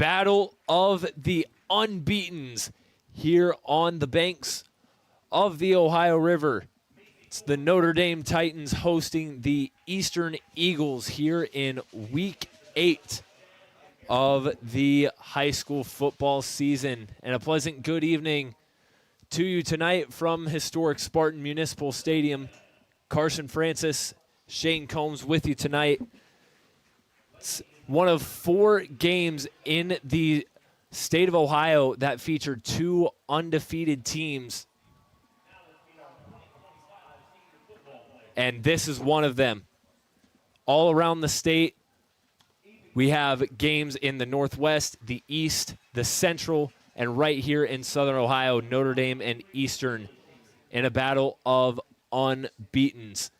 battle of the unbeatens here on the banks of the Ohio River. It's the Notre Dame Titans hosting the Eastern Eagles here in Week 8 of the high school football season. And a pleasant good evening to you tonight from historic Spartan Municipal Stadium. Carson Francis, Shane Combs with you tonight. It's one of 4 games in the state of Ohio that featured 2 undefeated teams. And this is one of them. All around the state, we have games in the Northwest, the East, the Central, and right here in Southern Ohio, Notre Dame and Eastern in a battle of unbeatens.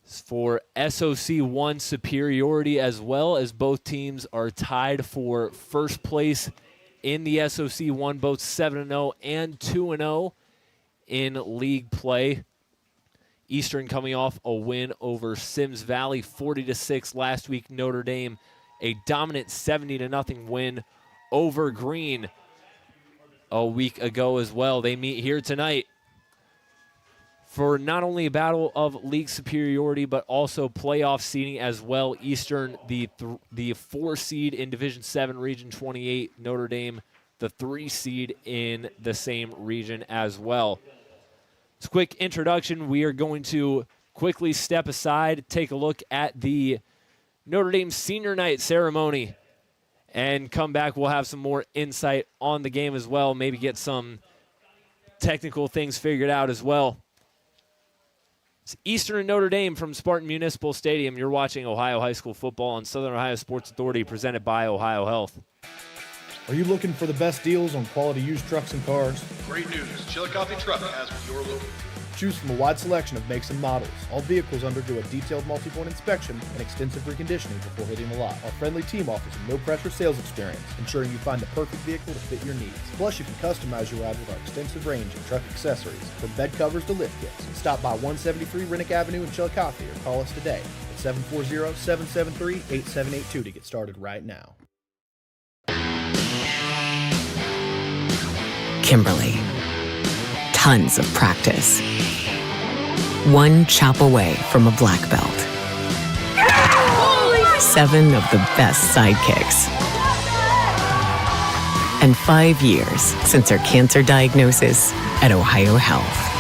For SOC 1 superiority, as well as both teams are tied for first place in the SOC 1, both 7-0 and 2-0 in league play. Eastern coming off a win over Sims Valley, 40-6 last week. Notre Dame, a dominant 70-0 win over Green a week ago as well. They meet here tonight for not only a battle of league superiority, but also playoff seeding as well. Eastern, the 4 seed in Division 7, Region 28. Notre Dame, the 3 seed in the same region as well. It's a quick introduction. We are going to quickly step aside, take a look at the Notre Dame Senior Night ceremony, and come back. We'll have some more insight on the game as well, maybe get some technical things figured out as well. It's Eastern and Notre Dame from Spartan Municipal Stadium. You're watching Ohio High School Football on Southern Ohio Sports Authority, presented by Ohio Health. Are you looking for the best deals on quality used trucks and cars? Great news. Chillicothe Truck has your local. Choose from a wide selection of makes and models. All vehicles undergo a detailed multi-point inspection and extensive reconditioning before hitting the lot. Our friendly team offers a no-pressure sales experience, ensuring you find the perfect vehicle to fit your needs. Plus, you can customize your ride with our extensive range of truck accessories, from bed covers to lift kits. Stop by 173 Rennick Avenue in Chillicothe or call us today at 740-773-8782 to get started right now. Kimberly. Tons of practice. 1 chop away from a black belt. 7 of the best sidekicks. And 5 years since her cancer diagnosis at Ohio Health.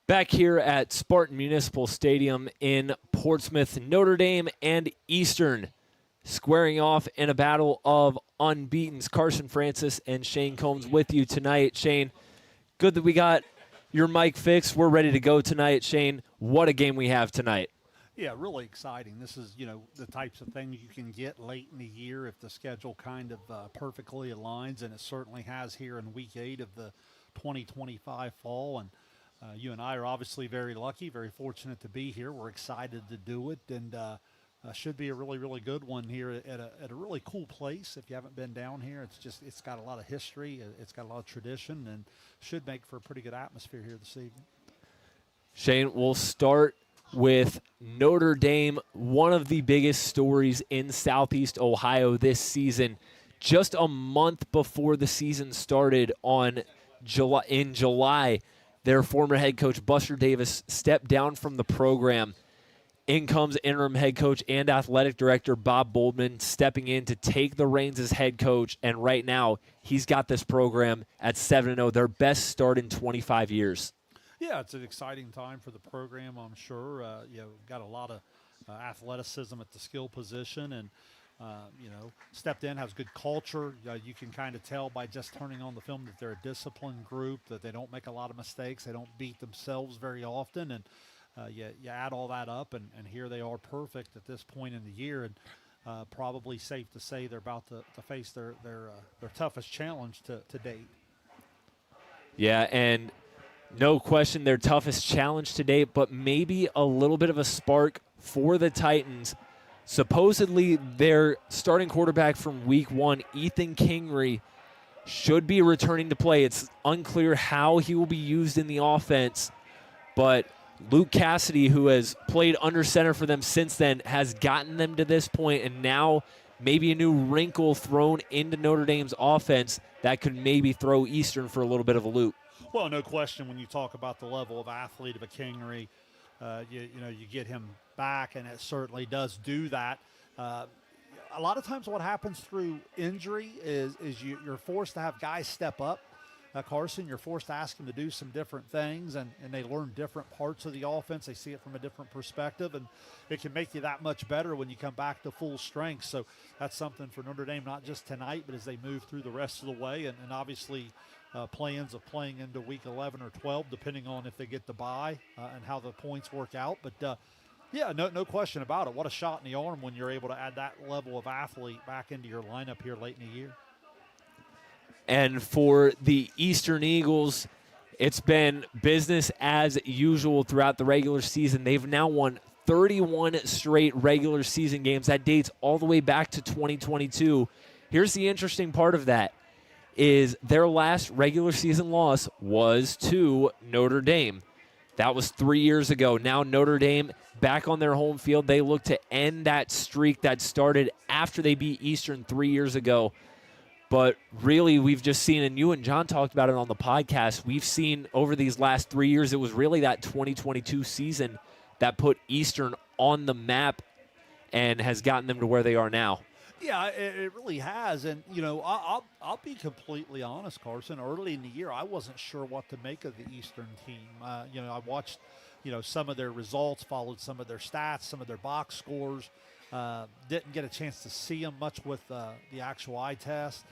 Back here at Spartan Municipal Stadium in Portsmouth, Notre Dame and Eastern squaring off in a battle of unbeatens. Carson Francis and Shane Combs with you tonight. Shane, good that we got your mic fixed. We're ready to go tonight. Shane, what a game we have tonight. Yeah, really exciting. This is, the types of things you can get late in the year if the schedule kind of perfectly aligns, and it certainly has here in Week 8 of the 2025 fall. And you and I are obviously very lucky, very fortunate to be here. We're excited to do it, and should be a really, really good one here at a really cool place. If you haven't been down here, it's got a lot of history, it's got a lot of tradition, and should make for a pretty good atmosphere here this evening. Shane, we'll start with Notre Dame, one of the biggest stories in Southeast Ohio this season. Just a month before the season started in July, their former head coach, Buster Davis, stepped down from the program. In comes interim head coach and athletic director Bob Boldman, stepping in to take the reins as head coach. And right now, he's got this program at 7-0, their best start in 25 years. Yeah, it's an exciting time for the program, I'm sure. Got a lot of athleticism at the skill position, and stepped in, has good culture. You can kind of tell by just turning on the film that they're a disciplined group, that they don't make a lot of mistakes. They don't beat themselves very often. And you add all that up, and here they are perfect at this point in the year. And probably safe to say they're about to face their toughest challenge to date. Yeah, and no question their toughest challenge to date, but maybe a little bit of a spark for the Titans. Supposedly, their starting quarterback from week 1, Ethan Kingery, should be returning to play. It's unclear how he will be used in the offense, but Luke Cassidy, who has played under center for them since then, has gotten them to this point, and now maybe a new wrinkle thrown into Notre Dame's offense that could maybe throw Eastern for a little bit of a loop. Well, no question when you talk about the level of athlete of a Kingery, you get him back, and it certainly does do that. A lot of times what happens through injury is you're forced to have guys step up. Carson, you're forced to ask them to do some different things, and they learn different parts of the offense. They see it from a different perspective, and it can make you that much better when you come back to full strength. So that's something for Notre Dame, not just tonight, but as they move through the rest of the way, and obviously plans of playing into week 11 or 12, depending on if they get the bye and how the points work out. But, yeah, no question about it. What a shot in the arm when you're able to add that level of athlete back into your lineup here late in the year. And for the Eastern Eagles, it's been business as usual throughout the regular season. They've now won 31 straight regular season games. That dates all the way back to 2022. Here's the interesting part of that, is their last regular season loss was to Notre Dame. That was 3 years ago. Now Notre Dame back on their home field. They look to end that streak that started after they beat Eastern 3 years ago. But really, we've just seen, and you and John talked about it on the podcast, we've seen over these last 3 years, it was really that 2022 season that put Eastern on the map and has gotten them to where they are now. Yeah, it really has. And, I'll be completely honest, Carson. Early in the year, I wasn't sure what to make of the Eastern team. I watched, some of their results, followed some of their stats, some of their box scores. Didn't get a chance to see them much with the actual eye test.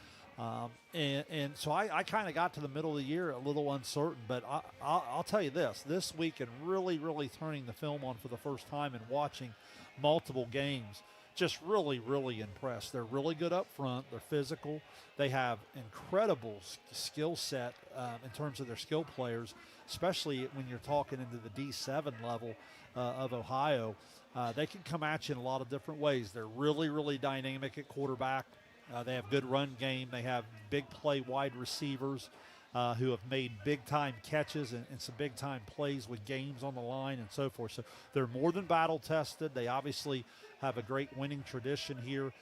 And so I kind of got to the middle of the year a little uncertain. But I'll tell you this week, and really, really turning the film on for the first time and watching multiple games, just really, really impressed. They're really good up front. They're physical. They have incredible skill set in terms of their skill players, especially when you're talking into the D7 level of Ohio. They can come at you in a lot of different ways. They're really, really dynamic at quarterback. They have good run game. They have big play wide receivers who have made big-time catches and some big-time plays with games on the line and so forth. So they're more than battle-tested. They obviously have a great winning tradition here.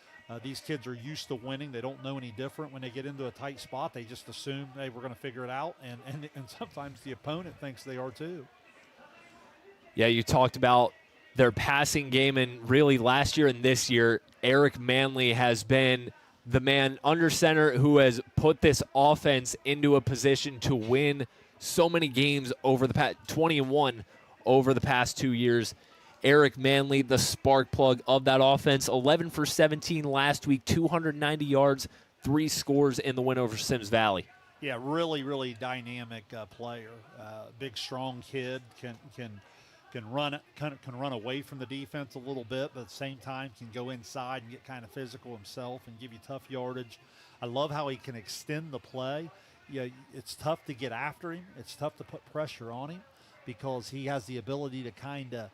These kids are used to winning. They don't know any different when they get into a tight spot. They just assume, hey, we're going to figure it out, and sometimes the opponent thinks they are too. Yeah, you talked about their passing game, and really last year and this year, Eric Manley has been the man under center who has put this offense into a position to win so many games over the past 21 over the past 2 years. Eric Manley, the spark plug of that offense, 11 for 17 last week, 290 yards, 3 scores in the win over Sims Valley. Yeah, really, really dynamic player. Big, strong kid, can run away from the defense a little bit, but at the same time can go inside and get kind of physical himself and give you tough yardage. I love how he can extend the play. Yeah, it's tough to get after him. It's tough to put pressure on him because he has the ability to kind of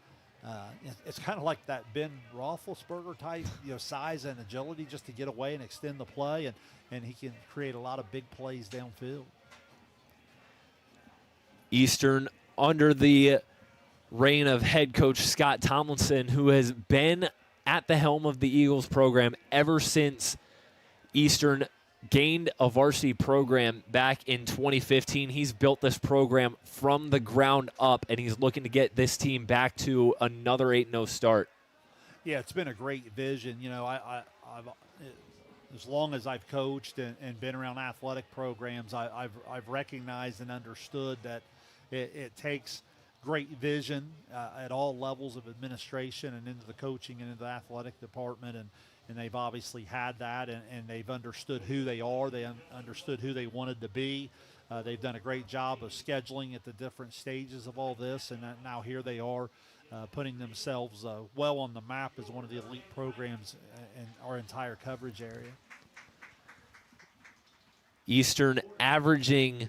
it's kind of like that Ben Roethlisberger type, size and agility just to get away and extend the play, and he can create a lot of big plays downfield. Eastern under the reign of head coach Scott Tomlinson, who has been at the helm of the Eagles program ever since Eastern gained a varsity program back in 2015. He's built this program from the ground up, and he's looking to get this team back to another 8-0 start. Yeah, it's been a great vision. I've as long as I've coached and been around athletic programs, I've recognized and understood that it takes great vision at all levels of administration and into the coaching and into the athletic department, and they've obviously had that, and they've understood who they are. They understood who they wanted to be. They've done a great job of scheduling at the different stages of all this, and now here they are putting themselves well on the map as one of the elite programs in our entire coverage area. Eastern averaging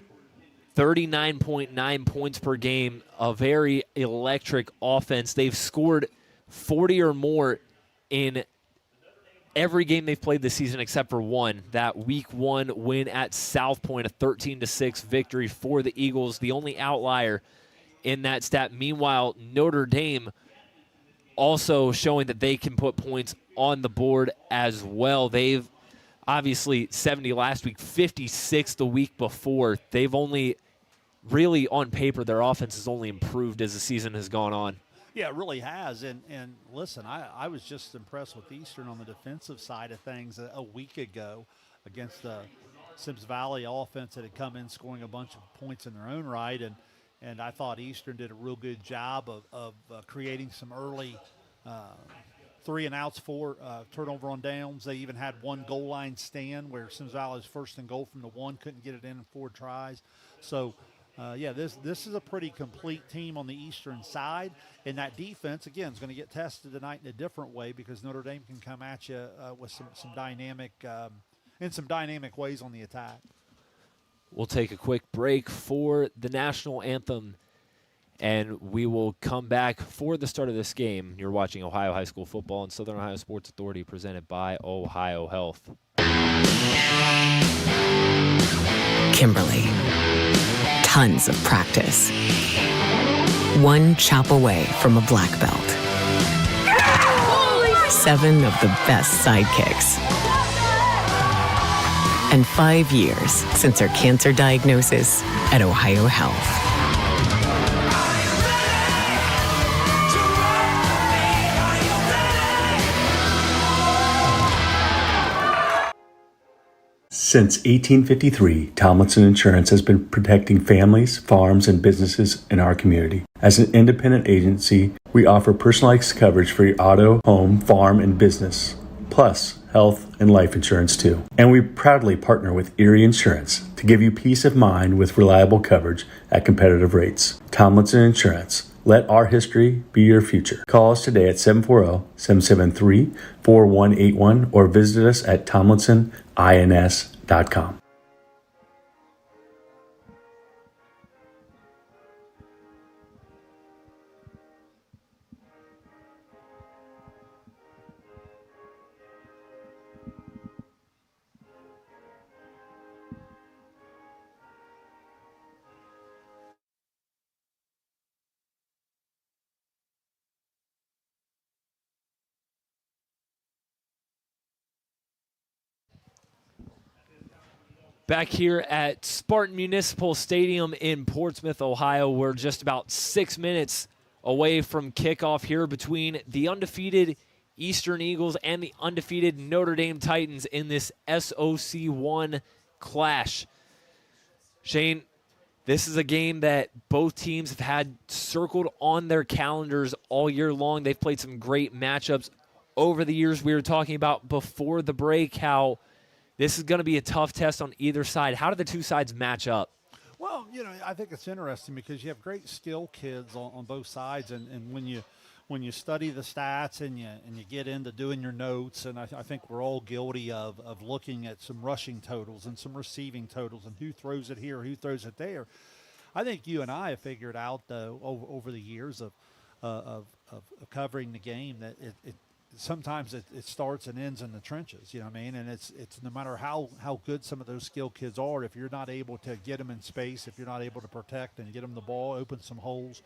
39.9 points per game, a very electric offense. They've scored 40 or more in every game they've played this season except for one. That Week 1 win at South Point, a 13-6 victory for the Eagles, the only outlier in that stat. Meanwhile, Notre Dame also showing that they can put points on the board as well. They've obviously 70 last week, 56 the week before. They've only really, on paper, their offense has only improved as the season has gone on. Yeah, it really has. And listen, I was just impressed with Eastern on the defensive side of things a week ago against the Sims Valley offense that had come in scoring a bunch of points in their own right. And I thought Eastern did a real good job of creating some early 3 and outs, 4 turnover on downs. They even had one goal line stand where Sims Valley was first and goal from the 1, couldn't get it in 4 tries. So, this is a pretty complete team on the Eastern side. And that defense, again, is going to get tested tonight in a different way because Notre Dame can come at you with some dynamic in some dynamic ways on the attack. We'll take a quick break for the national anthem, and we will come back for the start of this game. You're watching Ohio High School Football and Southern Ohio Sports Authority, presented by Ohio Health. Kimberly. Tons of practice. One chop away from a black belt. 7 of the best sidekicks. And 5 years since her cancer diagnosis at Ohio Health. Since 1853, Tomlinson Insurance has been protecting families, farms, and businesses in our community. As an independent agency, we offer personalized coverage for your auto, home, farm, and business, plus health and life insurance too. And we proudly partner with Erie Insurance to give you peace of mind with reliable coverage at competitive rates. Tomlinson Insurance. Let our history be your future. Call us today at 740-773-4181 or visit us at tomlinsonins.com. Back here at Spartan Municipal Stadium in Portsmouth, Ohio, we're just about 6 minutes away from kickoff here between the undefeated Eastern Eagles and the undefeated Notre Dame Titans in this SOC1 clash. Shane, this is a game that both teams have had circled on their calendars all year long. They've played some great matchups over the years. We were talking about before the break how this is going to be a tough test on either side. How do the two sides match up? Well, I think it's interesting because you have great skill kids on both sides, and when you study the stats and you get into doing your notes, and I think we're all guilty of looking at some rushing totals and some receiving totals and who throws it here, who throws it there. I think you and I have figured out though over the years of covering the game that it sometimes it starts and ends in the trenches, and it's no matter how good some of those skilled kids are, if you're not able to get them in space, if you're not able to protect and get them the ball, open some holes,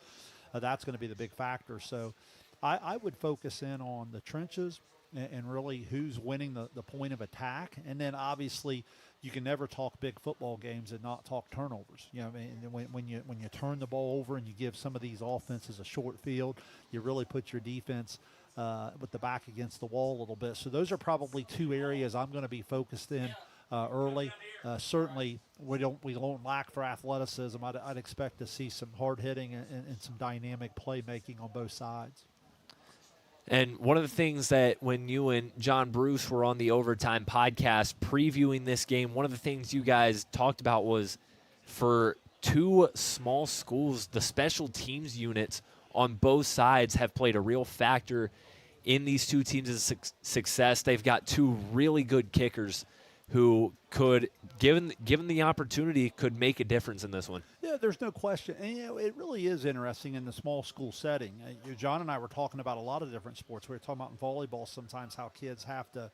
that's going to be the big factor. So I would focus in on the trenches and really who's winning the point of attack. And then obviously you can never talk big football games and not talk turnovers. When you turn the ball over and you give some of these offenses a short field, you really put your defense with the back against the wall a little bit. So those are probably 2 areas I'm going to be focused in early. Certainly we don't lack for athleticism. I'd expect to see some hard hitting and some dynamic playmaking on both sides. And one of the things that when you and John Bruce were on the Overtime podcast previewing this game, one of the things you guys talked about was for 2 small schools, the special teams units on both sides have played a real factor in these 2 teams' success. They've got 2 really good kickers who could, given the opportunity, could make a difference in this one. Yeah, there's no question. And, it really is interesting in the small school setting. John and I were talking about a lot of different sports. We were talking about in volleyball sometimes how kids have to,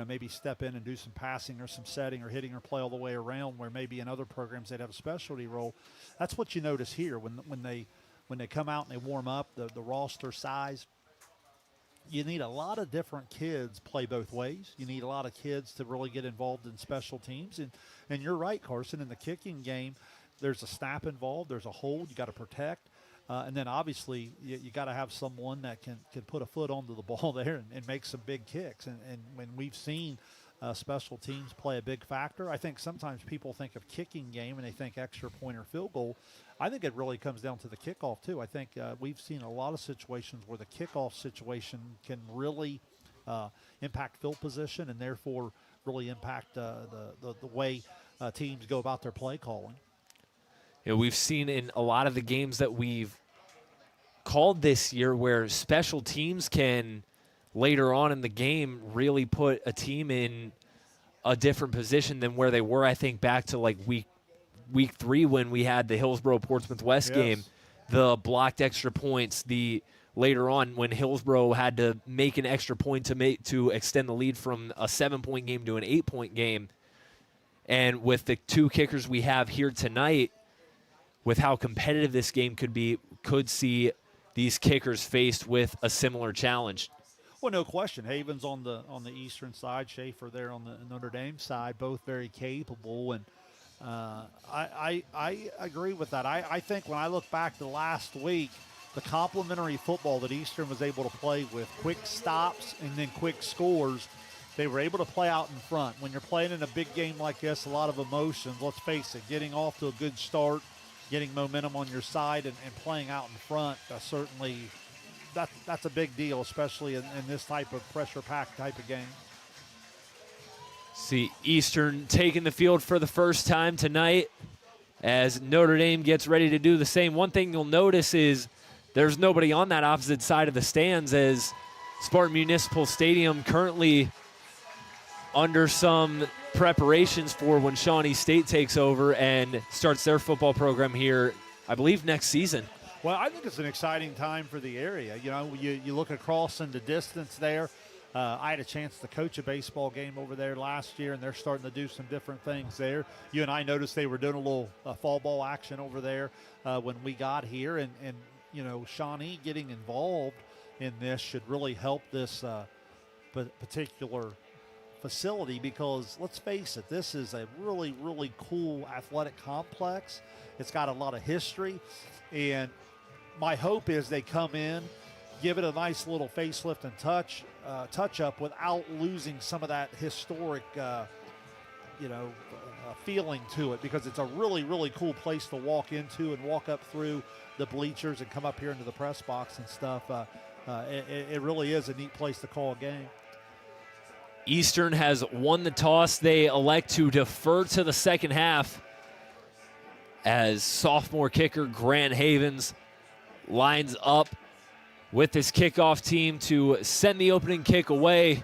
maybe step in and do some passing or some setting or hitting or play all the way around, where maybe in other programs they'd have a specialty role. That's what you notice here when they come out and they warm up, the roster size. You need a lot of different kids play both ways. You need a lot of kids to really get involved in special teams. And you're right, Carson, in the kicking game, there's a snap involved, there's a hold, you got to protect. And then obviously you got to have someone that can put a foot onto the ball there and make some big kicks. And when we've seen special teams play a big factor, I think sometimes people think of kicking game and they think extra point or field goal. I think it really comes down to the kickoff, too. I think we've seen a lot of situations where the kickoff situation can really impact field position and therefore really impact the way teams go about their play calling. We've seen in a lot of the games that we've called this year where special teams can, later on in the game, really put a team in a different position than where they were, I think, back to like week 3 when we had the Hillsborough-Portsmouth West game, the blocked extra points, the later on when Hillsborough had to make an extra point to extend the lead from a 7-point game to an 8-point game. And with the 2 kickers we have here tonight, with how competitive this game could be, could see these kickers faced with a similar challenge. Well, no question. Havens on the eastern side, Schaefer there on the Notre Dame side, both very capable. And I agree with that. I think when I look back to last week, the complementary football that Eastern was able to play with quick stops and then quick scores, they were able to play out in front. When you're playing in a big game like this, a lot of emotions, let's face it, getting off to a good start, getting momentum on your side and playing out in front, certainly that's a big deal, especially in this type of pressure-packed type of game. See Eastern taking the field for the first time tonight as Notre Dame gets ready to do the same. One thing you'll notice is there's nobody on that opposite side of the stands, as Spartan Municipal Stadium currently under some preparations for when Shawnee State takes over and starts their football program here, I believe, next season. Well, I think it's an exciting time for the area. You look across in the distance there. I had a chance to coach a baseball game over there last year, and they're starting to do some different things there. You and I noticed they were doing a little fall ball action over there when we got here. And Shawnee getting involved in this should really help this particular facility, because let's face it, this is a really, really cool athletic complex. It's got a lot of history, and my hope is they come in, give it a nice little facelift and touch up without losing some of that historic feeling to it, because it's a really, really cool place to walk into and walk up through the bleachers and come up here into the press box and stuff. It really is a neat place to call a game. Eastern has won the toss. They elect to defer to the second half as sophomore kicker Grant Havens lines up with his kickoff team to send the opening kick away.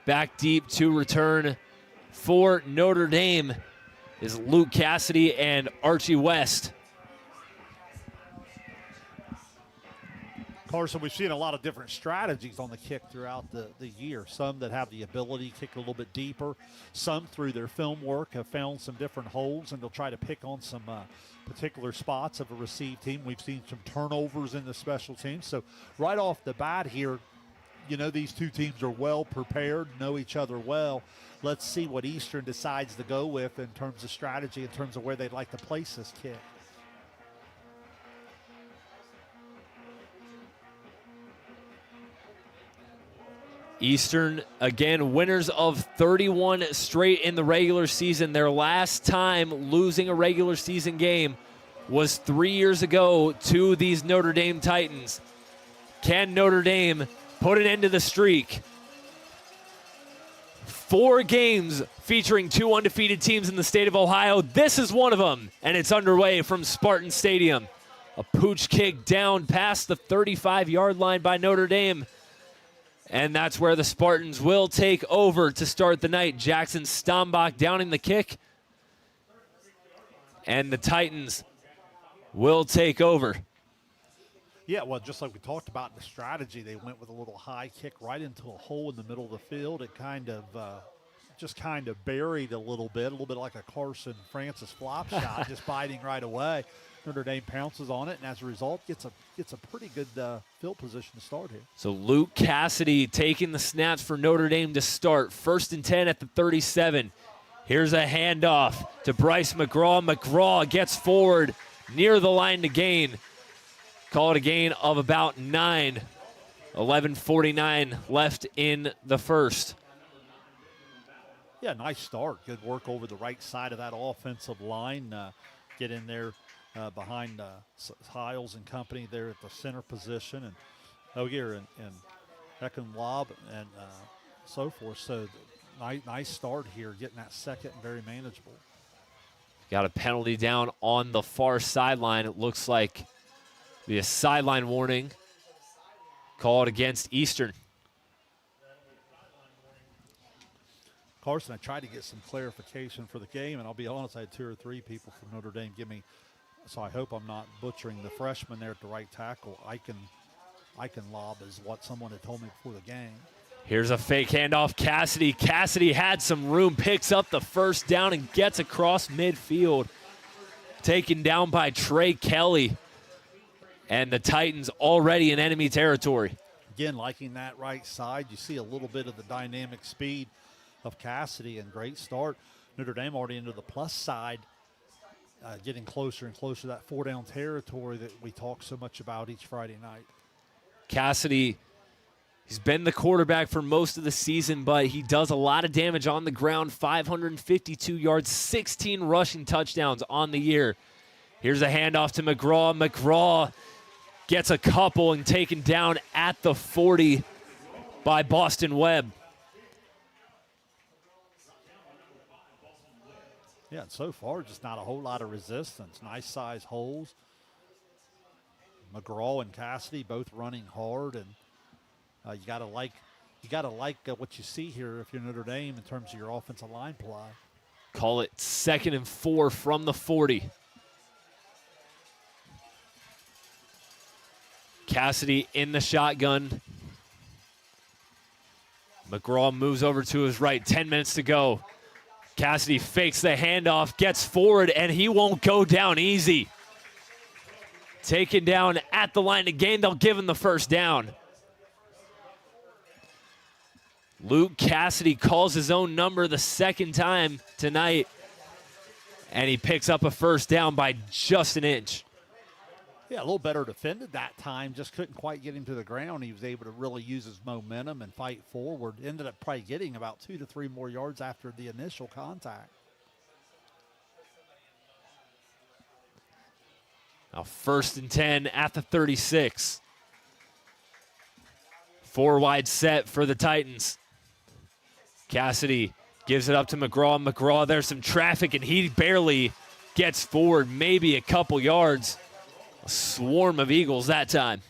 Back deep to return for Notre Dame is Luke Cassidy and Archie West. Carson, we've seen a lot of different strategies on the kick throughout the year. Some that have the ability to kick a little bit deeper. Some, through their film work, have found some different holes, and they'll try to pick on some particular spots of a received team. We've seen some turnovers in the special teams. So right off the bat here, these two teams are well prepared, know each other well. Let's see what Eastern decides to go with in terms of strategy, in terms of where they'd like to place this kick. Eastern, again, winners of 31 straight in the regular season. Their last time losing a regular season game was 3 years ago to these Notre Dame Titans. Can Notre Dame put an end to the streak? 4 games featuring 2 undefeated teams in the state of Ohio. This is one of them, and it's underway from Spartan Stadium. A pooch kick down past the 35-yard line by Notre Dame. And that's where the Spartans will take over to start the night. Jackson Stombach downing the kick. And the Titans will take over. Yeah, well, just like we talked about in the strategy, they went with a little high kick right into a hole in the middle of the field. It kind of just kind of buried a little bit like a Carson Francis flop shot, just biting right away. Notre Dame pounces on it, and as a result, gets a pretty good field position to start here. So Luke Cassidy taking the snaps for Notre Dame to start. 1st and 10 at the 37. Here's a handoff to Bryce McGraw. McGraw gets forward near the line to gain. Call it a gain of about 9. 11:49 left in the first. Yeah, nice start. Good work over the right side of that offensive line. Get in there behind Hiles and company there at the center position. And Ogier and Eckenlob and so forth. So nice start here, getting that second very manageable. Got a penalty down on the far sideline. It looks like a sideline warning called against Eastern. Carson, I tried to get some clarification for the game, and I'll be honest, I had 2 or 3 people from Notre Dame give me, so I hope I'm not butchering the freshman there at the right tackle. Eichenlob is what someone had told me before the game. Here's a fake handoff. Cassidy. Cassidy had some room, picks up the first down and gets across midfield. Taken down by Trey Kelly. And the Titans already in enemy territory. Again, liking that right side. You see a little bit of the dynamic speed of Cassidy, and great start. Notre Dame already into the plus side, getting closer and closer to that 4-down territory that we talk so much about each Friday night. Cassidy, he's been the quarterback for most of the season, but he does a lot of damage on the ground. 552 yards, 16 rushing touchdowns on the year. Here's a handoff to McGraw. McGraw gets a couple and taken down at the 40 by Boston Webb. Yeah, and so far just not a whole lot of resistance. Nice size holes. McGraw and Cassidy both running hard, and you gotta like what you see here if you're Notre Dame in terms of your offensive line play. Call it 2nd and 4 from the 40. Cassidy in the shotgun. McGraw moves over to his right. 10 minutes to go. Cassidy fakes the handoff, gets forward, and he won't go down easy. Taken down at the line to gain. They'll give him the first down. Luke Cassidy calls his own number the second time tonight, and he picks up a first down by just an inch. Yeah, a little better defended that time. Just couldn't quite get him to the ground. He was able to really use his momentum and fight forward. Ended up probably getting about 2 to 3 more yards after the initial contact. Now 1st and 10 at the 36. 4 wide set for the Titans. Cassidy gives it up to McGraw. McGraw, there's some traffic, and he barely gets forward, maybe a couple yards. A swarm of Eagles that time.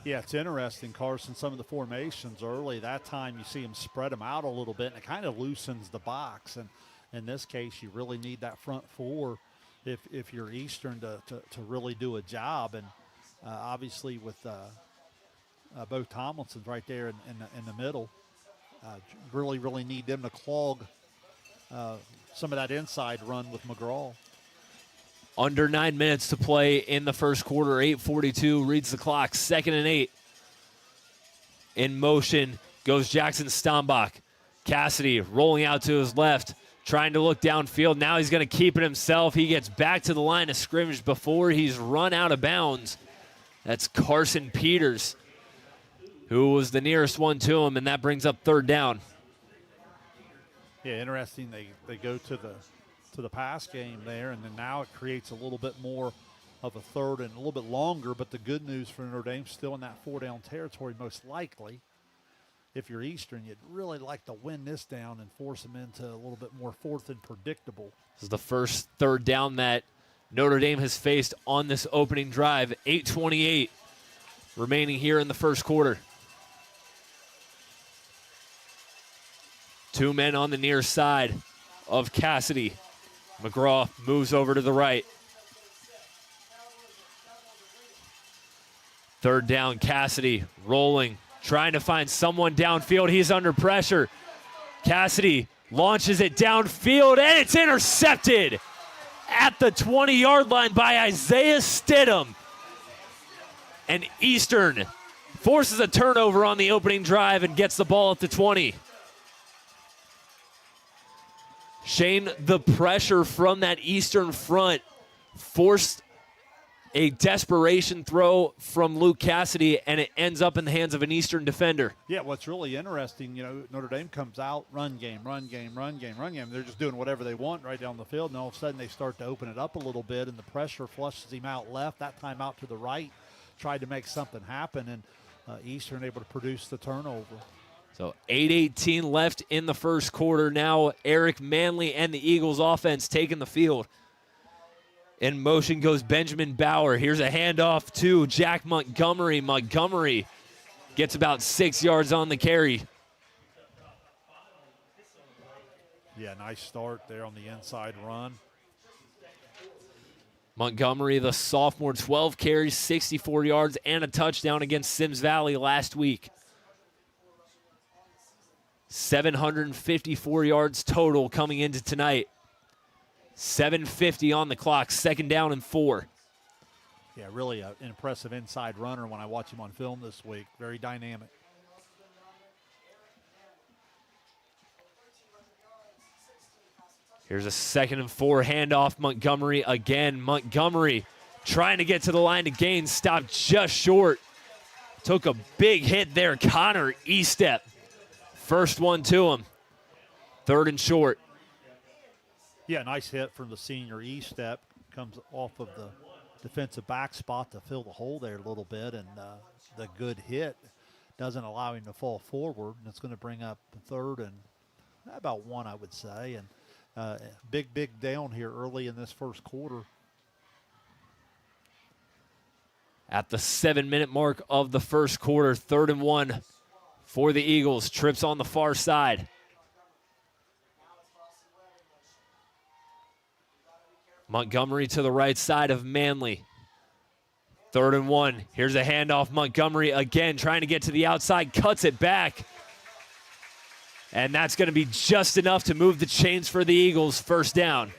Yeah, it's interesting, Carson, some of the formations early. That time you see him spread them out a little bit, and it kind of loosens the box. And in this case, you really need that front 4 if you're Eastern to really do a job. And obviously with both Tomlinsons right there in the middle, really need them to clog some of that inside run with McGraw. Under 9 minutes to play in the first quarter. 8:42 reads the clock. 2nd and 8. In motion goes Jackson Stombach. Cassidy rolling out to his left, trying to look downfield. Now he's going to keep it himself. He gets back to the line of scrimmage before he's run out of bounds. That's Carson Peters, who was the nearest one to him, and that brings up 3rd down. Yeah, interesting. They go to the pass game there, and then now it creates a little bit more of a 3rd and a little bit longer. But the good news for Notre Dame, still in that 4-down territory most likely. If you're Eastern, you'd really like to win this down and force them into a little bit more 4th and predictable. This is the first 3rd down that Notre Dame has faced on this opening drive. 8:28 remaining here in the first quarter. Two men on the near side of Cassidy. McGraw moves over to the right. Third down, Cassidy rolling, trying to find someone downfield. He's under pressure. Cassidy launches it downfield, and it's intercepted at the 20-yard line by Isaiah Stidham. And Eastern forces a turnover on the opening drive and gets the ball at the 20. Shane, the pressure from that Eastern front forced a desperation throw from Luke Cassidy, and it ends up in the hands of an Eastern defender. Yeah, what's really interesting, Notre Dame comes out, run game. They're just doing whatever they want right down the field, and all of a sudden they start to open it up a little bit, and the pressure flushes him out left, that time out to the right, tried to make something happen, and Eastern able to produce the turnover. So 8:18 left in the first quarter. Now Eric Manley and the Eagles offense taking the field. In motion goes Benjamin Bauer. Here's a handoff to Jack Montgomery. Montgomery gets about 6 yards on the carry. Yeah, nice start there on the inside run. Montgomery, the sophomore, 12 carries, 64 yards, and a touchdown against Sims Valley last week. 754 yards total coming into tonight. 7:50 on the clock, second down and 4. Yeah, really an impressive inside runner when I watch him on film this week. Very dynamic. Here's a 2nd and 4 handoff. Montgomery again. Montgomery trying to get to the line to gain, stopped just short. Took a big hit there. Connor Estep. First one to him. 3rd and short. Yeah, nice hit from the senior E-step. Comes off of the defensive back spot to fill the hole there a little bit, and the good hit doesn't allow him to fall forward, and it's going to bring up the 3rd and about 1, I would say. And big down here early in this first quarter. At the 7-minute mark of the first quarter, 3rd and 1 for the Eagles. Trips on the far side. Montgomery to the right side of Manley. 3rd and 1. Here's a handoff. Montgomery again trying to get to the outside. Cuts it back. And that's going to be just enough to move the chains for the Eagles. First down.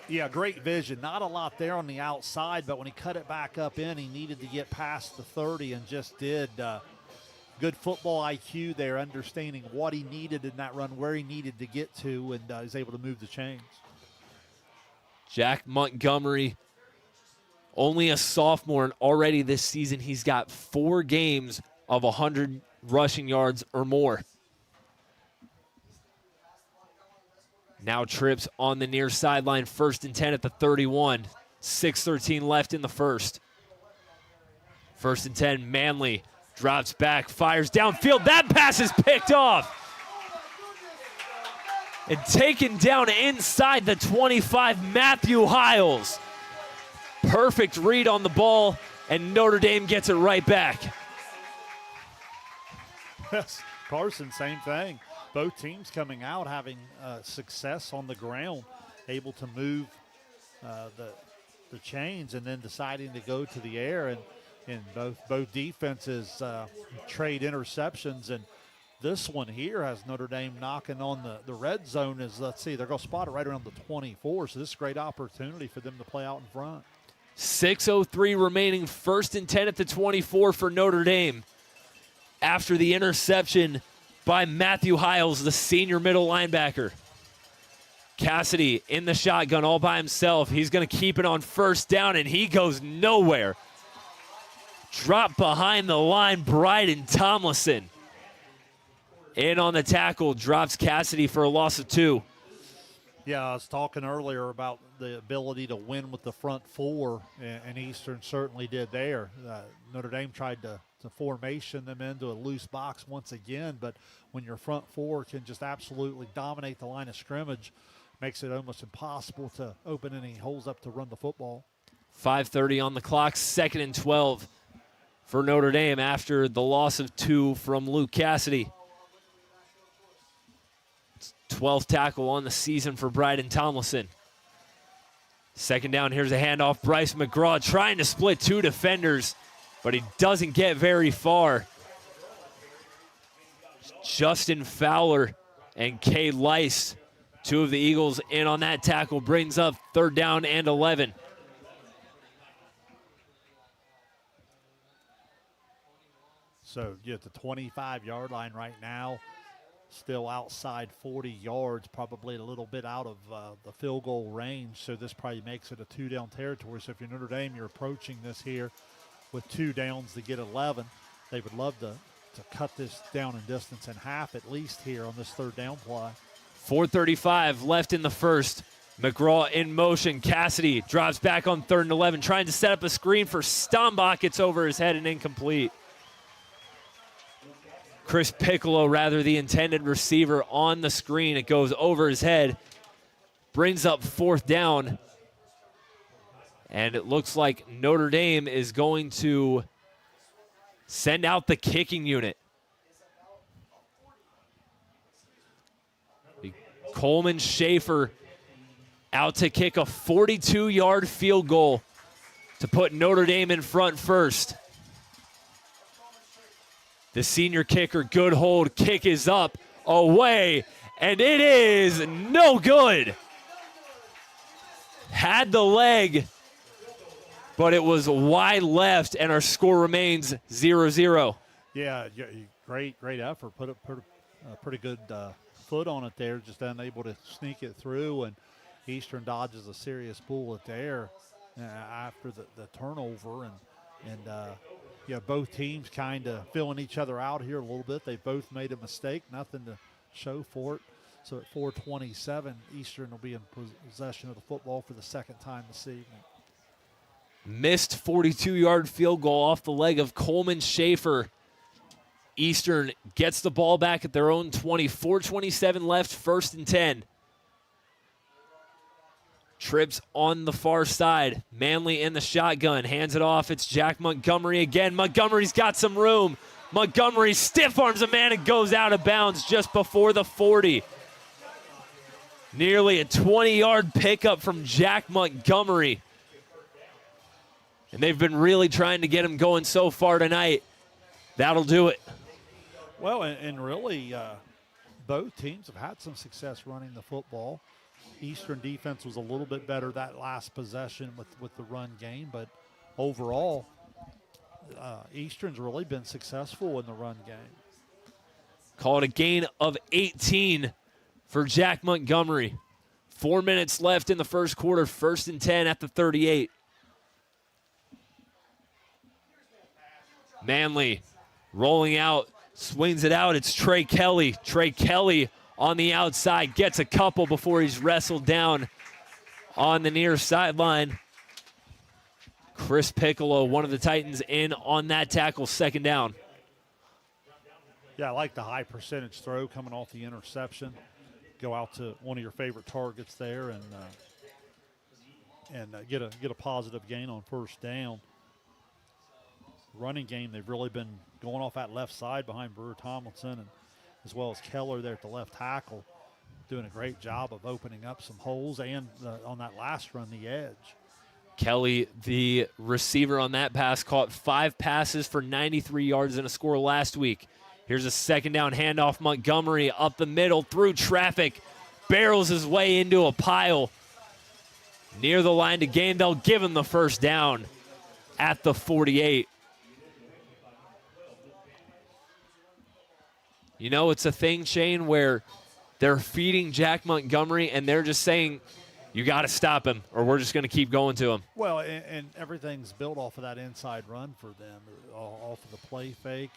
Yeah, great vision. Not a lot there on the outside, but when he cut it back up in, he needed to get past the 30 and just did. Good football IQ there, understanding what he needed in that run, where he needed to get to, and is able to move the chains. Jack Montgomery, only a sophomore, and already this season he's got 4 games of 100 rushing yards or more. Now trips on the near sideline, 1st and 10 at the 31. 6:13 left in the first. 1st and 10, Manley drops back, fires downfield. That pass is picked off. And taken down inside the 25, Matthew Hiles. Perfect read on the ball, and Notre Dame gets it right back. Yes, Carson, same thing. Both teams coming out having success on the ground, able to move the chains, and then deciding to go to the air. And both defenses trade interceptions, and this one here has Notre Dame knocking on the red zone. Let's see, they're going to spot it right around the 24, so this is a great opportunity for them to play out in front. 6:03 remaining, 1st and 10 at the 24 for Notre Dame. After the interception by Matthew Hiles, the senior middle linebacker. Cassidy in the shotgun all by himself. He's going to keep it on 1st down, and he goes nowhere. Drop behind the line, Bryden Tomlinson. In on the tackle, drops Cassidy for a loss of 2. Yeah, I was talking earlier about the ability to win with the front 4, and Eastern certainly did there. Notre Dame tried to formation them into a loose box once again, but when your front 4 can just absolutely dominate the line of scrimmage, makes it almost impossible to open any holes up to run the football. 5:30 on the clock, 2nd and 12 for Notre Dame after the loss of 2 from Luke Cassidy. 12th tackle on the season for Bryden Tomlinson. Second down, here's a handoff. Bryce McGraw trying to split two defenders, but he doesn't get very far. Justin Fowler and Kay Lice, two of the Eagles in on that tackle, brings up third down and 11. So you're at the 25-yard line right now, still outside 40 yards, probably a little bit out of the field goal range. So this probably makes it a two-down territory. So if you're Notre Dame, you're approaching this here with 2 downs to get 11. They would love to cut this down in distance in half at least here on this third down play. 4:35 left in the first. McGraw in motion. Cassidy drops back on 3rd and 11, trying to set up a screen for Stombach. It's over his head and incomplete. Chris Piccolo, rather, the intended receiver on the screen. It goes over his head. Brings up 4th down. And it looks like Notre Dame is going to send out the kicking unit. Coleman Schaefer out to kick a 42-yard field goal to put Notre Dame in front first. The senior kicker, good hold, kick is up, away, and it is no good. Had the leg, but it was wide left, and our score remains 0-0. Yeah, great effort. Put a pretty good foot on it there, just unable to sneak it through, and Eastern dodges a serious bullet there after the turnover, and both teams kind of filling each other out here a little bit. They both made a mistake, nothing to show for it. So at 4:27, Eastern will be in possession of the football for the second time this evening. Missed 42-yard field goal off the leg of Coleman Schaefer. Eastern gets the ball back at their own 20. 4:27 left, 1st and 10. Trips on the far side. Manley in the shotgun. Hands it off. It's Jack Montgomery again. Montgomery's got some room. Montgomery stiff arms a man and goes out of bounds just before the 40. Nearly a 20-yard pickup from Jack Montgomery. And they've been really trying to get him going so far tonight. That'll do it. Well, and really, both teams have had some success running the football. Eastern defense was a little bit better that last possession with the run game, but overall, Eastern's really been successful in the run game. Call it a gain of 18 for Jack Montgomery. 4 minutes left in the first quarter, 1st and 10 at the 38. Manley rolling out, swings it out. It's Trey Kelly. Trey Kelly on the outside, gets a couple before he's wrestled down on the near sideline. Chris Piccolo, one of the Titans, in on that tackle, 2nd down. Yeah, I like the high percentage throw coming off the interception. Go out to one of your favorite targets there and get a positive gain on 1st down. Running game, they've really been going off that left side behind Brewer Tomlinson, and as well as Keller there at the left tackle, doing a great job of opening up some holes and on that last run, the edge. Kelly, the receiver on that pass, caught 5 passes for 93 yards and a score last week. Here's a 2nd down handoff. Montgomery up the middle through traffic, barrels his way into a pile. Near the line to gain, they'll give him the 1st down at the 48. You know, it's a thing, Shane, where they're feeding Jack Montgomery and they're just saying, you got to stop him or we're just going to keep going to him. Well, and everything's built off of that inside run for them, off of the play fake.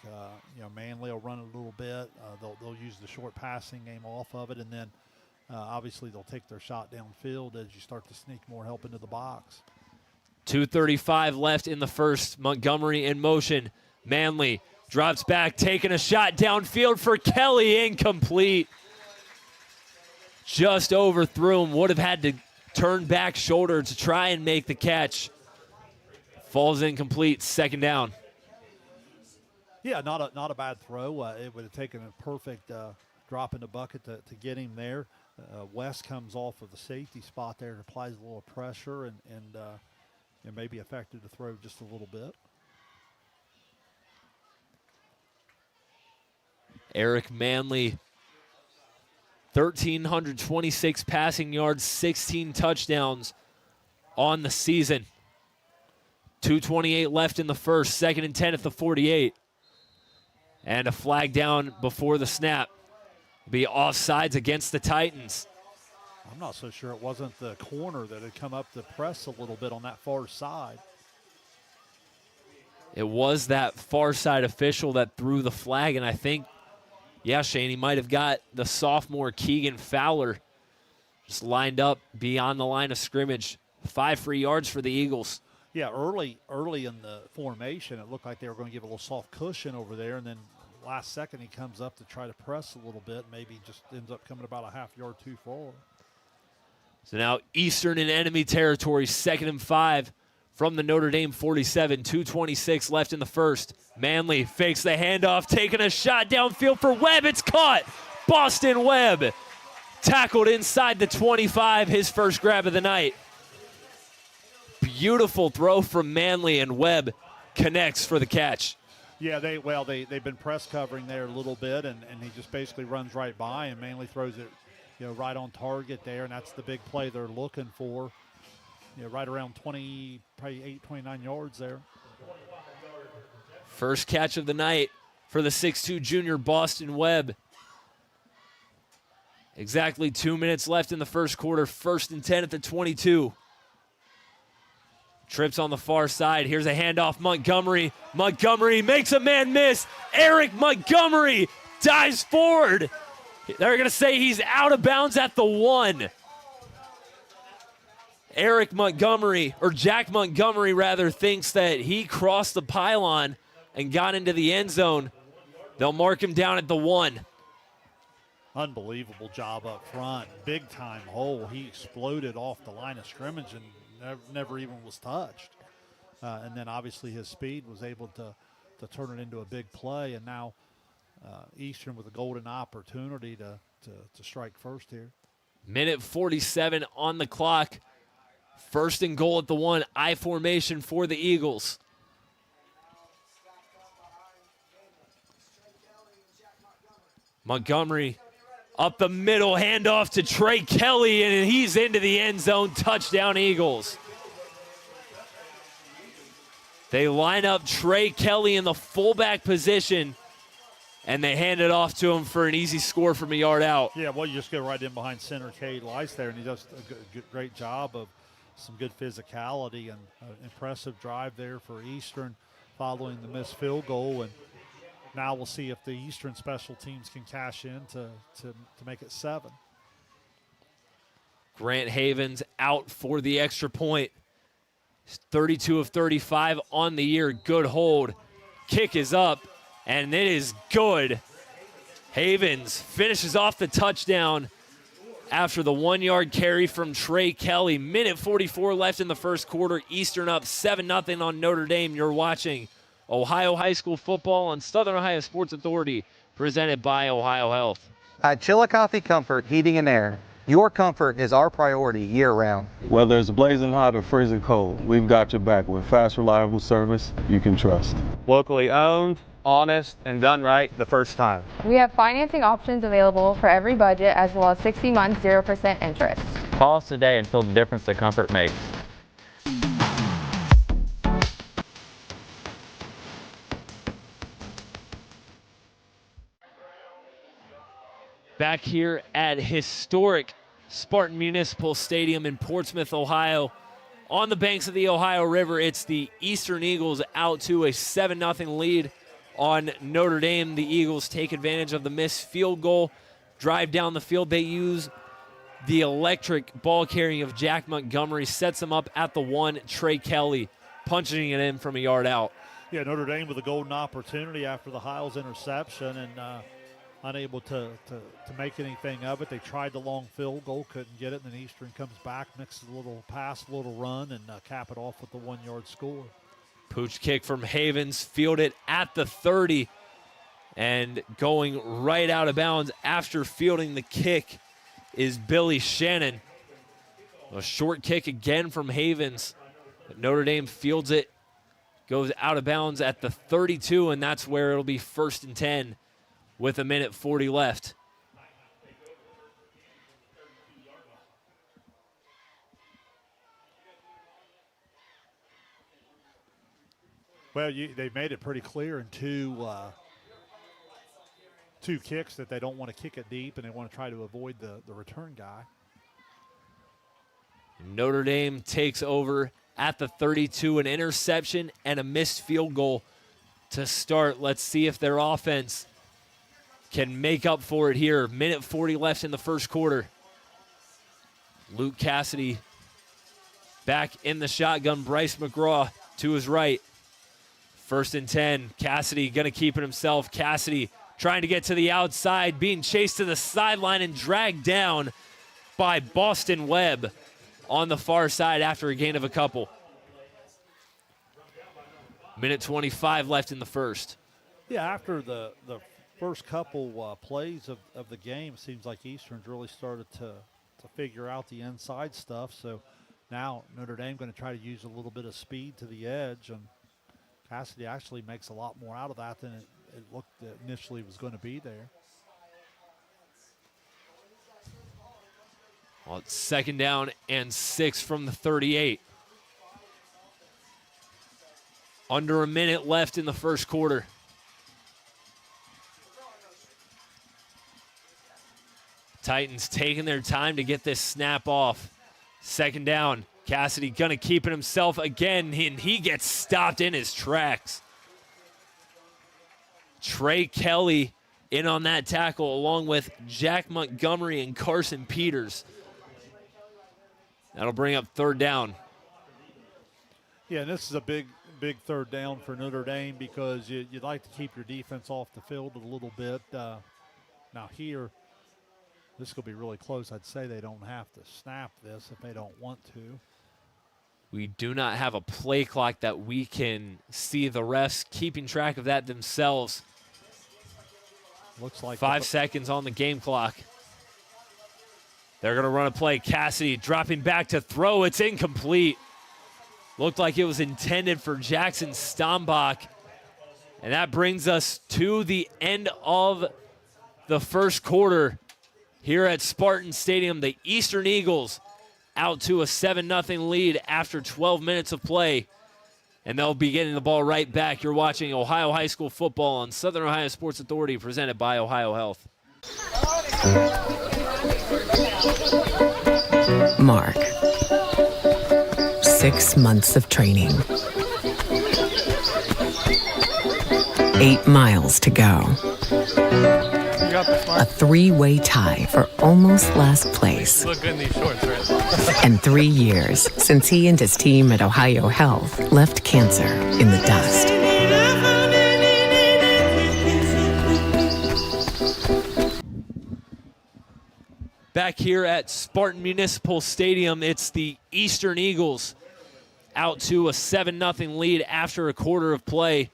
Manley will run a little bit. They'll use the short passing game off of it, and then obviously they'll take their shot downfield as you start to sneak more help into the box. 2:35 left in the first. Montgomery in motion. Manley drops back, taking a shot downfield for Kelly, incomplete. Just overthrew him, would have had to turn back shoulder to try and make the catch. Falls incomplete, 2nd down. Yeah, not a bad throw. It would have taken a perfect dropping the bucket to get him there. West comes off of the safety spot there and applies a little pressure and maybe affected the throw just a little bit. Eric Manley, 1,326 passing yards, 16 touchdowns on the season. 2:28 left in the first, 2nd and 10 at the 48. And a flag down before the snap. Be offsides against the Titans. I'm not so sure it wasn't the corner that had come up to press a little bit on that far side. It was that far side official that threw the flag, and I think, yeah, Shane, he might have got the sophomore Keegan Fowler just lined up beyond the line of scrimmage. 5 free yards for the Eagles. Yeah, early in the formation, it looked like they were going to give a little soft cushion over there, and then last second he comes up to try to press a little bit, maybe just ends up coming about a half yard too far. So now Eastern in enemy territory, 2nd and 5 from the Notre Dame 47, 2:26 left in the first. Manley fakes the handoff, taking a shot downfield for Webb. It's caught. Boston Webb tackled inside the 25, his first grab of the night. Beautiful throw from Manley, and Webb connects for the catch. Yeah, they've been press covering there a little bit, and he just basically runs right by, and Manley throws it, right on target there, and that's the big play they're looking for. Right around 20, probably 8, 29 yards there. First catch of the night for the 6'2 junior Boston Webb. Exactly 2 minutes left in the first quarter. 1st and 10 at the 22. Trips on the far side. Here's a handoff. Montgomery. Montgomery makes a man miss. Eric Montgomery dives forward. They're going to say he's out of bounds at the 1. Eric Montgomery, or Jack Montgomery rather, thinks that he crossed the pylon and got into the end zone. They'll mark him down at the 1. Unbelievable job up front. Big time hole. He exploded off the line of scrimmage and never even was touched. And then obviously his speed was able to turn it into a big play. And now Eastern with a golden opportunity to strike first here. Minute 47 on the clock. 1st and goal at the 1. I formation for the Eagles. Montgomery up the middle, handoff to Trey Kelly, and he's into the end zone. Touchdown, Eagles. They line up Trey Kelly in the fullback position, and they hand it off to him for an easy score from a yard out. Yeah, well, you just go right in behind center Cade Lice there, and he does a great job of some good physicality and an impressive drive there for Eastern following the missed field goal. And now we'll see if the Eastern special teams can cash in to make it 7. Grant Havens out for the extra point. 32 of 35 on the year. Good hold. Kick is up, and it is good. Havens finishes off the touchdown after the 1-yard carry from Trey Kelly. Minute 44 left in the first quarter. Eastern up 7-0 on Notre Dame. You're watching Ohio High School football on Southern Ohio Sports Authority, presented by Ohio Health. At Chillicothe Comfort Heating and Air, your comfort is our priority year-round. Whether it's blazing hot or freezing cold, we've got your back with fast, reliable service you can trust. Locally owned, honest, and done right the first time. We have financing options available for every budget, as well as 60 months, 0% interest. Call us today and feel the difference that comfort makes. Back here at historic Spartan Municipal Stadium in Portsmouth, Ohio. On the banks of the Ohio River, it's the Eastern Eagles out to a 7-0 lead on Notre Dame. The Eagles take advantage of the missed field goal, drive down the field. They use the electric ball carrying of Jack Montgomery, sets them up at the 1. Trey Kelly punching it in from a yard out. Yeah, Notre Dame with a golden opportunity after the Hiles interception and unable to make anything of it. They tried the long field goal, couldn't get it, and then Eastern comes back, mixes a little pass, a little run, and cap it off with the 1-yard score. Pooch kick from Havens, fielded at the 30. And going right out of bounds after fielding the kick is Billy Shannon. A short kick again from Havens. But Notre Dame fields it, goes out of bounds at the 32, and that's where it'll be 1st and 10 with 1:40 left. Well, they've made it pretty clear in two kicks that they don't want to kick it deep and they want to try to avoid the return guy. Notre Dame takes over at the 32, an interception and a missed field goal to start. Let's see if their offense can make up for it here. 1:40 left in the first quarter. Luke Cassidy back in the shotgun. Bryce McGraw to his right. 1st and 10. Cassidy going to keep it himself. Cassidy trying to get to the outside, being chased to the sideline and dragged down by Boston Webb on the far side after a gain of a couple. 1:25 left in the first. Yeah, after the first couple plays of the game, it seems like Eastern's really started to figure out the inside stuff. So now Notre Dame going to try to use a little bit of speed to the edge, and Cassidy actually makes a lot more out of that than it looked initially was going to be there. Well, it's 2nd down and 6 from the 38. Under a minute left in the first quarter. Titans taking their time to get this snap off. 2nd down. Cassidy gonna keep it himself again, and he gets stopped in his tracks. Trey Kelly in on that tackle along with Jack Montgomery and Carson Peters. That'll bring up 3rd down. Yeah, and this is a big 3rd down for Notre Dame because you'd like to keep your defense off the field a little bit. Now here, this will be really close. I'd say they don't have to snap this if they don't want to. We do not have a play clock that we can see the refs keeping track of that themselves. Looks like 5 seconds on the game clock. They're going to run a play. Cassidy dropping back to throw. It's incomplete. Looked like it was intended for Jackson Stombach. And that brings us to the end of the first quarter here at Spartan Stadium. The Eastern Eagles out to a 7-0 lead after 12 minutes of play. And they'll be getting the ball right back. You're watching Ohio High School football on Southern Ohio Sports Authority, presented by Ohio Health. Mark. 6 months of training. 8 miles to go. A 3-way tie for almost last place. Look good in these shorts, right? And 3 years since he and his team at Ohio Health left cancer in the dust. Back here at Spartan Municipal Stadium, it's the Eastern Eagles out to a 7-0 lead after a quarter of play.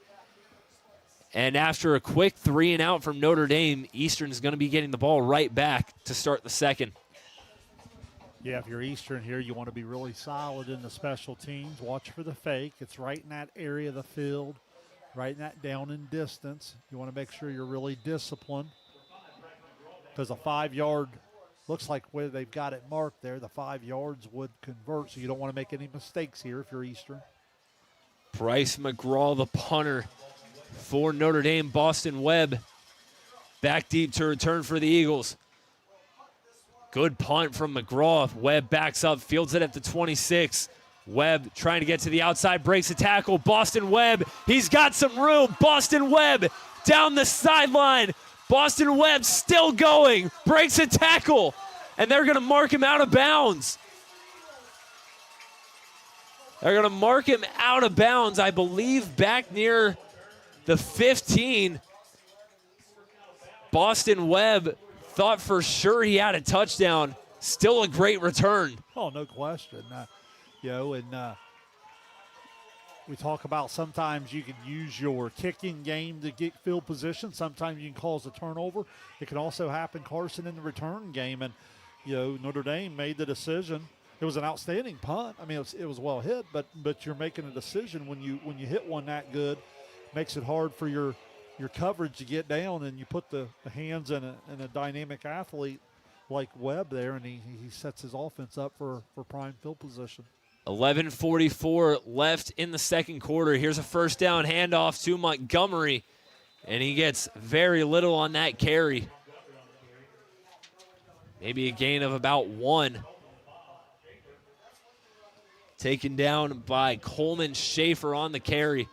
And after a quick 3-and-out from Notre Dame, Eastern is going to be getting the ball right back to start the second. Yeah, if you're Eastern here, you want to be really solid in the special teams. Watch for the fake. It's right in that area of the field, right in that down and distance. You want to make sure you're really disciplined because a 5-yard, looks like where they've got it marked there, the 5 yards would convert, so you don't want to make any mistakes here if you're Eastern. Bryce McGraw, the punter for Notre Dame. Boston Webb back deep to return for the Eagles. Good punt from McGraw. Webb backs up, fields it at the 26. Webb trying to get to the outside, breaks a tackle. Boston Webb, he's got some room. Boston Webb down the sideline. Boston Webb still going, breaks a tackle, and they're going to mark him out of bounds. They're going to mark him out of bounds, I believe, back near the 15. Boston Webb thought for sure he had a touchdown. Still a great return. Oh, no question. we talk about sometimes you can use your kicking game to get field position. Sometimes you can cause a turnover. It can also happen, Carson, in the return game. And, Notre Dame made the decision. It was an outstanding punt. I mean, it was well hit, but you're making a decision when you hit one that good, makes it hard for your coverage to get down, and you put the hands in a dynamic athlete like Webb there, and he sets his offense up for prime field position. 11:44 left in the second quarter. Here's a first down handoff to Montgomery, and he gets very little on that carry. Maybe a gain of about 1. Taken down by Coleman Schaefer on the carry.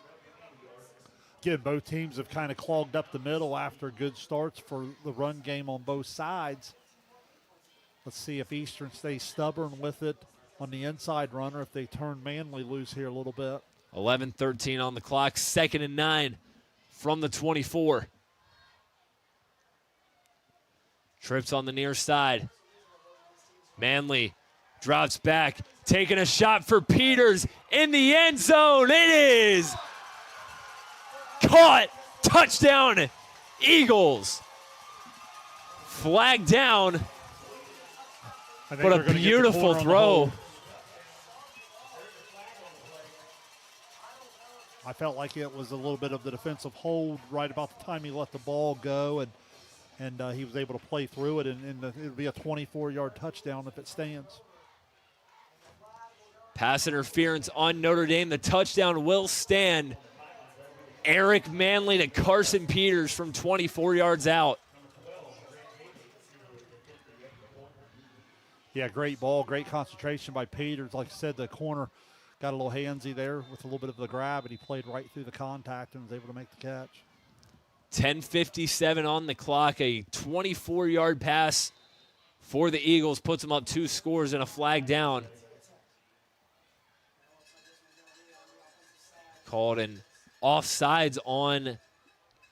Again, both teams have kind of clogged up the middle after good starts for the run game on both sides. Let's see if Eastern stays stubborn with it on the inside runner, if they turn Manley loose here a little bit. 11:13 on the clock, 2nd and 9 from the 24. Trips on the near side. Manley drops back, taking a shot for Peters in the end zone. It is caught. Touchdown, Eagles. Flag down. What a beautiful throw. I felt like it was a little bit of the defensive hold right about the time he let the ball go, and he was able to play through it, and it'll be a 24-yard touchdown if it stands. Pass interference on Notre Dame. The touchdown will stand. Eric Manley to Carson Peters from 24 yards out. Yeah, great ball, great concentration by Peters. Like I said, the corner got a little handsy there with a little bit of the grab, and he played right through the contact and was able to make the catch. 10:57 on the clock. A 24-yard pass for the Eagles puts them up 2 scores and a flag down. Called an offsides on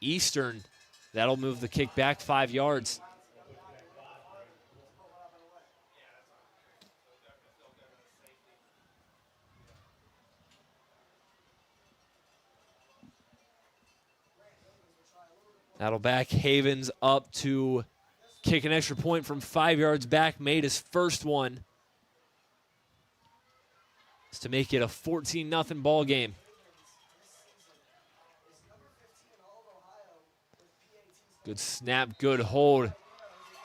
Eastern. That'll move the kick back 5 yards. That'll back Havens up to kick an extra point from 5 yards back. Made his first one. It's to make it a 14-0 ball game. Good snap, good hold.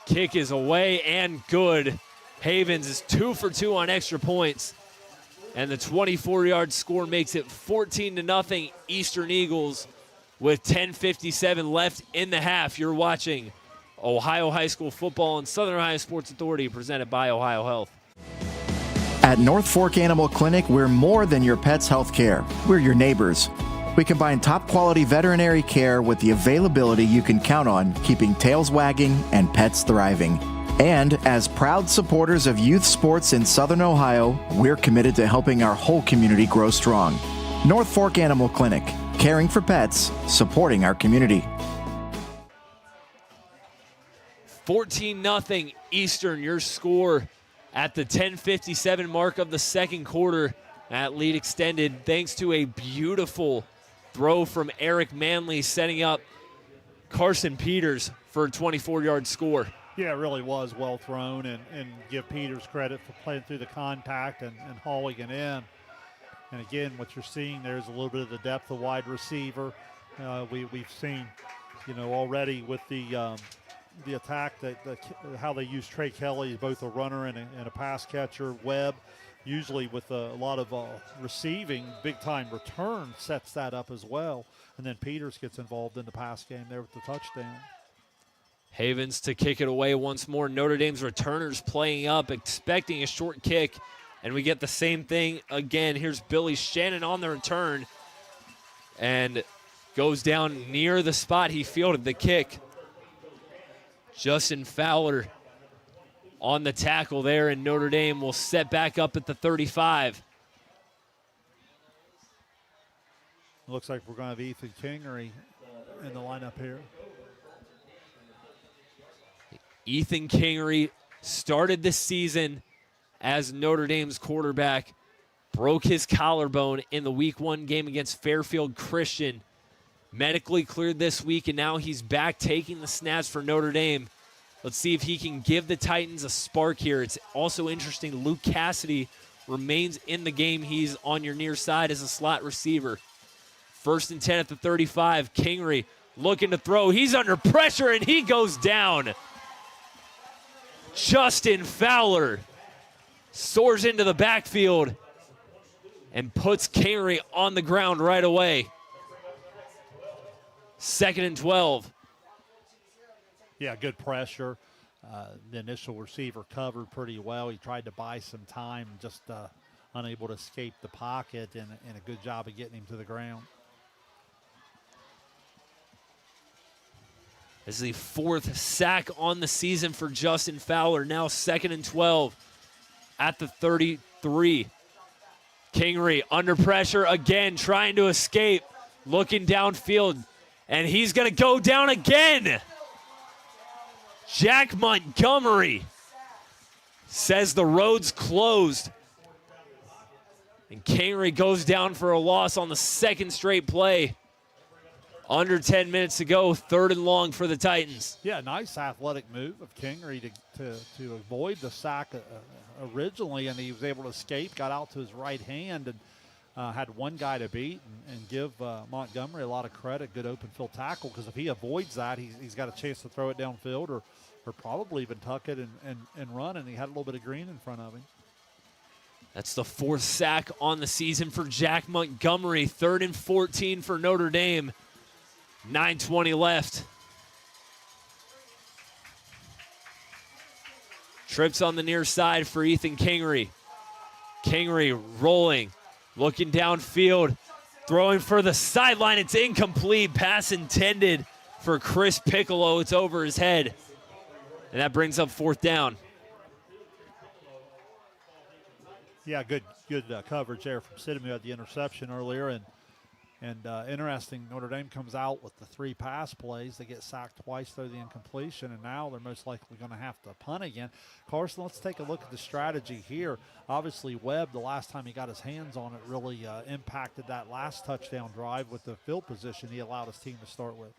Kick is away and good. Havens is 2 for 2 on extra points. And the 24-yard score makes it 14-0 Eastern Eagles with 10:57 left in the half. You're watching Ohio High School football on Southern Ohio Sports Authority, presented by Ohio Health. At North Fork Animal Clinic, we're more than your pet's health care. We're your neighbors. We combine top-quality veterinary care with the availability you can count on, keeping tails wagging and pets thriving. And as proud supporters of youth sports in Southern Ohio, we're committed to helping our whole community grow strong. North Fork Animal Clinic, caring for pets, supporting our community. 14-0 Eastern, your score at the 10:57 mark of the second quarter. That lead extended thanks to a beautiful throw from Eric Manley, setting up Carson Peters for a 24-yard score. Yeah, it really was well thrown, and give Peters credit for playing through the contact and hauling it in. And again, what you're seeing there is a little bit of the depth of wide receiver. We've seen, already with the attack how they use Trey Kelly as both a runner and a pass catcher. Webb, usually with a lot of receiving, big-time return, sets that up as well. And then Peters gets involved in the pass game there with the touchdown. Havens to kick it away once more. Notre Dame's returners playing up, expecting a short kick. And we get the same thing again. Here's Billy Shannon on the return. And goes down near the spot he fielded the kick. Justin Fowler on the tackle there, and Notre Dame will set back up at the 35. Looks like we're going to have Ethan Kingery in the lineup here. Ethan Kingery started the season as Notre Dame's quarterback broke his collarbone in the Week 1 game against Fairfield Christian. Medically cleared this week, and now he's back taking the snaps for Notre Dame. Let's see if he can give the Titans a spark here. It's also interesting, Luke Cassidy remains in the game. He's on your near side as a slot receiver. 1st and 10 at the 35. Kingery looking to throw. He's under pressure, and he goes down. Justin Fowler soars into the backfield and puts Kingery on the ground right away. 2nd and 12. Yeah, good pressure. The initial receiver covered pretty well. He tried to buy some time, just unable to escape the pocket, and a good job of getting him to the ground. This is the 4th sack on the season for Justin Fowler. Now 2nd and 12 at the 33. Kingery under pressure again, trying to escape, looking downfield, and he's going to go down again. Jack Montgomery says the road's closed. And Kingery goes down for a loss on the 2nd straight play. Under 10 minutes to go, 3rd and long for the Titans. Yeah, nice athletic move of Kingery to avoid the sack originally, and he was able to escape, got out to his right hand, and had one guy to beat, and give Montgomery a lot of credit. Good open field tackle, because if he avoids that, he's got a chance to throw it downfield or probably even tuck it and run, and he had a little bit of green in front of him. That's the 4th sack on the season for Jack Montgomery. 3rd and 14 for Notre Dame. 9:20 left. Trips on the near side for Ethan Kingery. Kingery rolling, looking downfield, throwing for the sideline. It's incomplete. Pass intended for Chris Piccolo. It's over his head. And that brings up 4th down. Yeah, good coverage there from Sidham, who had the interception earlier. And interesting, Notre Dame comes out with the 3 pass plays. They get sacked twice through the incompletion, and now they're most likely going to have to punt again. Carson, let's take a look at the strategy here. Obviously, Webb, the last time he got his hands on it, really impacted that last touchdown drive with the field position he allowed his team to start with.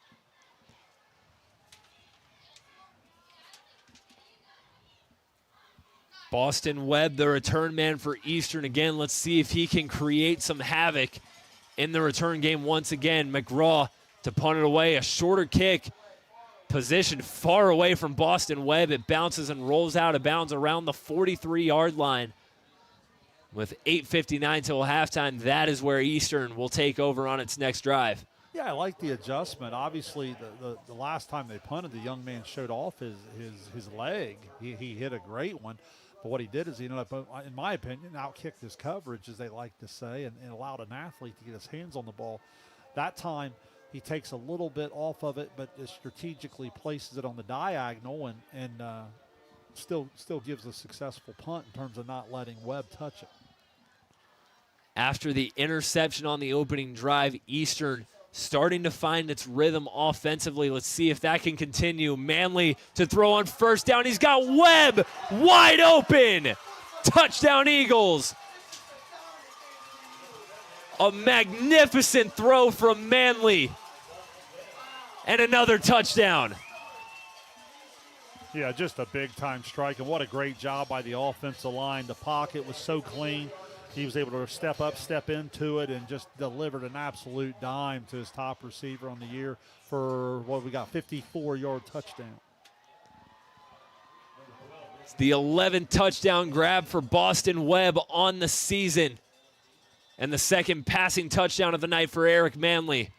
Boston Webb, the return man for Eastern again. Let's see if he can create some havoc in the return game once again. McGraw to punt it away. A shorter kick positioned far away from Boston Webb. It bounces and rolls out of bounds around the 43-yard line. With 8:59 till halftime, that is where Eastern will take over on its next drive. Yeah, I like the adjustment. Obviously, the last time they punted, the young man showed off his leg. He hit a great one. But what he did is he ended up, in my opinion, outkicked his coverage, as they like to say, and allowed an athlete to get his hands on the ball. That time, he takes a little bit off of it, but strategically places it on the diagonal and still gives a successful punt in terms of not letting Webb touch it. After the interception on the opening drive, Eastern starting to find its rhythm offensively. Let's see if that can continue. Manley to throw on 1st down. He's got Webb wide open. Touchdown Eagles. A magnificent throw from Manley. And another touchdown. Yeah, just a big-time strike, and what a great job by the offensive line. The pocket was so clean. He was able to step up, step into it, and just delivered an absolute dime to his top receiver on the year for, what we got, 54-yard touchdown. It's the 11th touchdown grab for Boston Webb on the season. And the 2nd passing touchdown of the night for Eric Manley.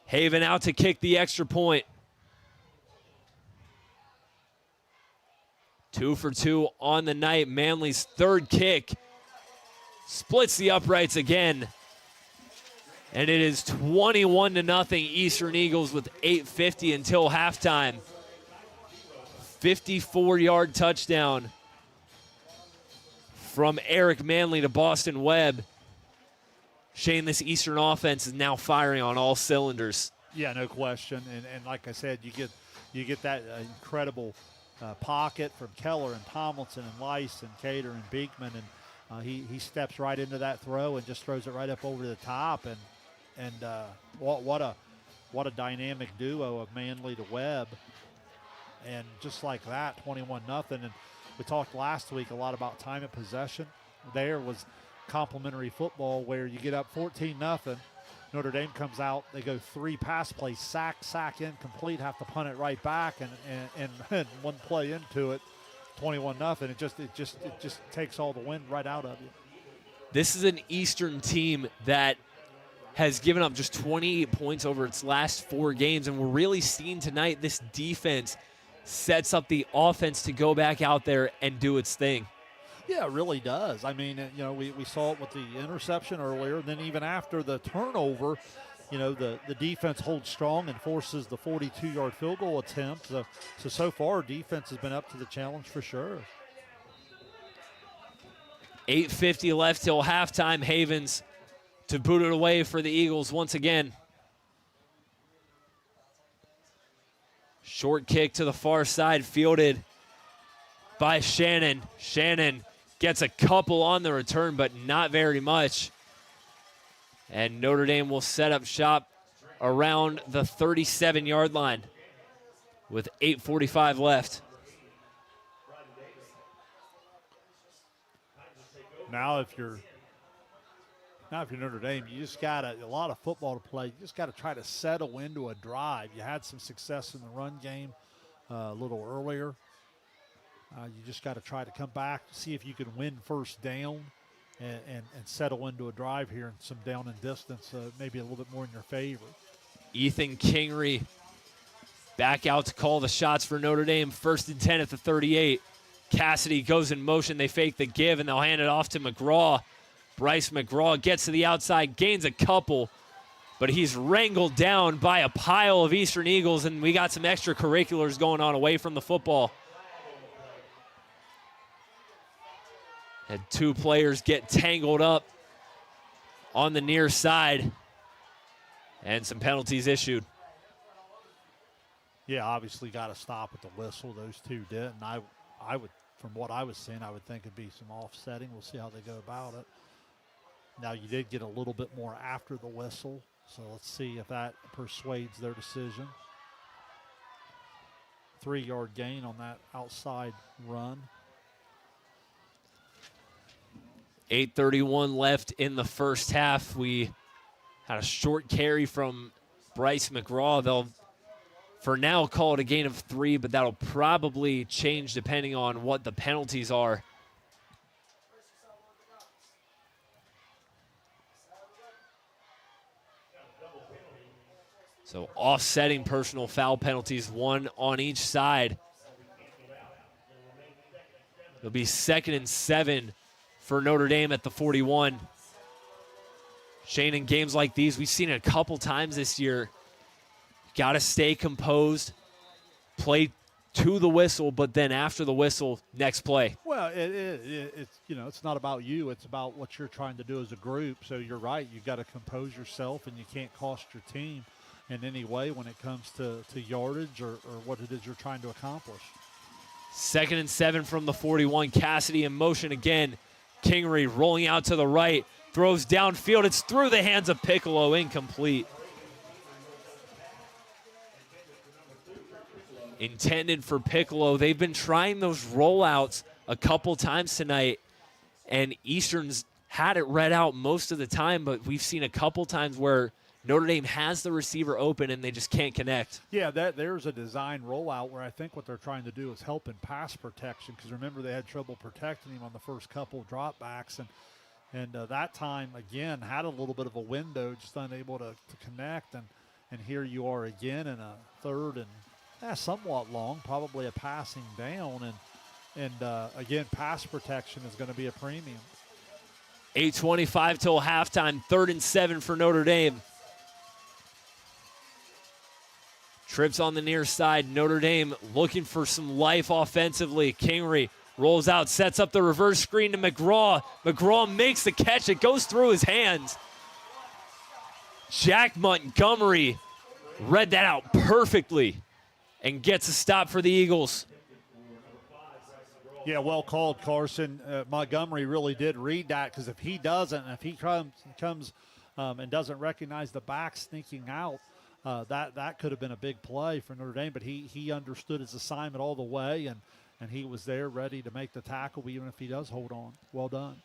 Haven out to kick the extra point. 2 for 2 on the night. Manley's 3rd kick splits the uprights again. And it is 21-0 Eastern Eagles with 8:50 until halftime. 54-yard touchdown from Eric Manley to Boston Webb. Shane, this Eastern offense is now firing on all cylinders. Yeah, no question. And like I said, you get that incredible pocket from Keller and Tomlinson and Lice and Cater and Beekman, and He steps right into that throw and just throws it right up over the top. And what a dynamic duo of Manley to Webb. And just like that, 21-0. And we talked last week a lot about time of possession. There was complementary football where you get up 14-0. Notre Dame comes out, they go 3 pass plays, sack, incomplete, have to punt it right back, and one play into it, 21-0. It just takes all the wind right out of you. This is an Eastern team that has given up just 28 points over its last 4 games, and we're really seeing tonight this defense sets up the offense to go back out there and do its thing. Yeah, it really does. I mean, we saw it with the interception earlier. Then even after the turnover, the defense holds strong and forces the 42-yard field goal attempt. So far, defense has been up to the challenge for sure. 8:50 left till halftime. Havens to boot it away for the Eagles once again. Short kick to the far side, fielded by Shannon. Shannon gets a couple on the return, but not very much. And Notre Dame will set up shop around the 37-yard line with 8:45 left. Now if you're Notre Dame, you just got a lot of football to play. You just got to try to settle into a drive. You had some success in the run game a little earlier. You just got to try to come back, see if you can win first down and settle into a drive here and some down and distance, maybe a little bit more in your favor. Ethan Kingery back out to call the shots for Notre Dame. 1st and 10 at the 38. Cassidy goes in motion. They fake the give, and they'll hand it off to McGraw. Bryce McGraw gets to the outside, gains a couple, but he's wrangled down by a pile of Eastern Eagles, and we got some extracurriculars going on away from the football. And 2 players get tangled up on the near side, and some penalties issued. Yeah, obviously got to stop at the whistle. Those 2 did, and I would, from what I was seeing, I would think it'd be some offsetting. We'll see how they go about it. Now, you did get a little bit more after the whistle, so let's see if that persuades their decision. 3-yard gain on that outside run. 8:31 left in the first half. We had a short carry from Bryce McGraw. They'll, for now, call it a gain of 3, but that'll probably change depending on what the penalties are. So offsetting personal foul penalties, 1 on each side. It'll be 2nd and 7 for Notre Dame at the 41. Shane, in games like these, we've seen it a couple times this year. Got to stay composed, play to the whistle, but then after the whistle, next play. Well, it's not about you. It's about what you're trying to do as a group. So you're right. You've got to compose yourself, and you can't cost your team in any way when it comes to yardage or what it is you're trying to accomplish. 2nd and 7 from the 41. Cassidy in motion again. Kingery rolling out to the right, throws downfield. It's through the hands of Piccolo, incomplete. Intended for Piccolo. They've been trying those rollouts a couple times tonight, and Eastern's had it read out most of the time, but we've seen a couple times where Notre Dame has the receiver open and they just can't connect. Yeah, there's a design rollout where I think what they're trying to do is help in pass protection, because remember they had trouble protecting him on the first couple of dropbacks, and that time, again, had a little bit of a window, just unable to connect, and here you are again in a 3rd and somewhat long, probably a passing down, and again, pass protection is going to be a premium. 8:25 till halftime, 3rd and 7 for Notre Dame. Trips on the near side. Notre Dame looking for some life offensively. Kingery rolls out, sets up the reverse screen to McGraw. McGraw makes the catch. It goes through his hands. Jack Montgomery read that out perfectly and gets a stop for the Eagles. Yeah, well called, Carson. Montgomery really did read that, because if he doesn't, if he comes and doesn't recognize the back sneaking out, that could have been a big play for Notre Dame. But he understood his assignment all the way, and he was there ready to make the tackle, even if he does hold on. Well done.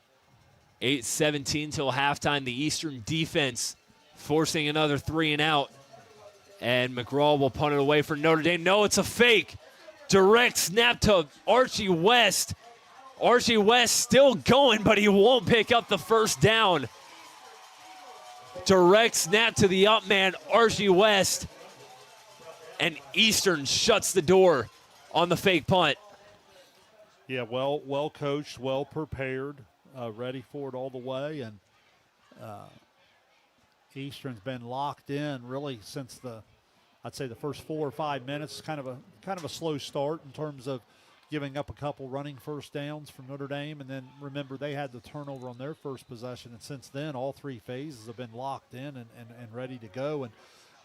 8:17 till halftime. The Eastern defense forcing another 3 and out. And McGraw will punt it away for Notre Dame. No, it's a fake. Direct snap to Archie West. Archie West still going, but he won't pick up the first down. Direct snap to the up man, Archie West. And Eastern shuts the door on the fake punt. Yeah, well coached, well prepared, ready for it all the way. And Eastern's been locked in really since I'd say the first 4 or 5 minutes. Kind of a slow start in terms of giving up a couple running first downs from Notre Dame, and then remember they had the turnover on their first possession, and since then all 3 phases have been locked in and ready to go, and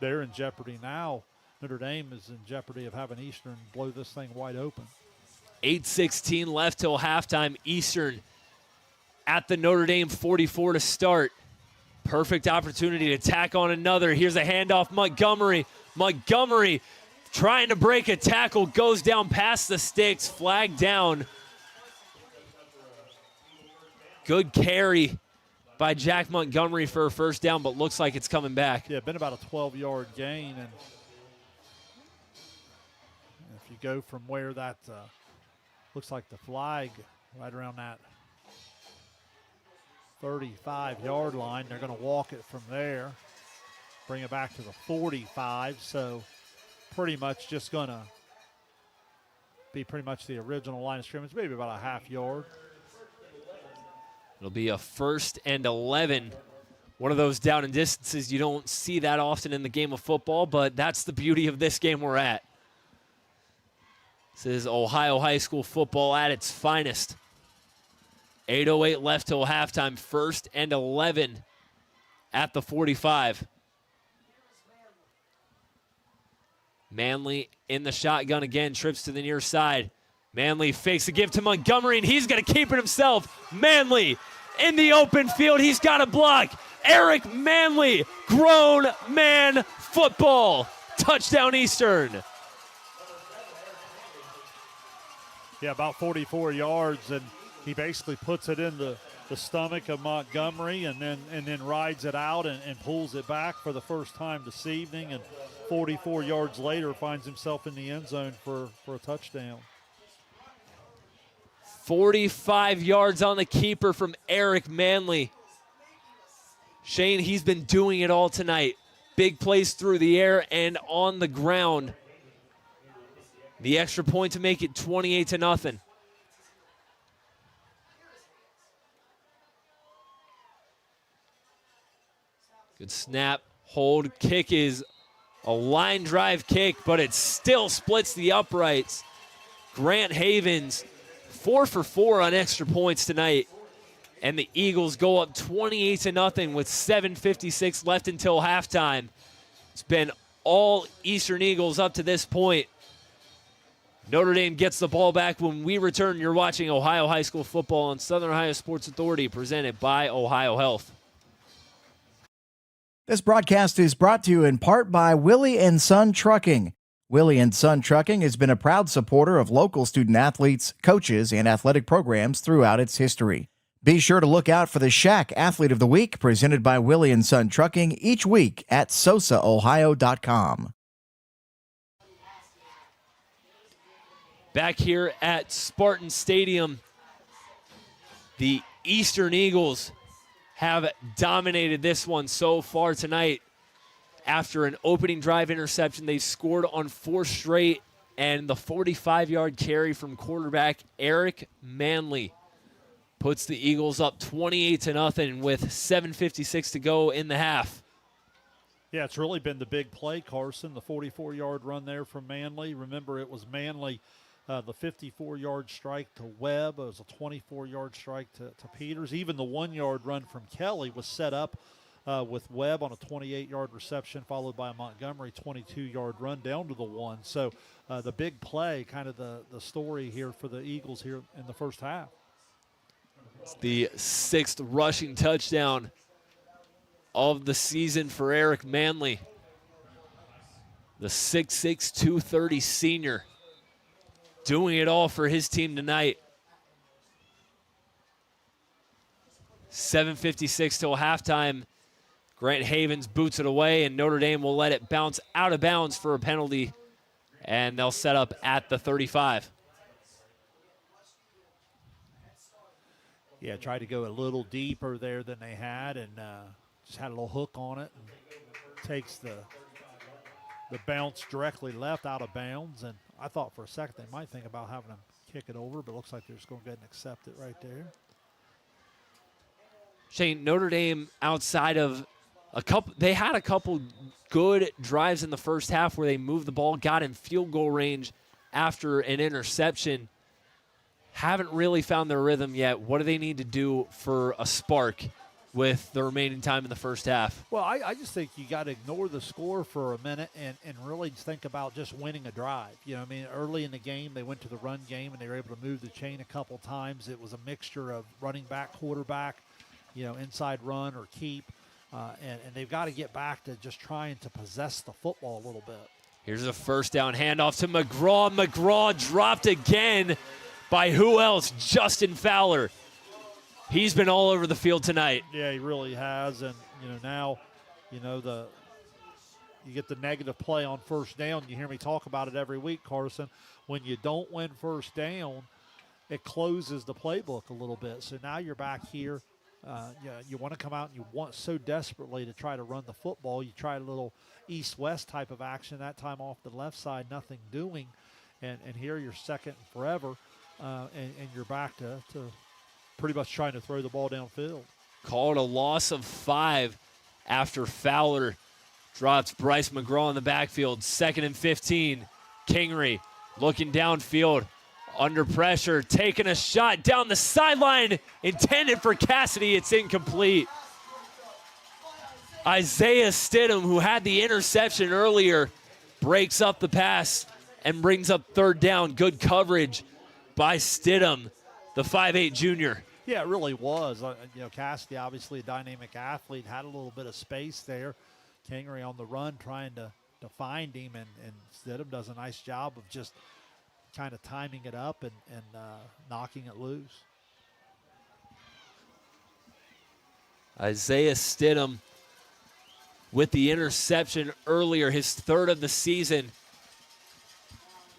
they're in jeopardy now. Notre Dame is in jeopardy of having Eastern blow this thing wide open. 8:16 left till halftime. Eastern at the Notre Dame 44 to start. Perfect opportunity to tack on another. Here's a handoff, Montgomery. Montgomery trying to break a tackle, goes down past the sticks, flag down. Good carry by Jack Montgomery for a first down, but looks like it's coming back. Yeah, been about a 12-yard gain, and if you go from where that looks like the flag right around that 35-yard line, they're going to walk it from there, bring it back to the 45, so pretty much just going to be pretty much the original line of scrimmage, maybe about a half yard. It'll be a 1st and 11. One of those down and distances you don't see that often in the game of football, but that's the beauty of this game we're at. This is Ohio high school football at its finest. 8:08 left till halftime. 1st and 11 at the 45. Manley in the shotgun again, trips to the near side. Manley fakes a give to Montgomery, and he's going to keep it himself. Manley in the open field. He's got a block. Eric Manley, grown man football. Touchdown Eastern. Yeah, about 44 yards, and he basically puts it in the stomach of Montgomery and then rides it out and pulls it back for the first time this evening, and 44 yards later finds himself in the end zone for a touchdown. 45 yards on the keeper from Eric Manley. Shane, he's been doing it all tonight. Big plays through the air and on the ground. The extra point to make it 28-0. Good snap, hold, kick is a line drive kick, but it still splits the uprights. Grant Havens, 4 for 4 on extra points tonight. And the Eagles go up 28-0 with 7:56 left until halftime. It's been all Eastern Eagles up to this point. Notre Dame gets the ball back when we return. You're watching Ohio High School football on Southern Ohio Sports Authority, presented by Ohio Health. This broadcast is brought to you in part by Willie and Son Trucking. Willie and Son Trucking has been a proud supporter of local student athletes, coaches, and athletic programs throughout its history. Be sure to look out for the Shack Athlete of the Week presented by Willie and Son Trucking each week at sosaohio.com. Back here at Spartan Stadium, the Eastern Eagles have dominated this one so far tonight. After an opening drive interception, they've scored on 4 straight, and the 45-yard carry from quarterback Eric Manley puts the Eagles up 28-0 with 7:56 to go in the half. Yeah, it's really been the big play, Carson, the 44-yard run there from Manley. Remember, it was Manley, the 54-yard strike to Webb. It was a 24-yard strike to Peters. Even the 1-yard run from Kelly was set up with Webb on a 28-yard reception, followed by a Montgomery 22-yard run down to the 1. So the big play, kind of the story here for the Eagles here in the first half. It's the 6th rushing touchdown of the season for Eric Manley. The 6'6", 230 senior doing it all for his team tonight. 7:56 till halftime. Grant Havens boots it away, and Notre Dame will let it bounce out of bounds for a penalty, and they'll set up at the 35. Yeah, tried to go a little deeper there than they had, and just had a little hook on it, and takes the bounce directly left out of bounds. And I thought for a second they might think about having him kick it over, but it looks like they're just going to go ahead and accept it right there. Shane, Notre Dame, outside of they had a couple good drives in the first half where they moved the ball, got in field goal range after an interception. Haven't really found their rhythm yet. What do they need to do for a spark with the remaining time in the first half? Well, I just think you got to ignore the score for a minute and really think about just winning a drive. You know, I mean, early in the game, they went to the run game, and they were able to move the chain a couple times. It was a mixture of running back, quarterback, you know, inside run or keep. And they've got to get back to just trying to possess the football a little bit. Here's a first down handoff to McGraw. McGraw dropped again by who else? Justin Fowler. He's been all over the field tonight. Yeah, he really has. And, you know, now, you know, you get the negative play on first down. You hear me talk about it every week, Carson. When you don't win first down, it closes the playbook a little bit. So now you're back here. You want to come out and you want so desperately to try to run the football. You try a little east-west type of action, that time off the left side, nothing doing. And here you're second and forever, and you're back to pretty much trying to throw the ball downfield. Called a loss of 5 after Fowler drops Bryce McGraw in the backfield. 2nd and 15. Kingery looking downfield. Under pressure, taking a shot down the sideline, intended for Cassidy. It's incomplete. Isaiah Stidham, who had the interception earlier, breaks up the pass and brings up 3rd down. Good coverage by Stidham, the 5'8 junior. Yeah, it really was. You know, Cassidy, obviously a dynamic athlete, had a little bit of space there. Kingery on the run trying to find him, and Stidham does a nice job of just kind of timing it up and knocking it loose. Isaiah Stidham with the interception earlier, his 3rd of the season.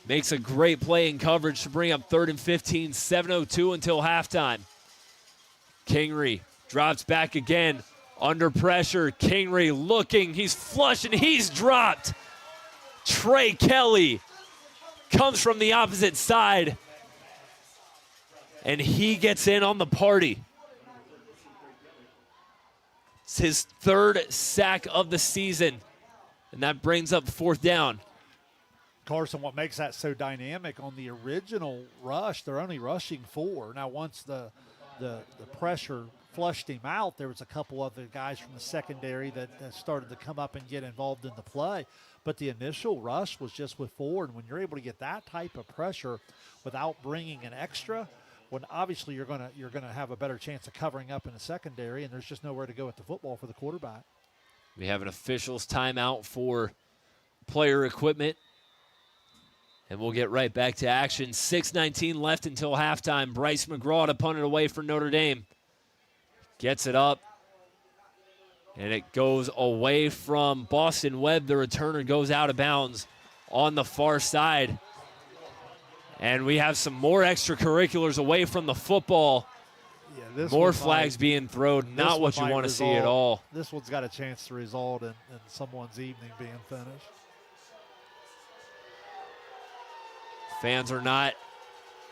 Makes a great play in coverage to bring up 3rd and 15, 7:02 until halftime. Kingery drops back again, under pressure. Kingery looking, he's flush, and he's dropped. Trey Kelly comes from the opposite side, and he gets in on the party. It's his 3rd sack of the season, and that brings up 4th down. Carson, what makes that so dynamic, on the original rush, they're only rushing 4. Now, once the pressure flushed him out, there was a couple other guys from the secondary that started to come up and get involved in the play. But the initial rush was just with 4, and when you're able to get that type of pressure without bringing an extra, when obviously you're gonna have a better chance of covering up in the secondary, and there's just nowhere to go with the football for the quarterback. We have an official's timeout for player equipment, and we'll get right back to action. 6:19 left until halftime. Bryce McGraw to punt it away for Notre Dame. Gets it up, and it goes away from Boston Webb. The returner goes out of bounds on the far side. And we have some more extracurriculars away from the football. Yeah, more flags being thrown. Not what you want to see at all. This one's got a chance to result in someone's evening being finished. Fans are not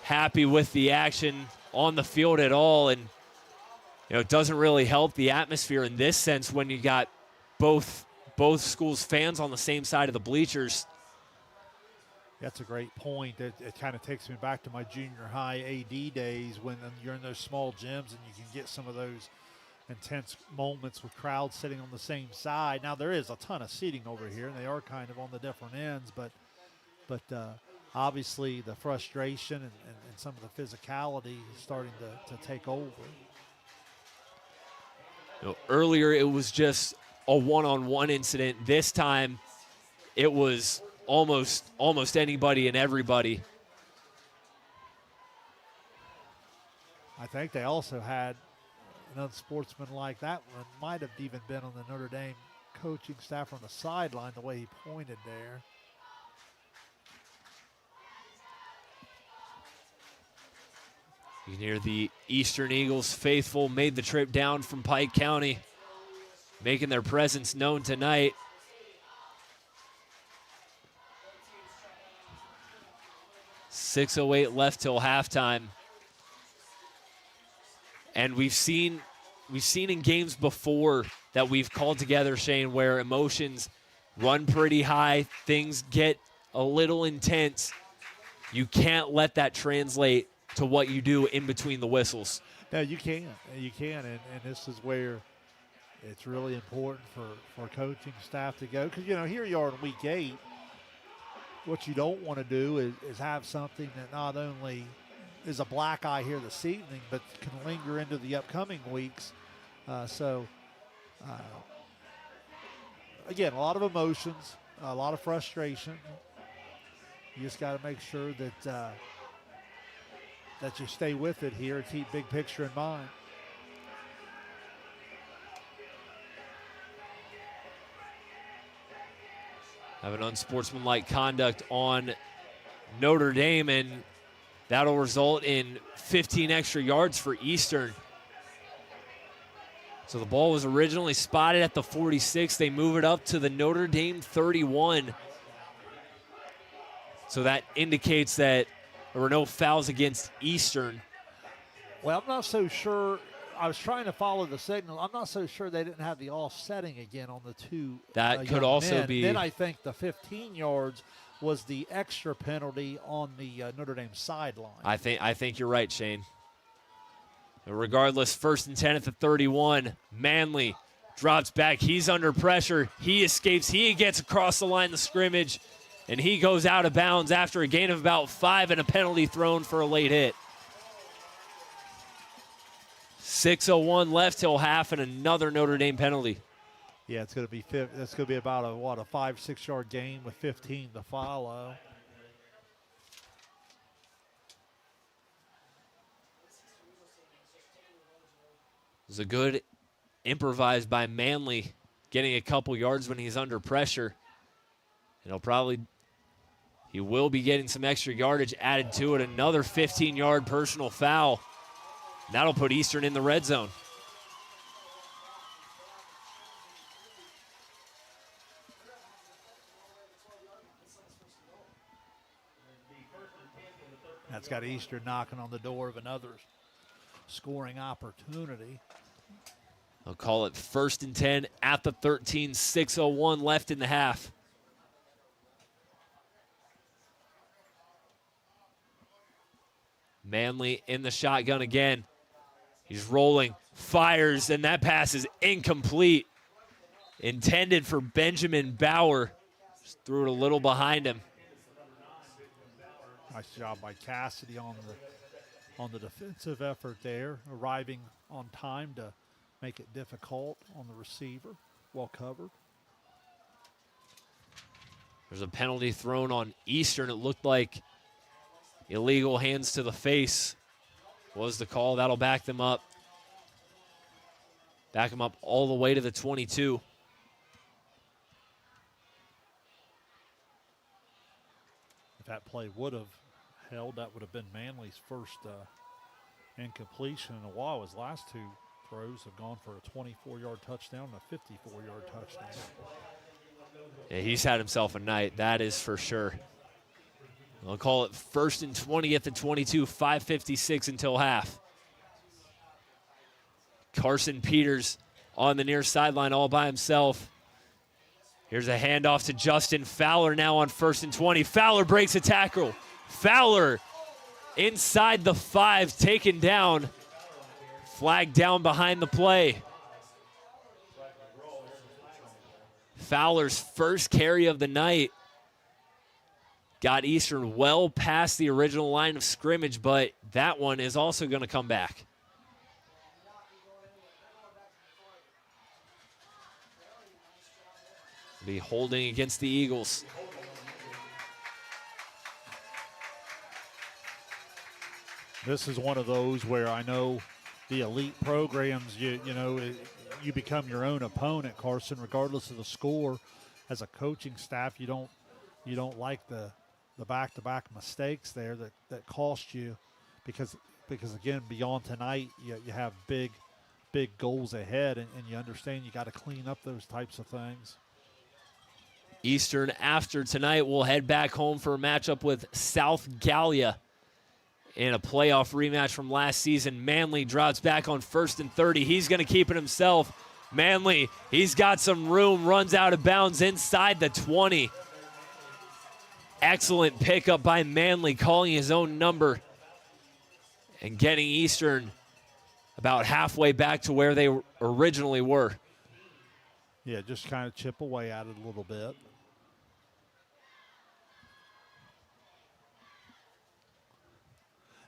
happy with the action on the field at all, and it doesn't really help the atmosphere in this sense when you got both schools' fans on the same side of the bleachers. That's a great point. It kind of takes me back to my junior high AD days when you're in those small gyms and you can get some of those intense moments with crowds sitting on the same side. Now there is a ton of seating over here, and they are kind of on the different ends, but obviously the frustration and some of the physicality is starting to take over. Earlier it was just a one-on-one incident. This time it was almost anybody and everybody. I think they also had an unsportsmanlike, that one might have even been on the Notre Dame coaching staff on the sideline, the way he pointed there. You can hear the Eastern Eagles faithful made the trip down from Pike County, making their presence known tonight. .608 left till halftime. And we've seen in games before that we've called together, Shane, where emotions run pretty high, things get a little intense. You can't let that translate to what you do in between the whistles. No, you can. And this is where it's really important for coaching staff to go. Because, here you are in week 8. What you don't want to do is have something that not only is a black eye here this evening, but can linger into the upcoming weeks. Again, a lot of emotions, a lot of frustration. You just got to make sure that you stay with it here and keep big picture in mind. Have an unsportsmanlike conduct on Notre Dame, and that'll result in 15 extra yards for Eastern. So the ball was originally spotted at the 46. They move it up to the Notre Dame 31. So that indicates that there were no fouls against Eastern. Well, I'm not so sure. I was trying to follow the signal. I'm not so sure they didn't have the offsetting again on the two. That could also men. be. Then I think the 15 yards was the extra penalty on the Notre Dame sideline. I think you're right, Shane. Regardless, 1st and 10 at the 31. Manley drops back. He's under pressure. He escapes. He gets across the line of scrimmage, and he goes out of bounds after a gain of about 5 and a penalty thrown for a late hit. 6:01 left till half, and another Notre Dame penalty. Yeah, it's going to be that's going to be about a 5-6 yard gain with 15 to follow. It was a good improvise by Manley, getting a couple yards when he's under pressure. He will be getting some extra yardage added to it. Another 15-yard personal foul. That'll put Eastern in the red zone. That's got Eastern knocking on the door of another scoring opportunity. They'll call it 1st and 10 at the 13, 6:01 left in the half. Manley in the shotgun again. He's rolling, fires, and that pass is incomplete. Intended for Benjamin Bauer. Just threw it a little behind him. Nice job by Cassidy on the defensive effort there, arriving on time to make it difficult on the receiver. Well covered. There's a penalty thrown on Eastern. It looked like illegal hands to the face was the call. That'll back them up. Back them up all the way to the 22. If that play would have held, that would have been Manley's first incompletion in a while. His last two throws have gone for a 24-yard touchdown and a 54-yard touchdown. Yeah, he's had himself a night, that is for sure. They'll call it 1st and 20 at the 22, 5:56 until half. Carson Peters on the near sideline all by himself. Here's a handoff to Justin Fowler now on 1st and 20. Fowler breaks a tackle. Fowler inside the 5, taken down. Flag down behind the play. Fowler's first carry of the night got Eastern well past the original line of scrimmage, but that one is also going to come back. Be holding against the Eagles. This is one of those where I know the elite programs, you become your own opponent, Carson, regardless of the score. As a coaching staff, you don't like the back-to-back mistakes there that cost you, because again, beyond tonight, you have big goals ahead, and you understand you got to clean up those types of things. Eastern, after tonight, will head back home for a matchup with South Gallia in a playoff rematch from last season. Manley drops back on 1st and 30. He's going to keep it himself. Manley, he's got some room, runs out of bounds inside the 20. Excellent pickup by Manley, calling his own number and getting Eastern about halfway back to where they originally were. Yeah, just kind of chip away at it a little bit.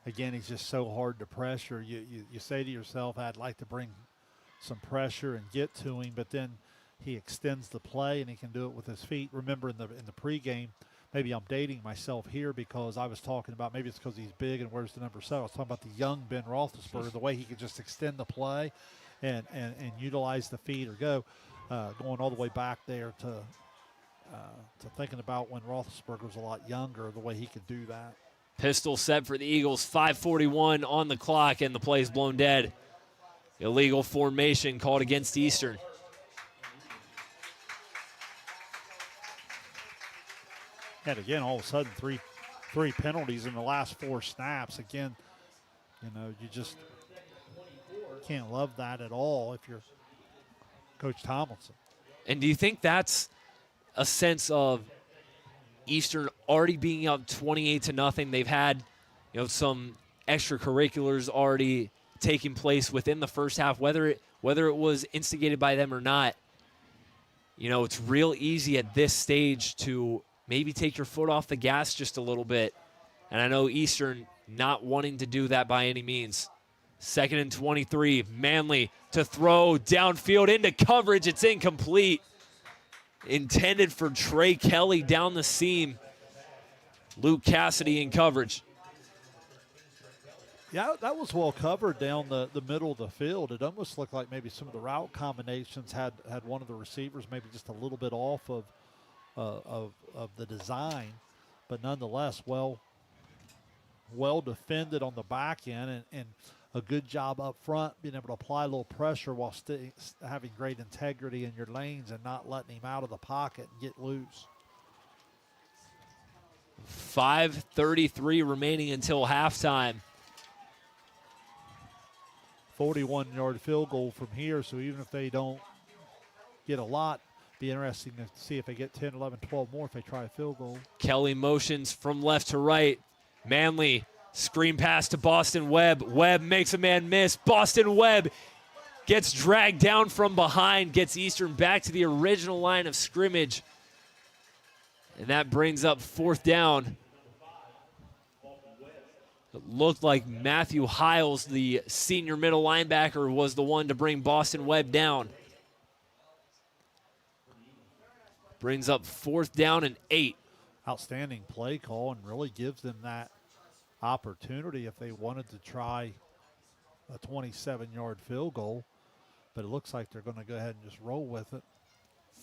Again, he's just so hard to pressure. You say to yourself, I'd like to bring some pressure and get to him, but then he extends the play and he can do it with his feet. Remember in the pregame, maybe I'm dating myself here because I was talking about, maybe it's because he's big and wears the number 7. I was talking about the young Ben Roethlisberger, the way he could just extend the play and utilize the feet or go. Going all the way back there to thinking about when Roethlisberger was a lot younger, the way he could do that. Pistol set for the Eagles, 5:41 on the clock, and the play's blown dead. Illegal formation called against Eastern. And again, all of a sudden, three penalties in the last 4 snaps. Again, you just can't love that at all if you're Coach Tomlinson. And do you think that's a sense of Eastern already being up 28-0? They've had, some extracurriculars already taking place within the first half, whether it was instigated by them or not. It's real easy at this stage to maybe take your foot off the gas just a little bit. And I know Eastern not wanting to do that by any means. 2nd and 23, Manley to throw downfield into coverage. It's incomplete. Intended for Trey Kelly down the seam. Luke Cassidy in coverage. Yeah, that was well covered down the middle of the field. It almost looked like maybe some of the route combinations had one of the receivers maybe just a little bit off of the design, but nonetheless, well defended on the back end and a good job up front, being able to apply a little pressure while having great integrity in your lanes and not letting him out of the pocket and get loose. 5:33 remaining until halftime. 41-yard field goal from here, so even if they don't get a lot, be interesting to see if they get 10, 11, 12 more if they try a field goal. Kelly motions from left to right. Manley, screen pass to Boston Webb. Webb makes a man miss. Boston Webb gets dragged down from behind, gets Eastern back to the original line of scrimmage. And that brings up 4th down. It looked like Matthew Hiles, the senior middle linebacker, was the one to bring Boston Webb down. Brings up 4th down and 8. Outstanding play call and really gives them that opportunity if they wanted to try a 27-yard field goal. But it looks like they're going to go ahead and just roll with it.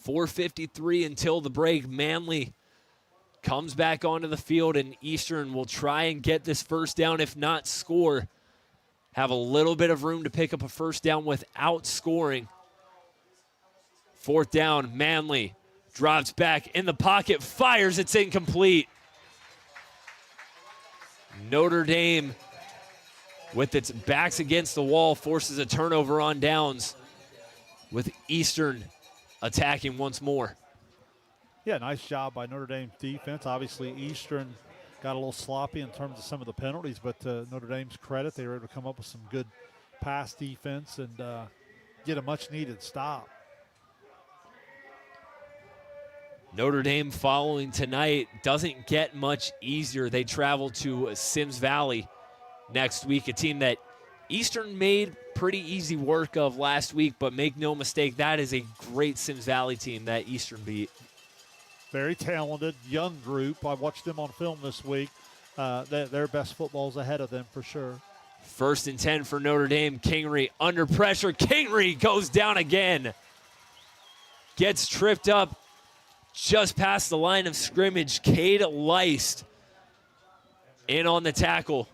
4:53 until the break. Manley comes back onto the field, and Eastern will try and get this first down, if not score. Have a little bit of room to pick up a first down without scoring. 4th down, Manley drops back in the pocket, fires, it's incomplete. Notre Dame, with its backs against the wall, forces a turnover on downs, with Eastern attacking once more. Yeah, nice job by Notre Dame's defense. Obviously, Eastern got a little sloppy in terms of some of the penalties, but to Notre Dame's credit, they were able to come up with some good pass defense and get a much-needed stop. Notre Dame following tonight doesn't get much easier. They travel to Sims Valley next week, a team that Eastern made pretty easy work of last week, but make no mistake, that is a great Sims Valley team that Eastern beat. Very talented, young group. I watched them on film this week. Their best football's ahead of them for sure. 1st and 10 for Notre Dame. Kingery under pressure. Kingery goes down again. Gets tripped up just past the line of scrimmage. Cade Leist in on the tackle.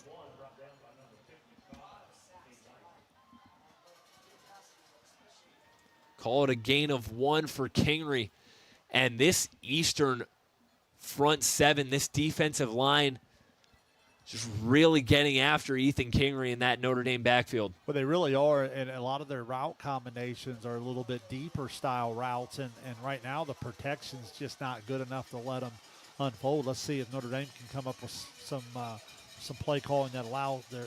Call it a gain of 1 for Kingery. And this Eastern front 7, this defensive line, just really getting after Ethan Kingery in that Notre Dame backfield. Well, they really are, and a lot of their route combinations are a little bit deeper style routes, and right now the protection's just not good enough to let them unfold. Let's see if Notre Dame can come up with some play calling that allows their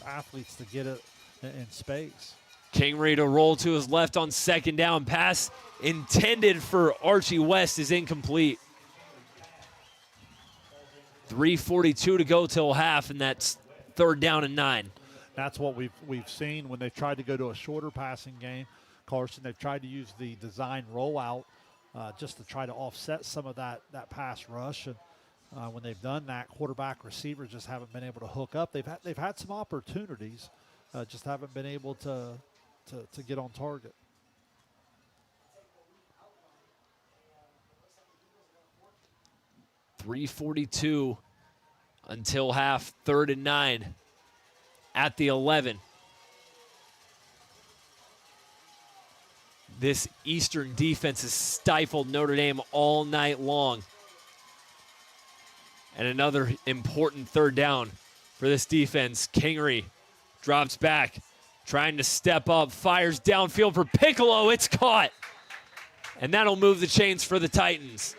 athletes to get it in space. Kingery to roll to his left on 2nd down. Pass intended for Archie West is incomplete. 3:42 to go till half, and that's 3rd down and 9. That's what we've seen when they've tried to go to a shorter passing game. Carson, they've tried to use the design rollout just to try to offset some of that pass rush. And when they've done that, quarterback receivers just haven't been able to hook up. They've had some opportunities, just haven't been able to get on target. .342 until half, 3rd and 9 at the 11. This Eastern defense has stifled Notre Dame all night long. And another important 3rd down for this defense. Kingery drops back, trying to step up, fires downfield for Piccolo. It's caught. And that'll move the chains for the Titans.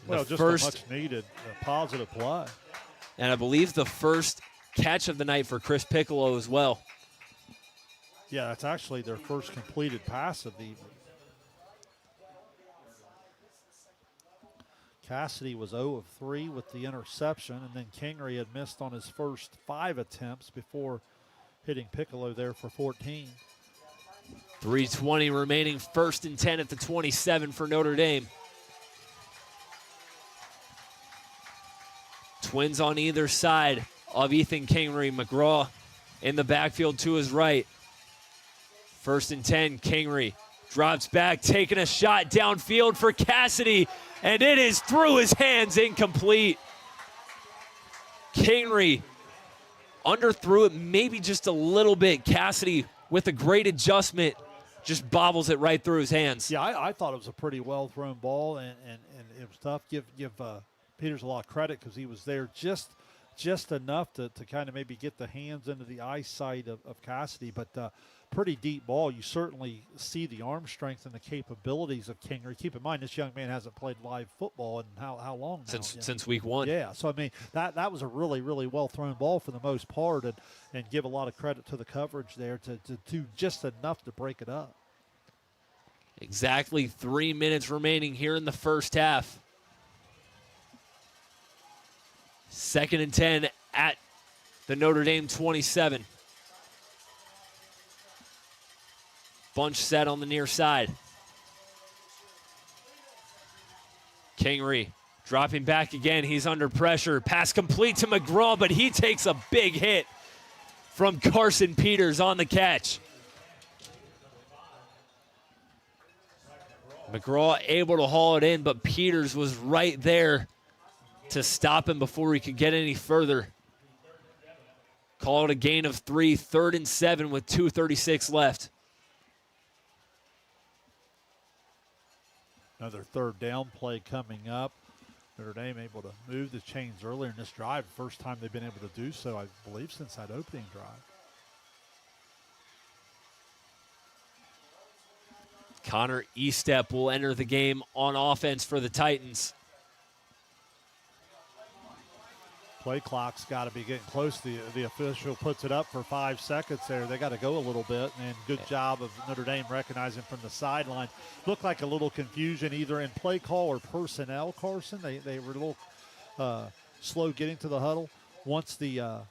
Well, just a much needed positive play. And I believe the first catch of the night for Chris Piccolo as well. Yeah, that's actually their first completed pass of the evening. Cassidy was 0 of 3 with the interception, and then Kingery had missed on his first 5 attempts before hitting Piccolo there for 14. 3:20 remaining, 1st and 10 at the 27 for Notre Dame. Twins on either side of Ethan Kingery. McGraw in the backfield to his right. 1st and 10, Kingery drops back, taking a shot downfield for Cassidy, and it is through his hands, incomplete. Kingery underthrew it maybe just a little bit. Cassidy, with a great adjustment, just bobbles it right through his hands. Yeah, I thought it was a pretty well-thrown ball, and it was tough. Give Peters a lot of credit because he was there just enough to kind of maybe get the hands into the eyesight of Cassidy, but pretty deep ball. You certainly see the arm strength and the capabilities of Kingery. Keep in mind, this young man hasn't played live football in how long now? Since week 1. Yeah, so I mean, that was a really, really well-thrown ball for the most part, and give a lot of credit to the coverage there to do just enough to break it up. Exactly 3 minutes remaining here in the first half. 2nd and 10 at the Notre Dame 27. Bunch set on the near side. Kingery dropping back again. He's under pressure. Pass complete to McGraw, but he takes a big hit from Carson Peters on the catch. McGraw able to haul it in, but Peters was right there to stop him before he could get any further. Call it a gain of 3, 3rd and 7 with 2:36 left. Another 3rd down play coming up. Notre Dame able to move the chains earlier in this drive. First time they've been able to do so, I believe, since that opening drive. Connor Estep will enter the game on offense for the Titans. Play clock's got to be getting close. The official puts it up for 5 seconds there. They got to go a little bit, and good job of Notre Dame recognizing from the sideline. Looked like a little confusion either in play call or personnel, Carson. They were a little slow getting to the huddle. Once the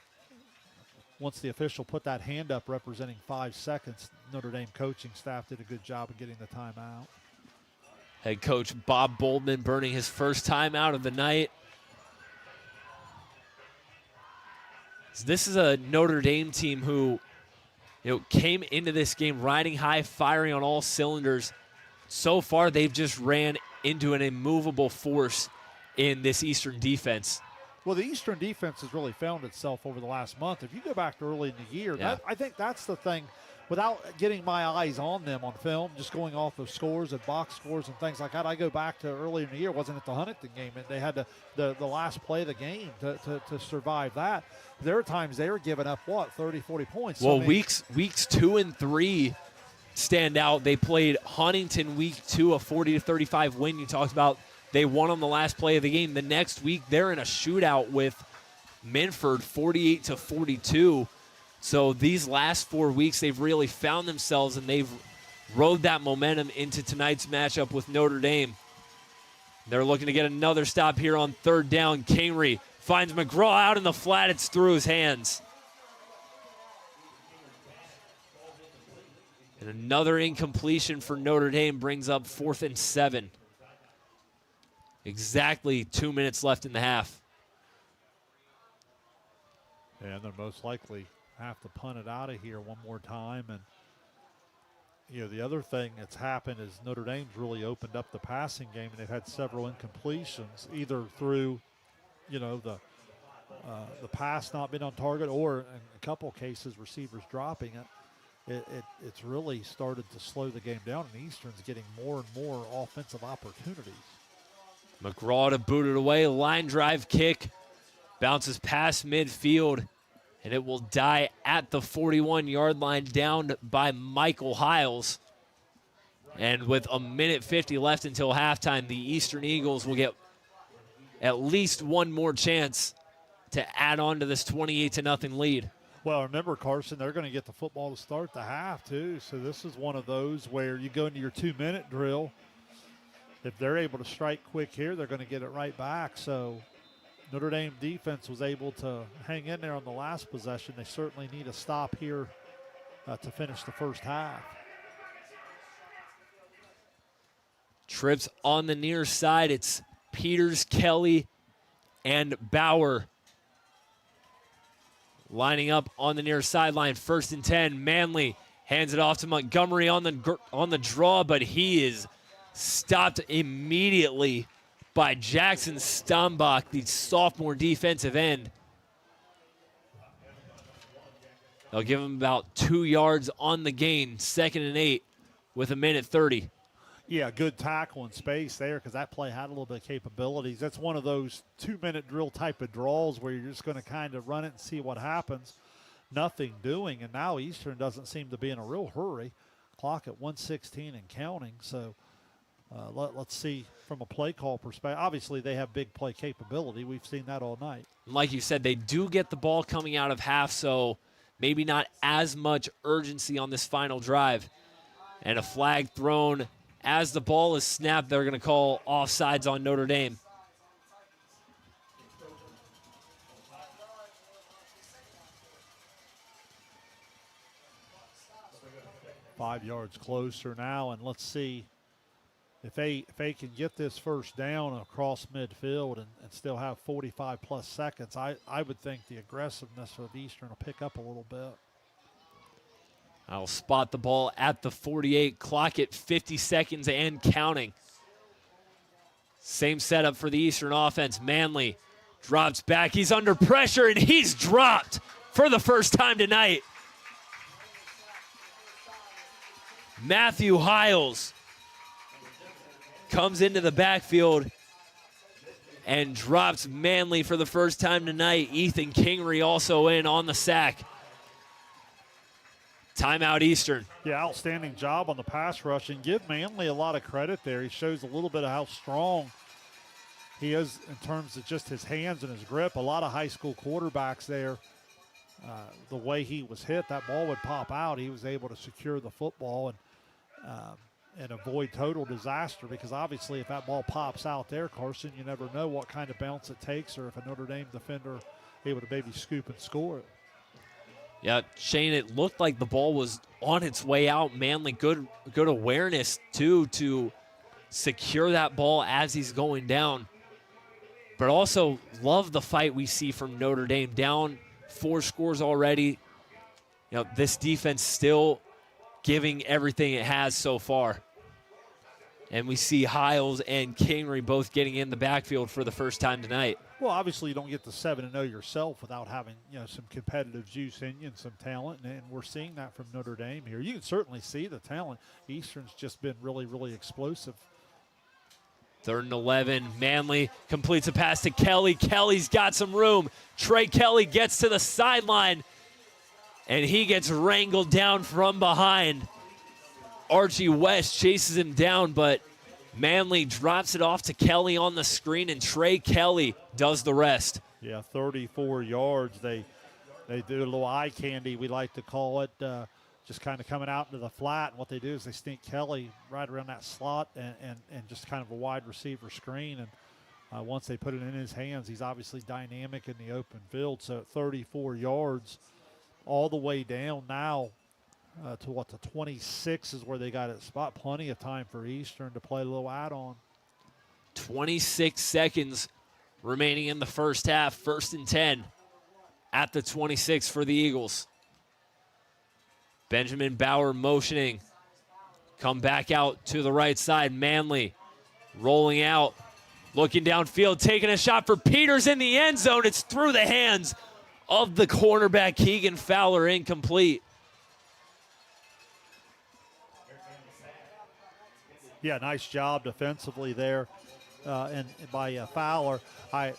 official put that hand up representing 5 seconds, Notre Dame coaching staff did a good job of getting the timeout. Head coach Bob Boldman burning his first timeout of the night. This is a Notre Dame team who came into this game riding high, firing on all cylinders. So far, they've just ran into an immovable force in this Eastern defense. Well, the Eastern defense has really found itself over the last month. If you go back to early in the year, I think that's the thing. Without getting my eyes on them on film, just going off of scores and box scores and things like that, I go back to early in the year. Wasn't it the Huntington game? And they had the last play of the game to survive that. There are times they were giving up, 30, 40 points. Well, weeks 2 and 3 stand out. They played Huntington week 2, a 40-35 win. You talked about they won on the last play of the game. The next week, they're in a shootout with Minford, 48-42. So these last 4 weeks, they've really found themselves, and they've rode that momentum into tonight's matchup with Notre Dame. They're looking to get another stop here on third down. Kingery finds McGraw out in the flat. It's through his hands. And another incompletion for Notre Dame brings up 4th and 7. Exactly 2 minutes left in the half. And they're most likely have to punt it out of here one more time. And the other thing that's happened is Notre Dame's really opened up the passing game, and they've had several incompletions, either through the pass not being on target, or in a couple cases receivers dropping it. It's really started to slow the game down, and Eastern's getting more and more offensive opportunities. McGraw to boot it away. Line drive kick. Bounces past midfield, and it will die at the 41-yard line, down by Michael Hiles. And with a minute 50 left until halftime, the Eastern Eagles will get at least one more chance to add on to this 28-0 lead. Well, remember, Carson, they're going to get the football to start the half, too. So this is one of those where you go into your 2-minute drill. If they're able to strike quick here, they're going to get it right back. So Notre Dame defense was able to hang in there on the last possession. They certainly need a stop here to finish the first half. Trips on the near side. It's Peters, Kelly, and Bauer lining up on the near sideline. 1st and 10. Manley hands it off to Montgomery on the draw, but he is stopped immediately by Jackson Stambach, the sophomore defensive end. They'll give him about 2 yards on the gain. 2nd and 8 with a minute 30. Yeah, good tackle in space there, because that play had a little bit of capabilities. That's one of those 2-minute drill type of draws where you're just going to kind of run it and see what happens. Nothing doing, and now Eastern doesn't seem to be in a real hurry. Clock at 1:16 and counting, so let's see from a play call perspective. Obviously, they have big play capability. We've seen that all night. Like you said, they do get the ball coming out of half, so maybe not as much urgency on this final drive. And a flag thrown as the ball is snapped. They're going to call offsides on Notre Dame. Five yards closer now, and let's see if they can get this first down across midfield and still have 45-plus seconds. I would think the aggressiveness of Eastern will pick up a little bit. I'll spot the ball at the 48. Clock at 50 seconds and counting. Same setup for the Eastern offense. Manley drops back. He's under pressure, and he's dropped for the first time tonight. Matthew Hiles comes into the backfield and drops Manley for the first time tonight. Ethan Kingery also in on the sack. Timeout Eastern. Yeah, outstanding job on the pass rush, and give Manley a lot of credit there. He shows a little bit of how strong he is in terms of just his hands and his grip. A lot of high school quarterbacks there, the way he was hit, that ball would pop out. He was able to secure the football and avoid total disaster, because obviously if that ball pops out there, Carson, you never know what kind of bounce it takes, or if a Notre Dame defender able to maybe scoop and score it. Yeah, Shane, it looked like the ball was on its way out. Manley, good awareness, too, to secure that ball as he's going down. But also love the fight we see from Notre Dame. Down 4 scores already. You know, this defense still giving everything it has so far. And we see Hiles and Kingery both getting in the backfield for the first time tonight. Well, obviously you don't get to 7-0 yourself without having, some competitive juice in you and some talent, and we're seeing that from Notre Dame here. You can certainly see the talent. Eastern's just been really, really explosive. 3rd and 11. Manley completes a pass to Kelly. Kelly's got some room. Trey Kelly gets to the sideline, and he gets wrangled down from behind. Archie West chases him down, but Manley drops it off to Kelly on the screen, and Trey Kelly does the rest. Yeah, 34 yards. They do a little eye candy, we like to call it, just kind of coming out into the flat. And what they do is they sneak Kelly right around that slot and just kind of a wide receiver screen. And once they put it in his hands, he's obviously dynamic in the open field. So at 34 yards, all the way down now to the 26 is where they got it spot. Plenty of time for Eastern to play a little add-on. 26 seconds remaining in the first half. 1st and 10 at the 26 for the Eagles. Benjamin Bauer motioning. Come back out to the right side. Manley rolling out. Looking downfield, taking a shot for Peters in the end zone. It's through the hands of the cornerback, Keegan Fowler, incomplete. Yeah, nice job defensively there and by Fowler. I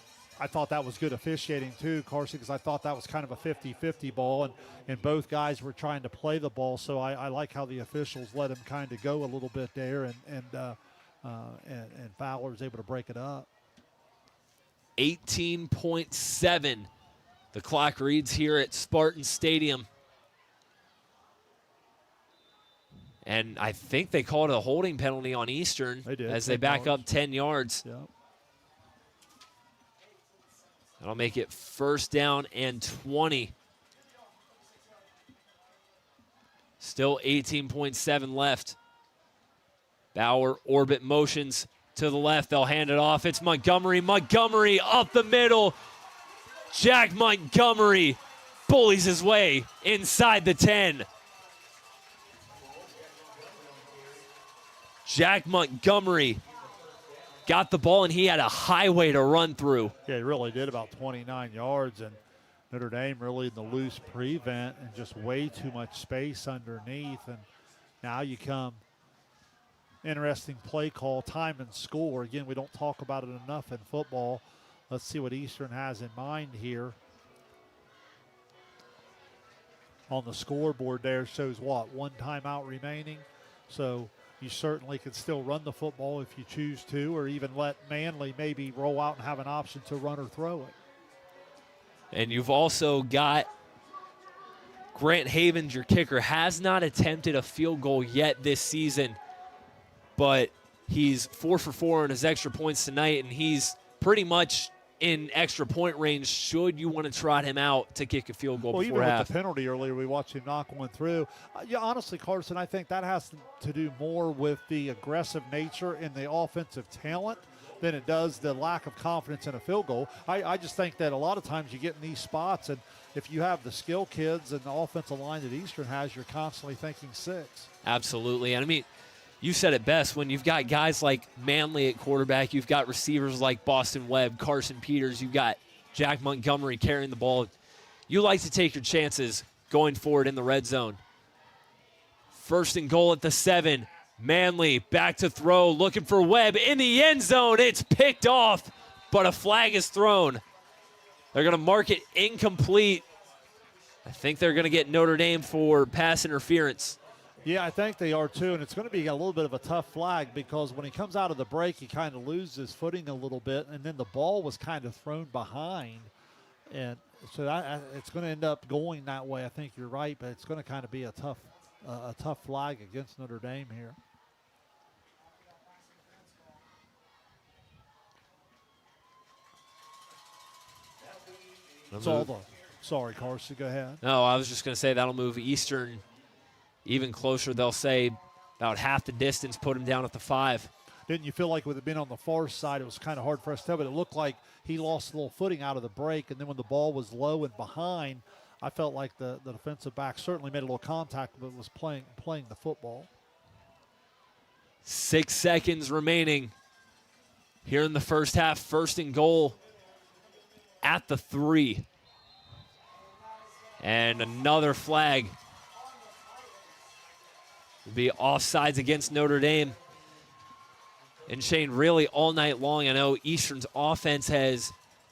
thought that was good officiating too, Carson, because I thought that was kind of a 50-50 ball, and both guys were trying to play the ball. So I like how the officials let him kind of go a little bit there, and Fowler was able to break it up. 18.7. The clock reads here at Spartan Stadium. And I think they called a holding penalty on Eastern. They did, as they back up 10 yards. Yep. That'll make it 1st down and 20. Still 18.7 left. Bauer orbit motions to the left. They'll hand it off. It's Montgomery. Montgomery up the middle. Jack Montgomery bullies his way inside the 10. Jack Montgomery got the ball, and he had a highway to run through. Yeah, he really did, about 29 yards, and Notre Dame really in the loose prevent and just way too much space underneath. And now you come interesting play call, time and score. Again, we don't talk about it enough in football. Let's see what Eastern has in mind here. On the scoreboard there shows what? 1 timeout remaining. So you certainly can still run the football if you choose to, or even let Manley maybe roll out and have an option to run or throw it. And you've also got Grant Havens, your kicker, has not attempted a field goal yet this season, but he's 4 for 4 on his extra points tonight, and he's pretty much in extra point range should you want to trot him out to kick a field goal before even half. With the penalty earlier, we watched him knock one through. Yeah, honestly, Carson, I think that has to do more with the aggressive nature and the offensive talent than it does the lack of confidence in a field goal. I just think that a lot of times you get in these spots, and if you have the skill kids and the offensive line that Eastern has, you're constantly thinking 6. Absolutely. And I mean, you said it best. When you've got guys like Manley at quarterback, you've got receivers like Boston Webb, Carson Peters, you've got Jack Montgomery carrying the ball. You like to take your chances going forward in the red zone. 1st and goal at the 7. Manley back to throw, looking for Webb in the end zone. It's picked off, but a flag is thrown. They're going to mark it incomplete. I think they're going to get Notre Dame for pass interference. Yeah, I think they are too, and it's going to be a little bit of a tough flag because when he comes out of the break, he kind of loses his footing a little bit, and then the ball was kind of thrown behind, and so it's going to end up going that way. I think you're right, but it's going to kind of be a tough flag against Notre Dame here. Sorry, Carson, go ahead. No, I was just going to say that'll move Eastern even closer. They'll say about half the distance, put him down at the 5. Didn't you feel like with it being on the far side, it was kind of hard for us to tell, but it looked like he lost a little footing out of the break, and then when the ball was low and behind, I felt like the defensive back certainly made a little contact, but was playing the football. 6 seconds remaining here in the first half. First and goal at the 3. And another flag will be offsides against Notre Dame. And Shane, really all night long, I know Eastern's offense has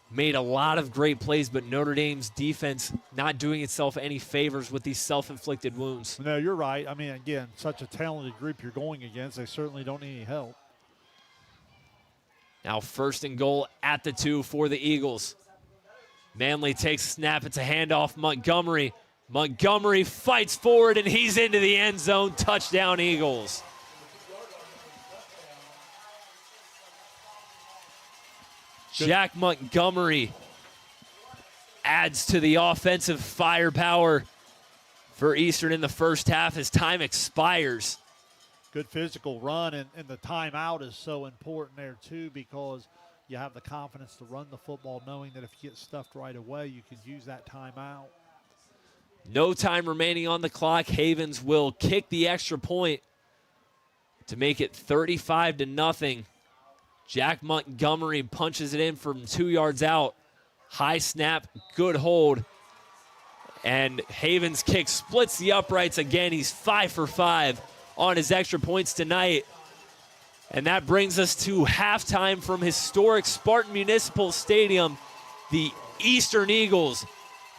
made a lot of great plays, but Notre Dame's defense not doing itself any favors with these self-inflicted wounds. No, you're right. I mean, again, such a talented group you're going against. They certainly don't need any help. Now first and goal at the 2 for the Eagles. Manley takes a snap. It's a handoff. Montgomery. Montgomery fights forward, and he's into the end zone. Touchdown, Eagles. Jack Montgomery adds to the offensive firepower for Eastern in the first half as time expires. Good physical run, and the timeout is so important there too, because you have the confidence to run the football knowing that if you get stuffed right away, you can use that timeout. No time remaining on the clock. Havens will kick the extra point to make it 35-0. Jack Montgomery punches it in from 2 yards out. High snap, good hold. And Havens' kick splits the uprights again. He's 5 for 5 on his extra points tonight. And that brings us to halftime from historic Spartan Municipal Stadium. The Eastern Eagles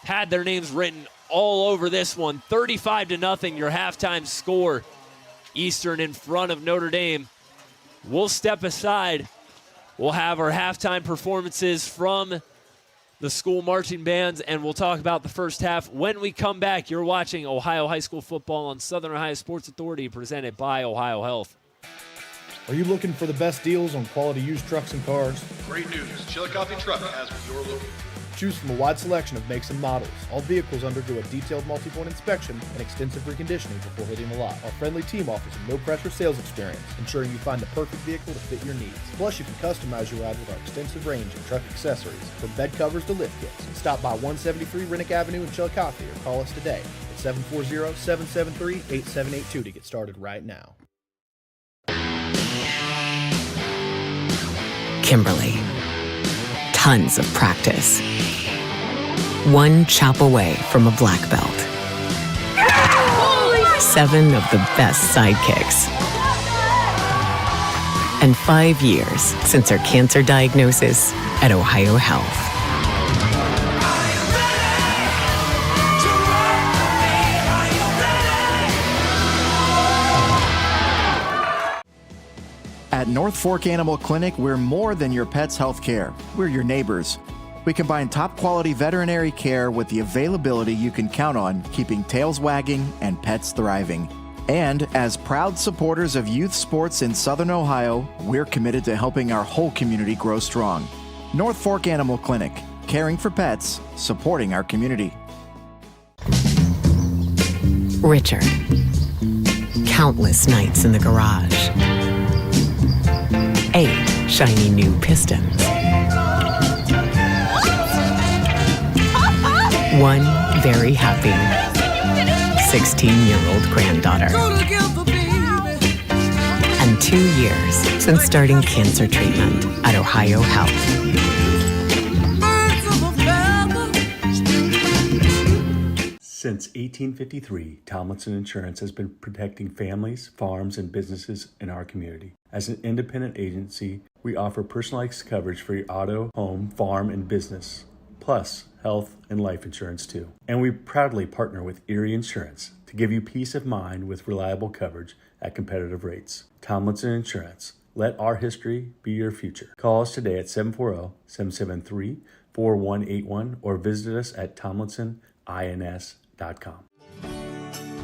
had their names written all over this one. 35-0, your halftime score. Eastern in front of Notre Dame. We'll step aside. We'll have our halftime performances from the school marching bands, and we'll talk about the first half. When we come back, you're watching Ohio High School football on Southern Ohio Sports Authority, presented by Ohio Health. Are you looking for the best deals on quality used trucks and cars? Great news. Chillicothe Truck has what you're looking for. Choose from a wide selection of makes and models. All vehicles undergo a detailed multi-point inspection and extensive reconditioning before hitting the lot. Our friendly team offers a no-pressure sales experience, ensuring you find the perfect vehicle to fit your needs. Plus, you can customize your ride with our extensive range of truck accessories, from bed covers to lift kits. Stop by 173 Rennick Avenue in Chillicothe or call us today at 740-773-8782 to get started right now. Kimberly. Tons of practice. One chop away from a black belt. 7 of the best sidekicks. And 5 years since her cancer diagnosis at Ohio Health. At North Fork Animal Clinic, we're more than your pet's health care. We're your neighbors. We combine top-quality veterinary care with the availability you can count on, keeping tails wagging and pets thriving. And as proud supporters of youth sports in Southern Ohio, we're committed to helping our whole community grow strong. North Fork Animal Clinic, caring for pets, supporting our community. Richard. Countless nights in the garage. 8 shiny new pistons. 1 very happy 16-year-old granddaughter. And 2 years since starting cancer treatment at Ohio Health. Since 1853, Tomlinson Insurance has been protecting families, farms, and businesses in our community. As an independent agency, we offer personalized coverage for your auto, home, farm, and business. plus health and life insurance too. And we proudly partner with Erie Insurance to give you peace of mind with reliable coverage at competitive rates. Tomlinson Insurance. Let our history be your future. Call us today at 740-773-4181 or visit us at tomlinsonins.com.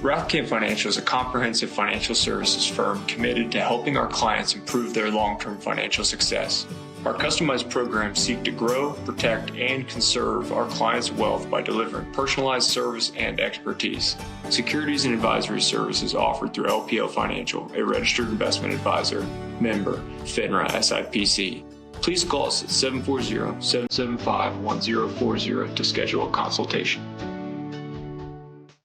Rathkamp Financial is a comprehensive financial services firm committed to helping our clients improve their long-term financial success. Our customized programs seek to grow, protect, and conserve our clients' wealth by delivering personalized service and expertise. Securities and advisory services offered through LPL Financial, a registered investment advisor, member, FINRA SIPC. Please call us at 740-775-1040 to schedule a consultation.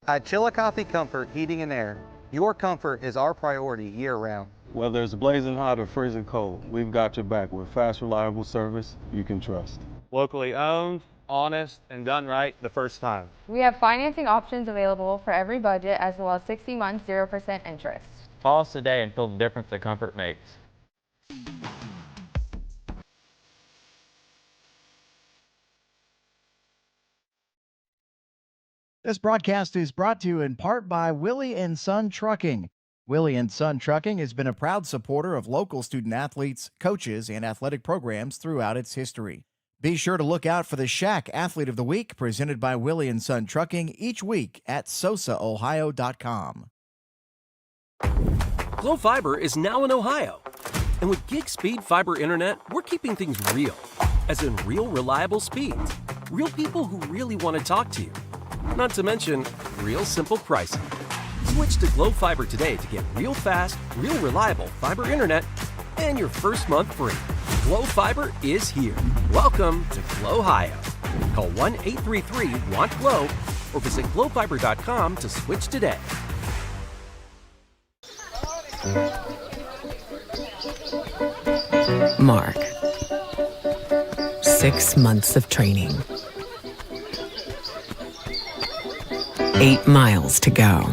At Chillicothe Comfort Heating and Air, your comfort is our priority year-round. Whether it's blazing hot or freezing cold, we've got your back with fast, reliable service you can trust. Locally owned, honest, and done right the first time. We have financing options available for every budget as well as 60 months 0% interest. Call us today and feel the difference that comfort makes. This broadcast is brought to you in part by Willie & Son Trucking. Willie & Son Trucking has been a proud supporter of local student athletes, coaches, and athletic programs throughout its history. Be sure to look out for the Shack Athlete of the Week presented by Willie & Son Trucking each week at sosaohio.com. Glo Fiber is now in Ohio. And with gig speed fiber internet, we're keeping things real. As in real reliable speeds. Real people who really want to talk to you. Not to mention, real simple pricing. Switch to Glo Fiber today to get real fast, real reliable fiber internet and your first month free. Glo Fiber is here. Welcome to Glo Ohio. Call 1-833-WANT-GLO or visit glofiber.com to switch today. Mark. 6 months of training. 8 miles to go.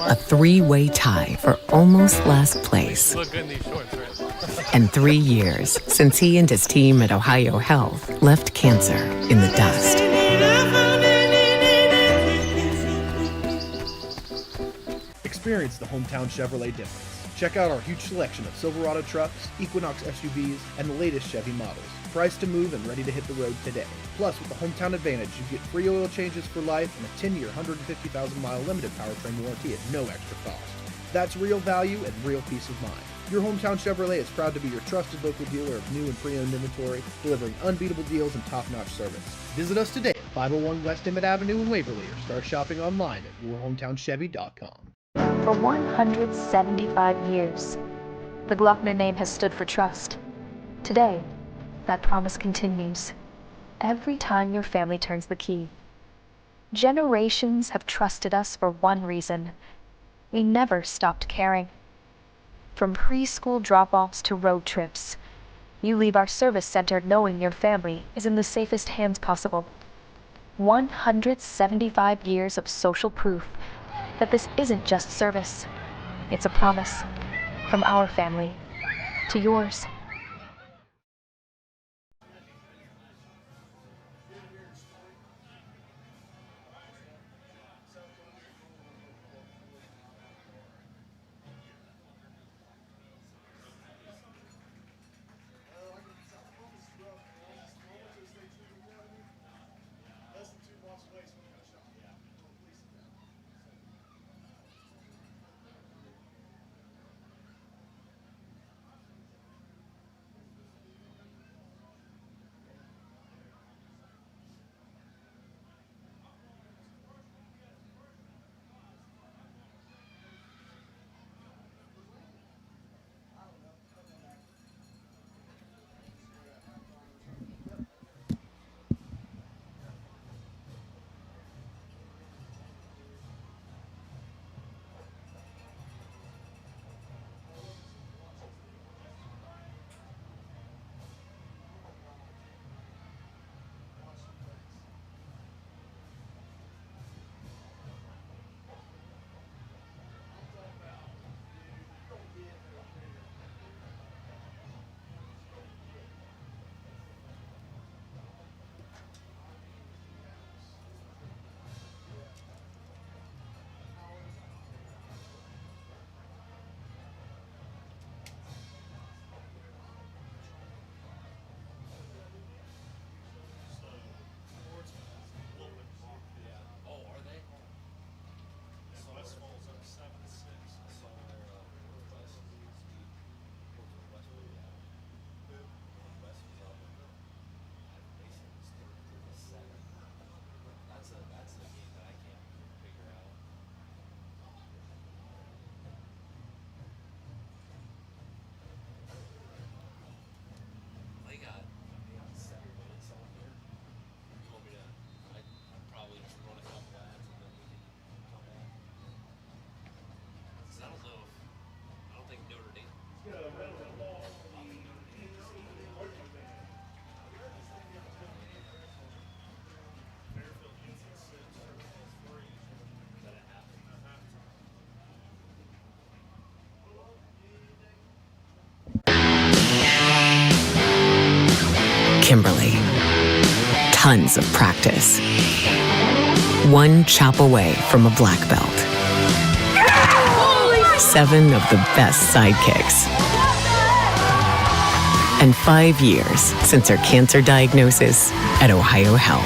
A 3-way tie for almost last place. And 3 years since he and his team at Ohio Health left cancer in the dust. Experience the hometown Chevrolet difference. Check out our huge selection of Silverado trucks, Equinox SUVs, and the latest Chevy models. Priced to move and ready to hit the road today. Plus, with the Hometown Advantage, you get free oil changes for life and a 10-year, 150,000-mile limited powertrain warranty at no extra cost. That's real value and real peace of mind. Your Hometown Chevrolet is proud to be your trusted local dealer of new and pre-owned inventory, delivering unbeatable deals and top-notch service. Visit us today at 501 West Emmett Avenue in Waverly or start shopping online at yourhometownchevy.com. For 175 years, the Glockner name has stood for trust. Today, that promise continues. Every time your family turns the key. Generations have trusted us for one reason. We never stopped caring. From preschool drop-offs to road trips, you leave our service center knowing your family is in the safest hands possible. 175 years of social proof that this isn't just service. It's a promise from our family to yours. Kimberly. Tons of practice. One chop away from a black belt. 7 of the best sidekicks. And 5 years since her cancer diagnosis at Ohio Health.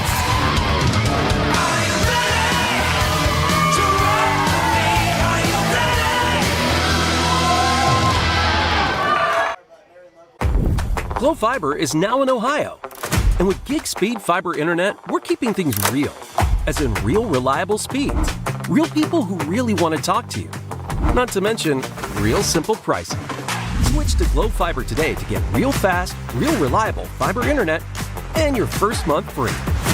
Glow Fiber is now in Ohio. And with gig speed fiber internet, we're keeping things real. As in real, reliable speeds. Real people who really want to talk to you. Not to mention, real simple pricing. Switch to Glow Fiber today to get real fast, real reliable fiber internet and your first month free.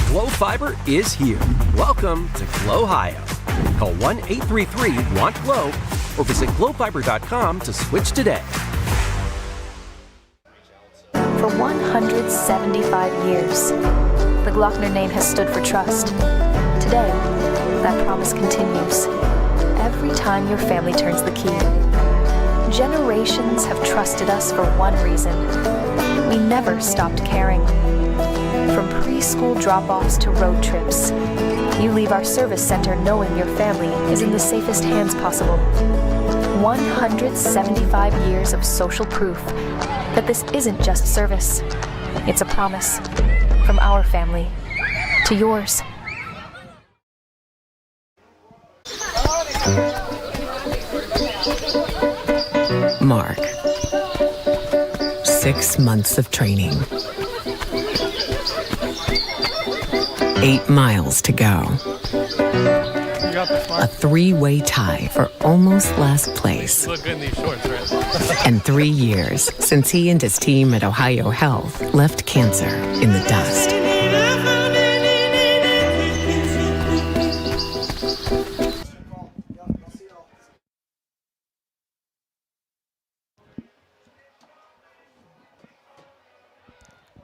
Glow Fiber is here. Welcome to Glow Ohio. Call 1-833-WANT-GLOW or visit glowfiber.com to switch today. For 175 years, the Glockner name has stood for trust. Today, that promise continues. Every time your family turns the key. Generations have trusted us for one reason. We never stopped caring. From preschool drop-offs to road trips, you leave our service center knowing your family is in the safest hands possible. 175 years of social proof that this isn't just service. It's a promise from our family to yours. Mark. 6 months of training. 8 miles to go. A 3-way tie for almost last place. Look good in these shorts, right? And 3 years since he and his team at Ohio Health left cancer in the dust.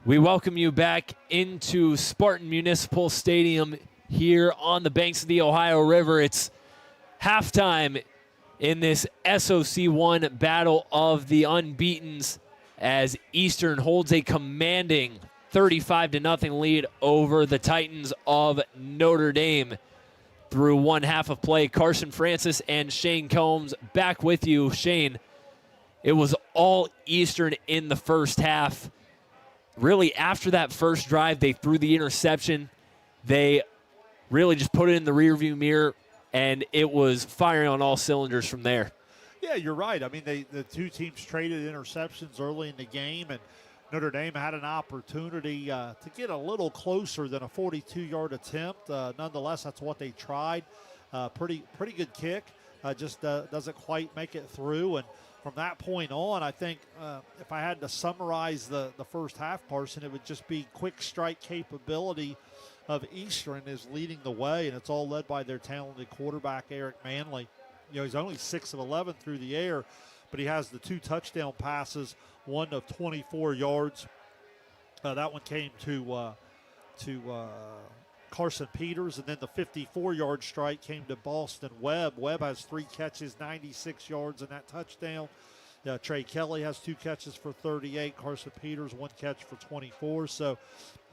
We welcome you back into Spartan Municipal Stadium here on the banks of the Ohio River. It's halftime in this SOC1 Battle of the Unbeatens as Eastern holds a commanding 35-0 lead over the Titans of Notre Dame. Through one half of play, Carson Francis and Shane Combs back with you. Shane, it was all Eastern in the first half. Really, after that first drive, they threw the interception. They really just put it in the rearview mirror, and it was firing on all cylinders from there. Yeah, you're right. I mean, the two teams traded interceptions early in the game, and Notre Dame had an opportunity to get a little closer than a 42-yard attempt. Nonetheless, that's what they tried. Pretty good kick. Just doesn't quite make it through. And from that point on, I think if I had to summarize the first half, Parson, it would just be quick strike capability of Eastern is leading the way, and it's all led by their talented quarterback, Eric Manley. You know, he's only 6 of 11 through the air, but he has the 2 touchdown passes, one of 24 yards. That one came to Carson Peters, and then the 54-yard strike came to Boston Webb. Webb has 3 catches, 96 yards, and that touchdown. Trey Kelly has 2 catches for 38. Carson Peters, 1 catch for 24. So,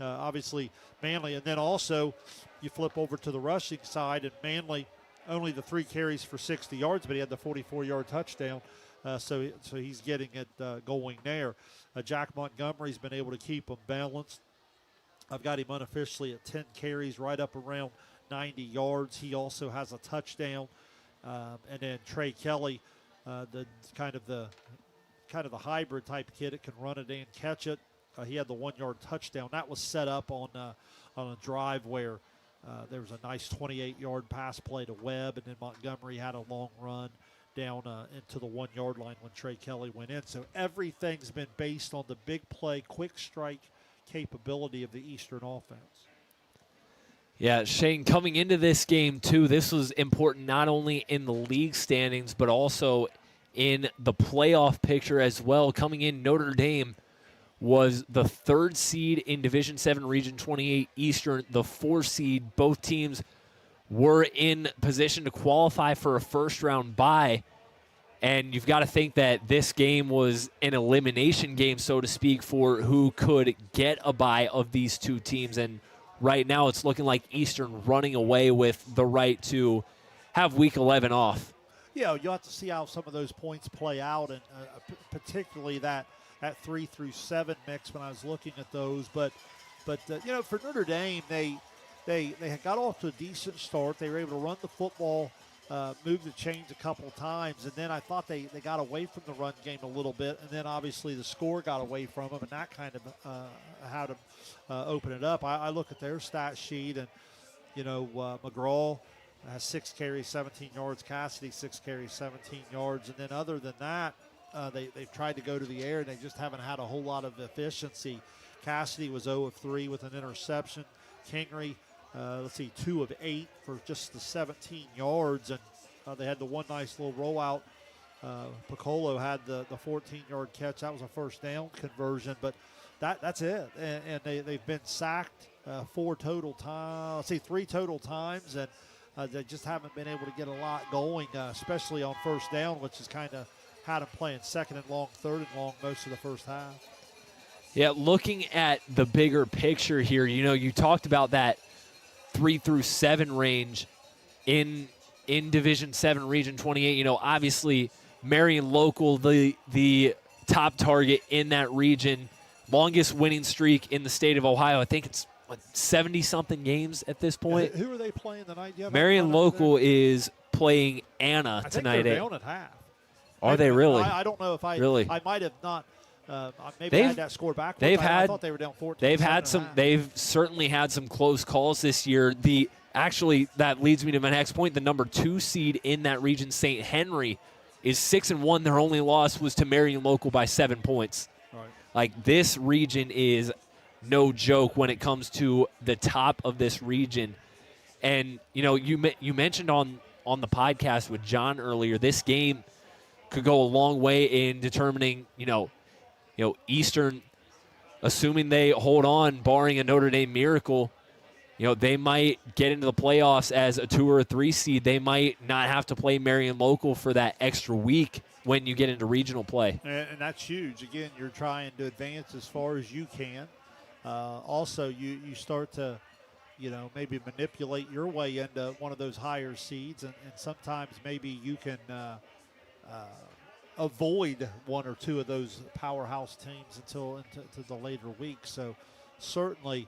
obviously, Manley. And then also, you flip over to the rushing side, and Manley only the 3 carries for 60 yards, but he had the 44-yard touchdown. So he's getting it going there. Jack Montgomery's been able to keep him balanced. I've got him unofficially at 10 carries, right up around 90 yards. He also has a touchdown. And then Trey Kelly, the kind of the hybrid type kid that can run it and catch it. He had the 1-yard touchdown. That was set up on a drive where there was a nice 28-yard pass play to Webb, and then Montgomery had a long run down into the 1-yard line when Trey Kelly went in. So everything's been based on the big play, quick strike capability of the Eastern offense. Yeah, Shane, coming into this game, too, this was important not only in the league standings, but also in the playoff picture as well. Coming in, Notre Dame was the 3rd seed in Division 7 Region 28 Eastern, the 4th seed. Both teams were in position to qualify for a first-round bye. And you've got to think that this game was an elimination game, so to speak, for who could get a bye of these two teams. And right now it's looking like Eastern running away with the right to have Week 11 off. Yeah, you'll have to see how some of those points play out, and particularly that 3 through 7 mix when I was looking at those. But for Notre Dame, they had got off to a decent start. They were able to run the football, move the chains a couple times, and then I thought they got away from the run game a little bit, and then obviously the score got away from them, and that kind of had them open it up. I look at their stat sheet, and McGraw has 6 carries, 17 yards. Cassidy 6 carries, 17 yards, and then other than that, they've tried to go to the air, and they just haven't had a whole lot of efficiency. Cassidy was 0 of 3 with an interception. Kingery, 2 of 8 for just the 17 yards, and they had the one nice little rollout. Piccolo had the 14-yard catch. That was a first down conversion, but that's it. And they've been sacked 3 total times, and they just haven't been able to get a lot going, especially on first down, which has kind of had them playing second and long, third and long most of the first half. Yeah, looking at the bigger picture here, you talked about that 3 through 7 range in Division 7, Region 28. Obviously Marion Local, the top target in that region, longest winning streak in the state of Ohio. I think it's 70-something games at this point. Who are they playing tonight? Marion Local is playing Anna tonight. I think they're down at half. Are they really? I don't know if I might have not. Maybe I had that score backwards. I thought they were down 14. They've certainly had some close calls this year. Actually, that leads me to my next point. The number 2 seed in that region, St. Henry, is 6-1. Their only loss was to Marion Local by 7 points. Right. Like, this region is no joke when it comes to the top of this region. And you mentioned on the podcast with John earlier, this game could go a long way in determining Eastern, assuming they hold on, barring a Notre Dame miracle, they might get into the playoffs as a 2 or a 3 seed. They might not have to play Marion Local for that extra week when you get into regional play. And that's huge. Again, you're trying to advance as far as you can. Also, you start to, maybe manipulate your way into one of those higher seeds, and sometimes maybe you can avoid 1 or 2 of those powerhouse teams until into the later weeks. So certainly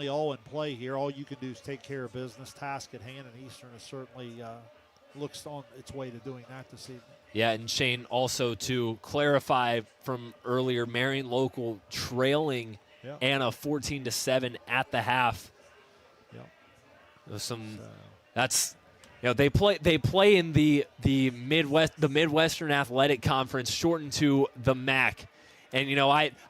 all in play here. All you can do is take care of business, task at hand, and Eastern is certainly looks on its way to doing that this evening. Yeah, and Shane, also to clarify from earlier, Marion Local trailing Anna 14-7 at the half. That's they play in the Midwestern Athletic Conference, shortened to the MAC. And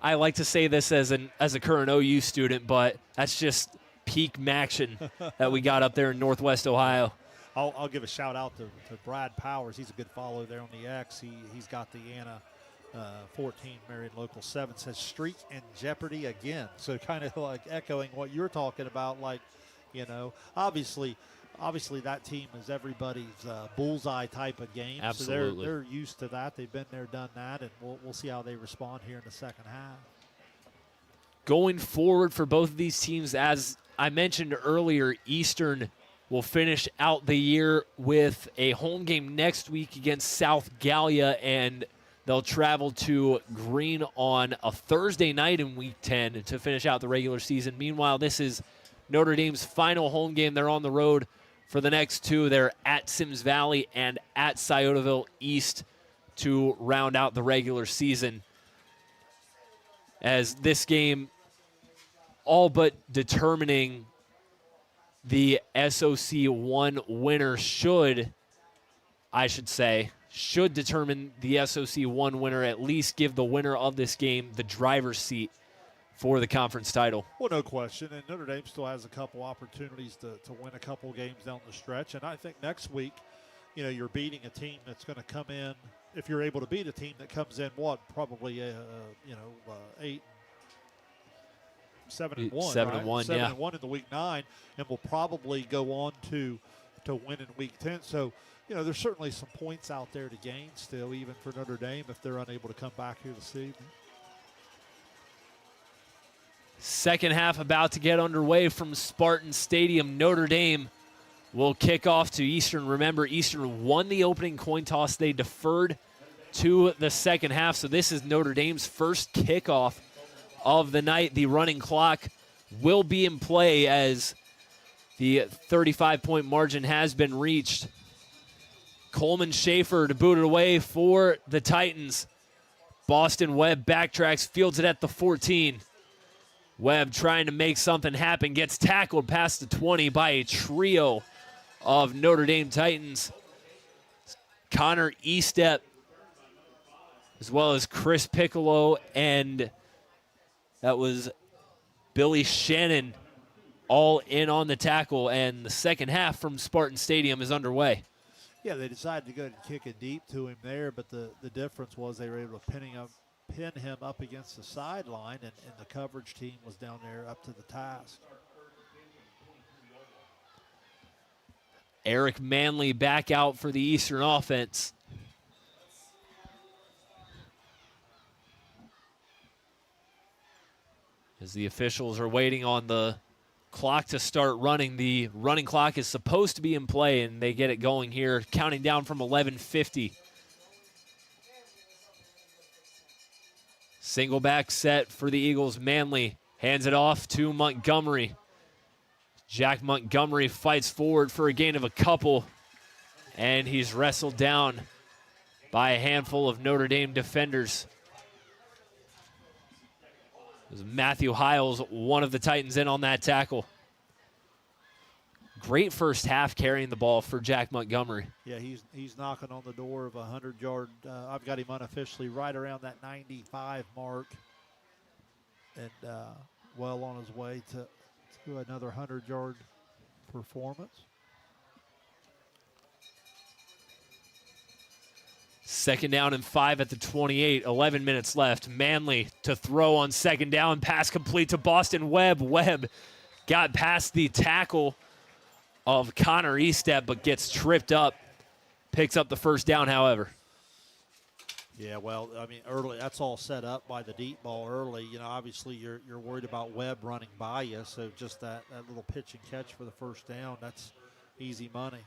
I like to say this as a current OU student, but that's just peak MACtion that we got up there in Northwest Ohio. I'll give a shout out to Brad Powers. He's a good follow there on the X. He's got the Anna 14 Marion Local 7, says streak in jeopardy again. So kind of like echoing what you're talking about, like, obviously that team is everybody's bullseye type of game. Absolutely. So they're used to that. They've been there, done that, and we'll see how they respond here in the second half. Going forward for both of these teams, as I mentioned earlier, Eastern will finish out the year with a home game next week against South Gallia, and they'll travel to Greene on a Thursday night in Week 10 to finish out the regular season. Meanwhile, this is Notre Dame's final home game. They're on the road for the next 2. They're at Sims Valley and at Sciotaville East to round out the regular season. As this game all but determining the SOC 1 winner should determine the SOC 1 winner, at least give the winner of this game the driver's seat for the conference title. Well, no question. And Notre Dame still has a couple opportunities to win a couple games down the stretch. And I think next week, you're beating a team that's going to come in, if you're able to beat a team that comes in, probably 7-1, 7-1 in the Week 9, and will probably go on to win in Week 10. So, you know, there's certainly some points out there to gain still, even for Notre Dame, if they're unable to come back here this evening. Second half about to get underway from Spartan Stadium. Notre Dame will kick off to Eastern. Remember, Eastern won the opening coin toss. They deferred to the second half, so this is Notre Dame's first kickoff of the night. The running clock will be in play as the 35-point margin has been reached. Coleman Schaefer to boot it away for the Titans. Boston Webb backtracks, fields it at the 14. Webb trying to make something happen, gets tackled past the 20 by a trio of Notre Dame Titans. Connor Estep, as well as Chris Piccolo, and that was Billy Shannon, all in on the tackle, and the second half from Spartan Stadium is underway. Yeah, they decided to go and kick it deep to him there, but the difference was they were able to pin him up against the sideline, and the coverage team was down there up to the task. Eric Manley back out for the Eastern offense. As the officials are waiting on the clock to start running, the running clock is supposed to be in play, and they get it going here, counting down from 11:50. Single back set for the Eagles. Manley hands it off to Montgomery. Jack Montgomery fights forward for a gain of a couple, and he's wrestled down by a handful of Notre Dame defenders. It was Matthew Hiles, one of the Titans, in on that tackle. Great first half carrying the ball for Jack Montgomery. Yeah, he's knocking on the door of a 100-yard. I've got him unofficially right around that 95 mark, and well on his way to another 100-yard performance. Second down and 5 at the 28, 11 minutes left. Manley to throw on second down, pass complete to Boston Webb. Webb got past the tackle of Connor Estep, but gets tripped up. Picks up the first down, however. Yeah, well, I mean, early, that's all set up by the deep ball early. You know, obviously you're worried about Webb running by you, so just that little pitch and catch for the first down, that's easy money.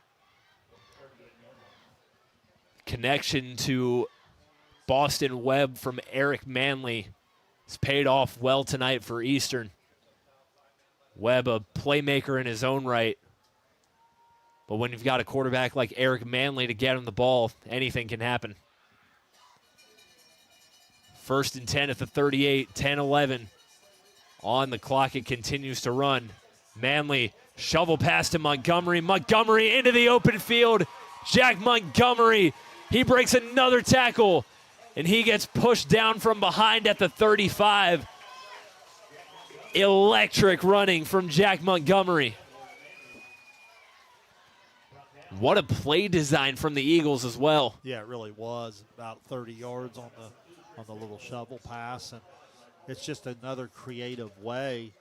Connection to Boston Webb from Eric Manley has paid off well tonight for Eastern. Webb, a playmaker in his own right. But when you've got a quarterback like Eric Manley to get him the ball, anything can happen. First and 10 at the 38, 10-11 on the clock. It continues to run. Manley, shovel pass to Montgomery. Montgomery into the open field. Jack Montgomery, he breaks another tackle, and he gets pushed down from behind at the 35. Electric running from Jack Montgomery. What a play design from the Eagles as well. Yeah, it really was. About 30 yards on the little shovel pass, and it's just another creative way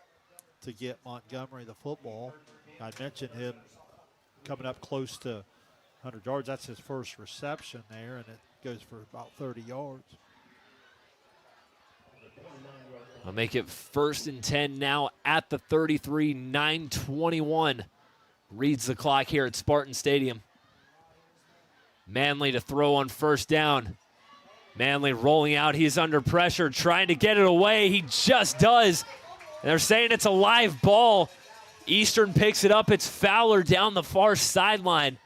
to get Montgomery the football. I mentioned him coming up close to 100 yards. That's his first reception there, and it goes for about 30 yards. I'll make it first and 10 now at the 33, 9:21. Reads the clock here at Spartan Stadium. Manley to throw on first down. Manley rolling out. He's under pressure, trying to get it away. He just does. And they're saying it's a live ball. Eastern picks it up. It's Fowler down the far sideline.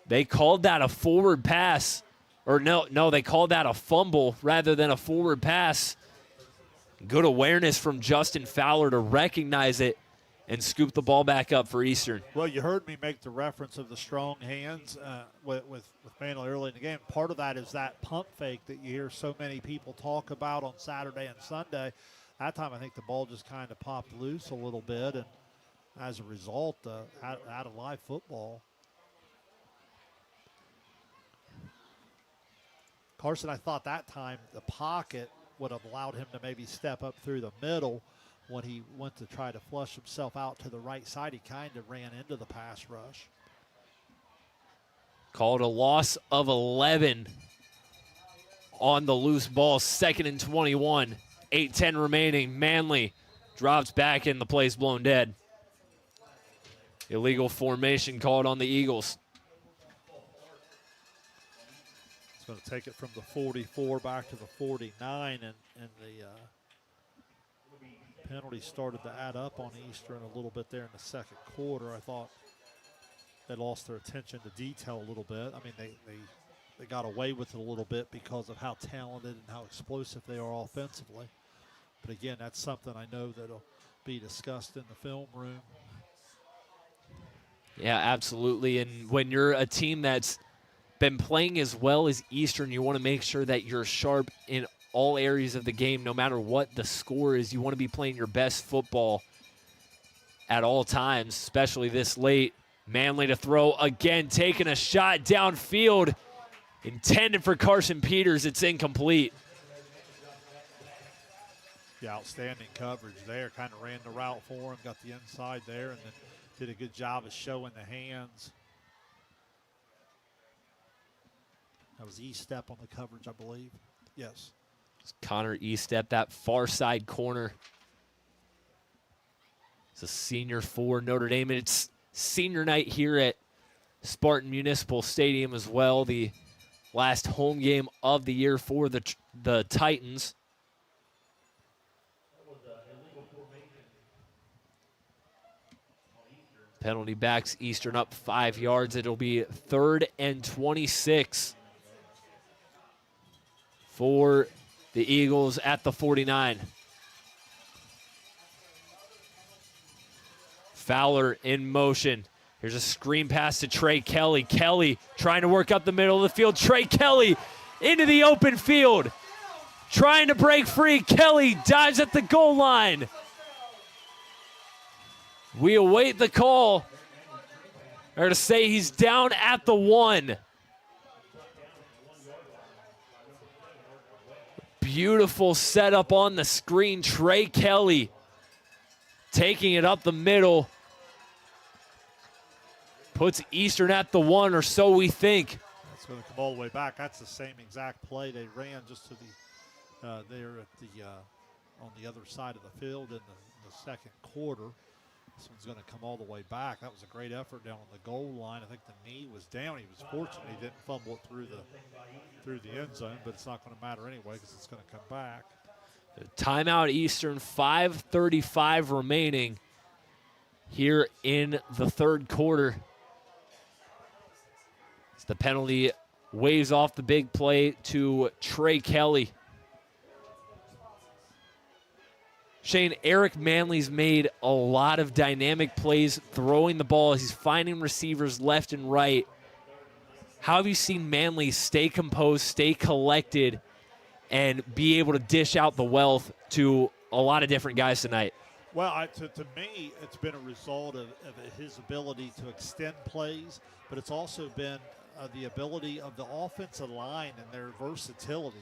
They called that a forward pass. Or no, they called that a fumble rather than a forward pass. Good awareness from Justin Fowler to recognize it and scoop the ball back up for Eastern. Well, you heard me make the reference of the strong hands with Manley early in the game. Part of that is that pump fake that you hear so many people talk about on Saturday and Sunday. That time I think the ball just kind of popped loose a little bit, and as a result, had a live football. Carson, I thought that time the pocket would have allowed him to maybe step up through the middle. When he went to try to flush himself out to the right side, he kind of ran into the pass rush. Called a loss of 11 on the loose ball, 2nd and 21. 8:10 remaining. Manley drops back and the play's blown dead. Illegal formation called on the Eagles. It's going to take it from the 44 back to the 49, and the penalty started to add up on Eastern a little bit there in the second quarter. I thought they lost their attention to detail a little bit. I mean, they got away with it a little bit because of how talented and how explosive they are offensively. But again, that's something I know that'll be discussed in the film room. Yeah, absolutely. And when you're a team that's been playing as well as Eastern, you want to make sure that you're sharp in all areas of the game, no matter what the score is. You want to be playing your best football at all times, especially this late. Manley to throw again, taking a shot downfield, intended for Carson Peters. It's incomplete. Yeah, outstanding coverage there. Kind of ran the route for him, got the inside there, and then did a good job of showing the hands. That was E-step on the coverage, I believe. Yes. It's Connor E-step, that far side corner. It's a senior for Notre Dame, and it's senior night here at Spartan Municipal Stadium as well. The last home game of the year for the Titans. Penalty backs Eastern up 5 yards. It'll be 3rd and 26 for the Eagles at the 49. Fowler in motion. Here's a screen pass to Trey Kelly. Kelly trying to work up the middle of the field. Trey Kelly into the open field. Trying to break free. Kelly dives at the goal line. We await the call. Or to say he's down at the 1. Beautiful setup on the screen. Trey Kelly taking it up the middle. Puts Eastern at the 1, or so we think. It's going to come all the way back. That's the same exact play they ran just to the there at the on the other side of the field in the second quarter. This one's going to come all the way back. That was a great effort down on the goal line. I think the knee was down. He was fortunate he didn't fumble it through the end zone, but it's not going to matter anyway because it's going to come back. Timeout Eastern, 5:35 remaining here in the third quarter. As the penalty waves off the big play to Trey Kelly. Shane, Eric Manley's made a lot of dynamic plays throwing the ball as he's finding receivers left and right. How have you seen Manley stay composed, stay collected, and be able to dish out the wealth to a lot of different guys tonight? Well, to me, it's been a result of his ability to extend plays, but it's also been the ability of the offensive line and their versatility.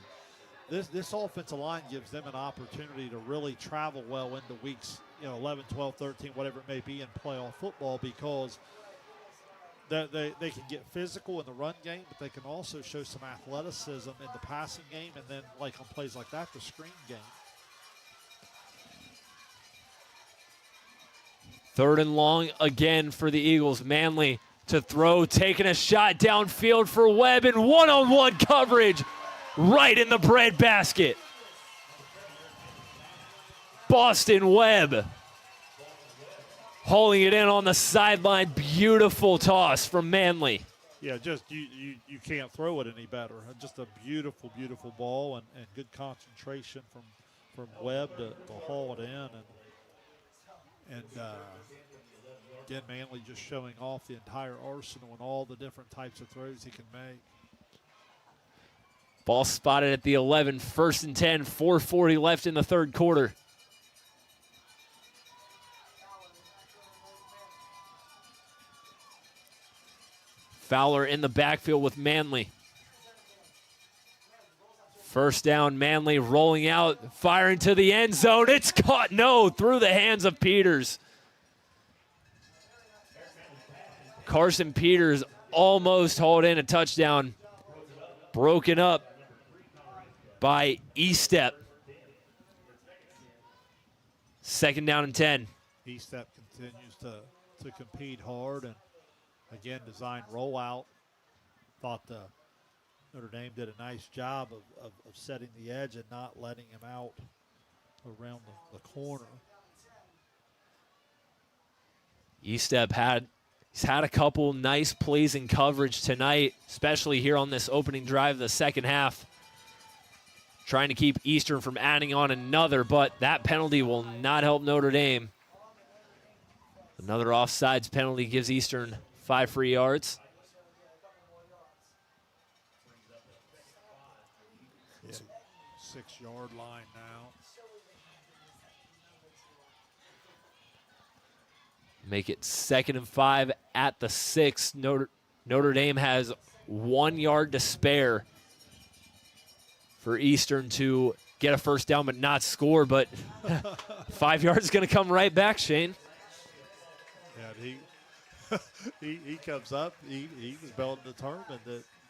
This offensive line gives them an opportunity to really travel well into weeks 11, 12, 13, whatever it may be in playoff football, because they can get physical in the run game, but they can also show some athleticism in the passing game, and then like on plays like that, the screen game. 3rd and long again for the Eagles. Manley to throw, taking a shot downfield for Webb, and one-on-one coverage right in the breadbasket. Boston Webb hauling it in on the sideline. Beautiful toss from Manley. Yeah, just you can't throw it any better. Just a beautiful, beautiful ball and good concentration from Webb to haul it in. And again, Manley just showing off the entire arsenal and all the different types of throws he can make. Ball spotted at the 11, 1st and 10, 4:40 left in the third quarter. Fowler in the backfield with Manley. First down, Manley rolling out, firing to the end zone. It's caught, through the hands of Peters. Carson Peters almost hauled in a touchdown. Broken up by E-Step. 2nd down and 10. E-Step continues to compete hard and, again, design rollout. Thought Notre Dame did a nice job of setting the edge and not letting him out around the corner. E-Step he's had a couple nice plays in coverage tonight, especially here on this opening drive of the second half. Trying to keep Eastern from adding on another, but that penalty will not help Notre Dame. Another offsides penalty gives Eastern 5 free yards. Yeah, 6-yard line now. Make it 2nd and 5 at the 6. Notre Dame has 1 yard to spare for Eastern to get a first down but not score, but 5 yards is going to come right back, Shane. Yeah, he comes up. He was belting determined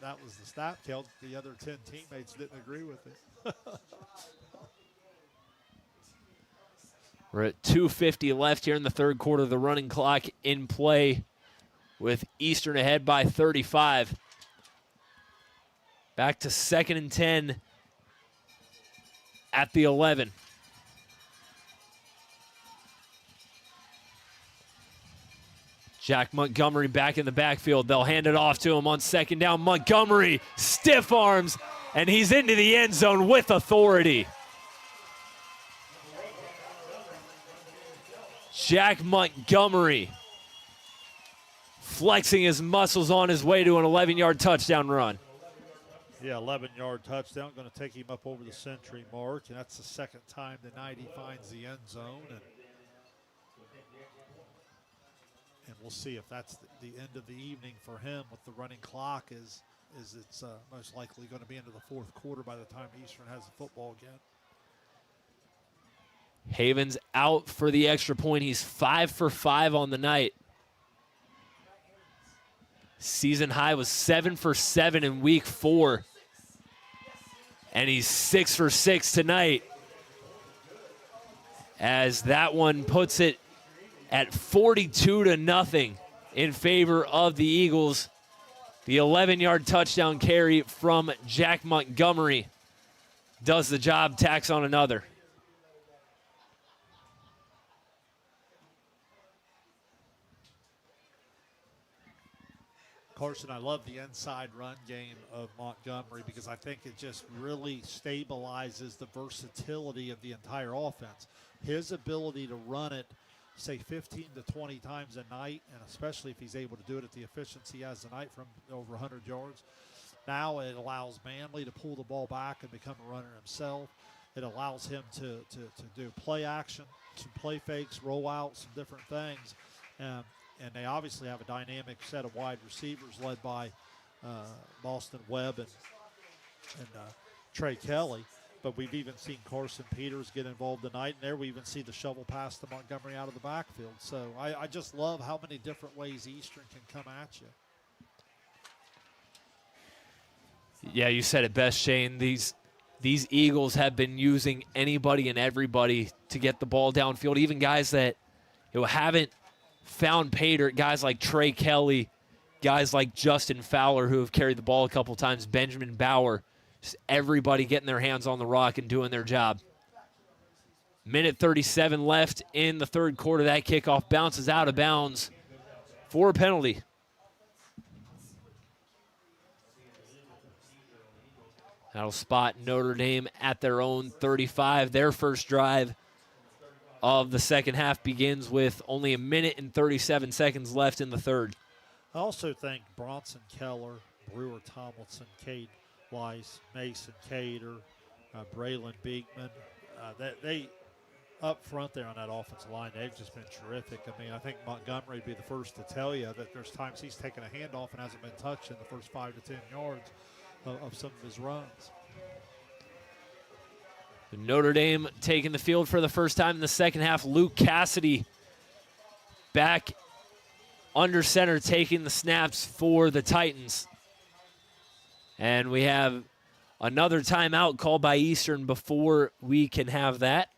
that was the snap count. The other 10 teammates didn't agree with it. We're at 2:50 left here in the third quarter. The running clock in play with Eastern ahead by 35. Back to 2nd and 10 at the 11. Jack Montgomery back in the backfield. They'll hand it off to him on 2nd down. Montgomery, stiff arms, and he's into the end zone with authority. Jack Montgomery flexing his muscles on his way to an 11-yard touchdown run. Yeah, 11-yard touchdown, going to take him up over the century mark, and that's the 2nd time tonight he finds the end zone. And we'll see if that's the end of the evening for him with the running clock is it's most likely going to be into the 4th quarter by the time Eastern has the football again. Havens out for the extra point. He's 5 for 5 on the night. Season high was 7 for 7 in week 4. And he's 6 for 6 tonight, as that one puts it at 42-0 in favor of the Eagles. The 11-yard touchdown carry from Jack Montgomery does the job, tacks on another. Carson, I love the inside run game of Montgomery because I think it just really stabilizes the versatility of the entire offense. His ability to run it, say, 15 to 20 times a night, and especially if he's able to do it at the efficiency he has tonight from over 100 yards. Now it allows Manley to pull the ball back and become a runner himself. It allows him to do play action, some play fakes, roll out, some different things. And they obviously have a dynamic set of wide receivers led by Boston Webb and Trey Kelly. But we've even seen Carson Peters get involved tonight, and there we even see the shovel pass to Montgomery out of the backfield. So I just love how many different ways Eastern can come at you. Yeah, you said it best, Shane. These Eagles have been using anybody and everybody to get the ball downfield, even guys that haven't found pay dirt, guys like Trey Kelly, guys like Justin Fowler who have carried the ball a couple times, Benjamin Bauer, just everybody getting their hands on the rock and doing their job. Minute 37 left in the third quarter. That kickoff bounces out of bounds for a penalty. That'll spot Notre Dame at their own 35. Their first drive of the second half begins with only a minute and 37 seconds left in the third. I also think Bronson Keller, Brewer Tomlinson, Cade Weiss, Mason Cater, Braylon Beekman, they up front there on that offensive line, they've just been terrific. I mean, I think Montgomery would be the first to tell you that there's times he's taken a handoff and hasn't been touched in the first 5 to 10 yards of some of his runs. Notre Dame taking the field for the first time in the second half. Luke Cassidy back under center taking the snaps for the Titans. And we have another timeout called by Eastern before we can have that.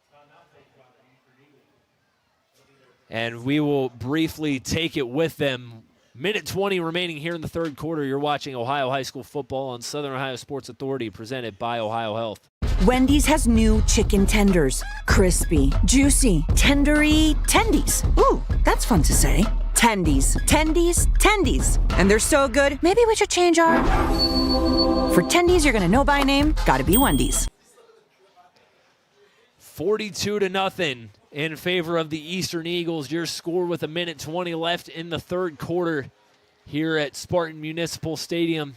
And we will briefly take it with them. Minute 20 remaining here in the third quarter. You're watching Ohio High School football on Southern Ohio Sports Authority, presented by Ohio Health. Wendy's has new chicken tenders. Crispy, juicy, tendery tendies. Ooh, that's fun to say. Tendies, tendies, tendies. And they're so good, maybe we should change our... For tendies you're gonna know by name, gotta be Wendy's. 42-0 in favor of the Eastern Eagles. Your score with a minute 20 left in the third quarter here at Spartan Municipal Stadium.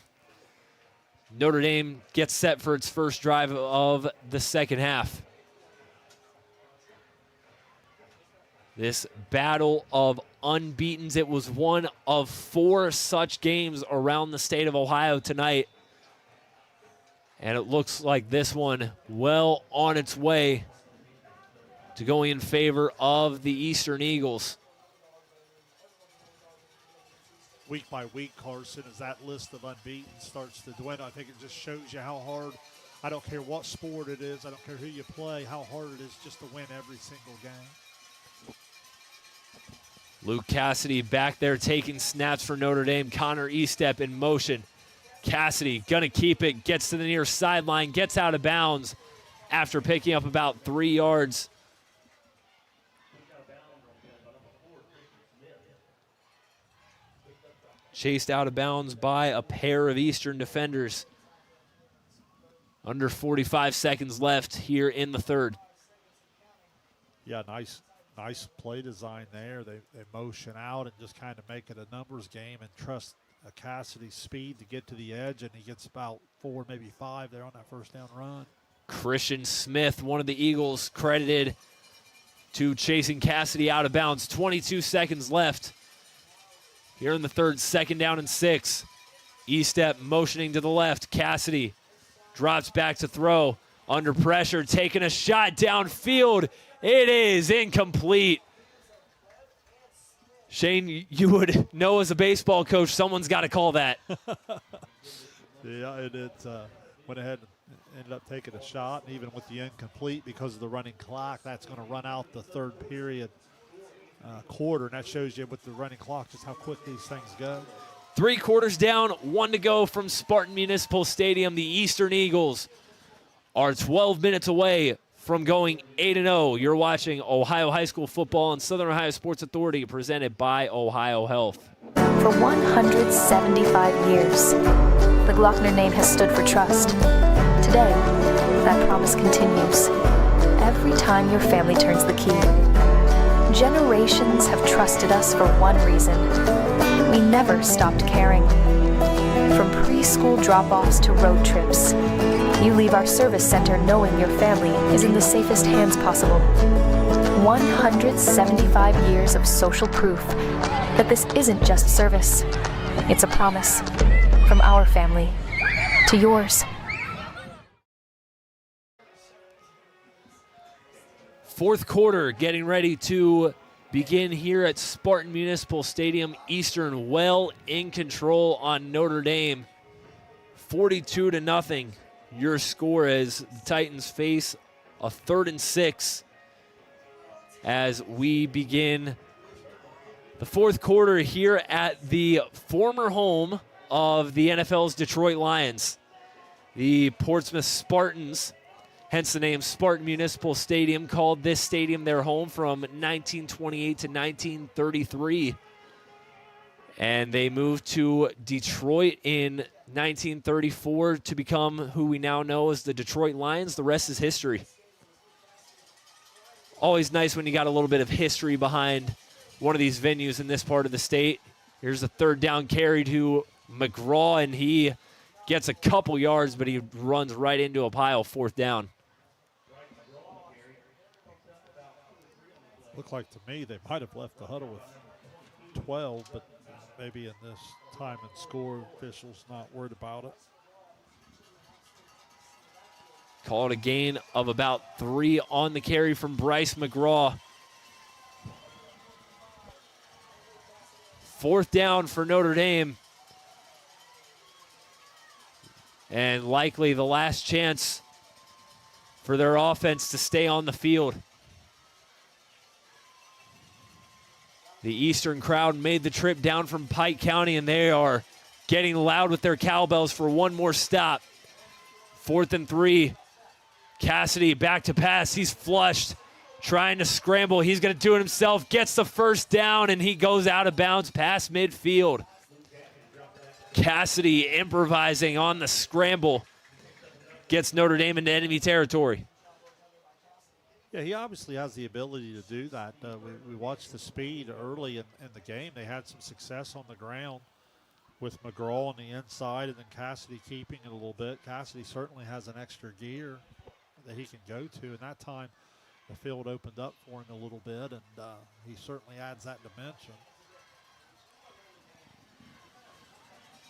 Notre Dame gets set for its first drive of the second half. This battle of unbeatens, it was one of 4 such games around the state of Ohio tonight. And it looks like this one well on its way to going in favor of the Eastern Eagles. Week by week, Carson, as that list of unbeaten starts to dwindle, I think it just shows you how hard, I don't care what sport it is, I don't care who you play, how hard it is just to win every single game. Luke Cassidy back there taking snaps for Notre Dame. Connor Estep in motion. Cassidy gonna keep it, gets to the near sideline, gets out of bounds after picking up about 3 yards. Chased out of bounds by a pair of Eastern defenders. Under 45 seconds left here in the third. Yeah, nice play design there. They motion out and just kind of make it a numbers game and trust Cassidy's speed to get to the edge, and he gets about 4, maybe 5 there on that first down run. Christian Smith, one of the Eagles, credited to chasing Cassidy out of bounds. 22 seconds left here in the third, 2nd down and 6. Estep motioning to the left. Cassidy drops back to throw. Under pressure, taking a shot downfield. It is incomplete. Shane, you would know as a baseball coach, someone's got to call that. Yeah, it went ahead and ended up taking a shot, and even with the incomplete, because of the running clock, that's going to run out the third period quarter, and that shows you with the running clock just how quick these things go. 3 quarters down, 1 to go from Spartan Municipal Stadium. The Eastern Eagles are 12 minutes away from going 8-0. You're watching Ohio High School football on Southern Ohio Sports Authority, presented by Ohio Health. For 175 years, the Glockner name has stood for trust. Today, that promise continues. Every time your family turns the key. Generations have trusted us for one reason. We never stopped caring. From preschool drop-offs to road trips, you leave our service center knowing your family is in the safest hands possible. 175 years of social proof that this isn't just service. It's a promise from our family to yours. Fourth quarter getting ready to begin here at Spartan Municipal Stadium. Eastern well in control on Notre Dame. 42-0. Your score as the Titans face a 3rd and 6 as we begin the fourth quarter here at the former home of the NFL's Detroit Lions. The Portsmouth Spartans, hence the name Spartan Municipal Stadium, called this stadium their home from 1928 to 1933. And they moved to Detroit in 1934 to become who we now know as the Detroit Lions. The rest is history. Always nice when you got a little bit of history behind one of these venues in this part of the state. Here's a 3rd down carry to McGraw, and he gets a couple yards, but he runs right into a pile, 4th down. Looked like to me they might have left the huddle with 12, but maybe in this time and score, officials not worried about it. Called a gain of about 3 on the carry from Bryce McGraw. 4th down for Notre Dame. And likely the last chance for their offense to stay on the field. The Eastern crowd made the trip down from Pike County, and they are getting loud with their cowbells for one more stop. 4th and 3. Cassidy back to pass. He's flushed, trying to scramble. He's going to do it himself. Gets the first down, and he goes out of bounds past midfield. Cassidy improvising on the scramble. Gets Notre Dame into enemy territory. Yeah, he obviously has the ability to do that. We watched the speed early in the game. They had some success on the ground with McGraw on the inside and then Cassidy keeping it a little bit. Cassidy certainly has an extra gear that he can go to, and that time the field opened up for him a little bit, and he certainly adds that dimension.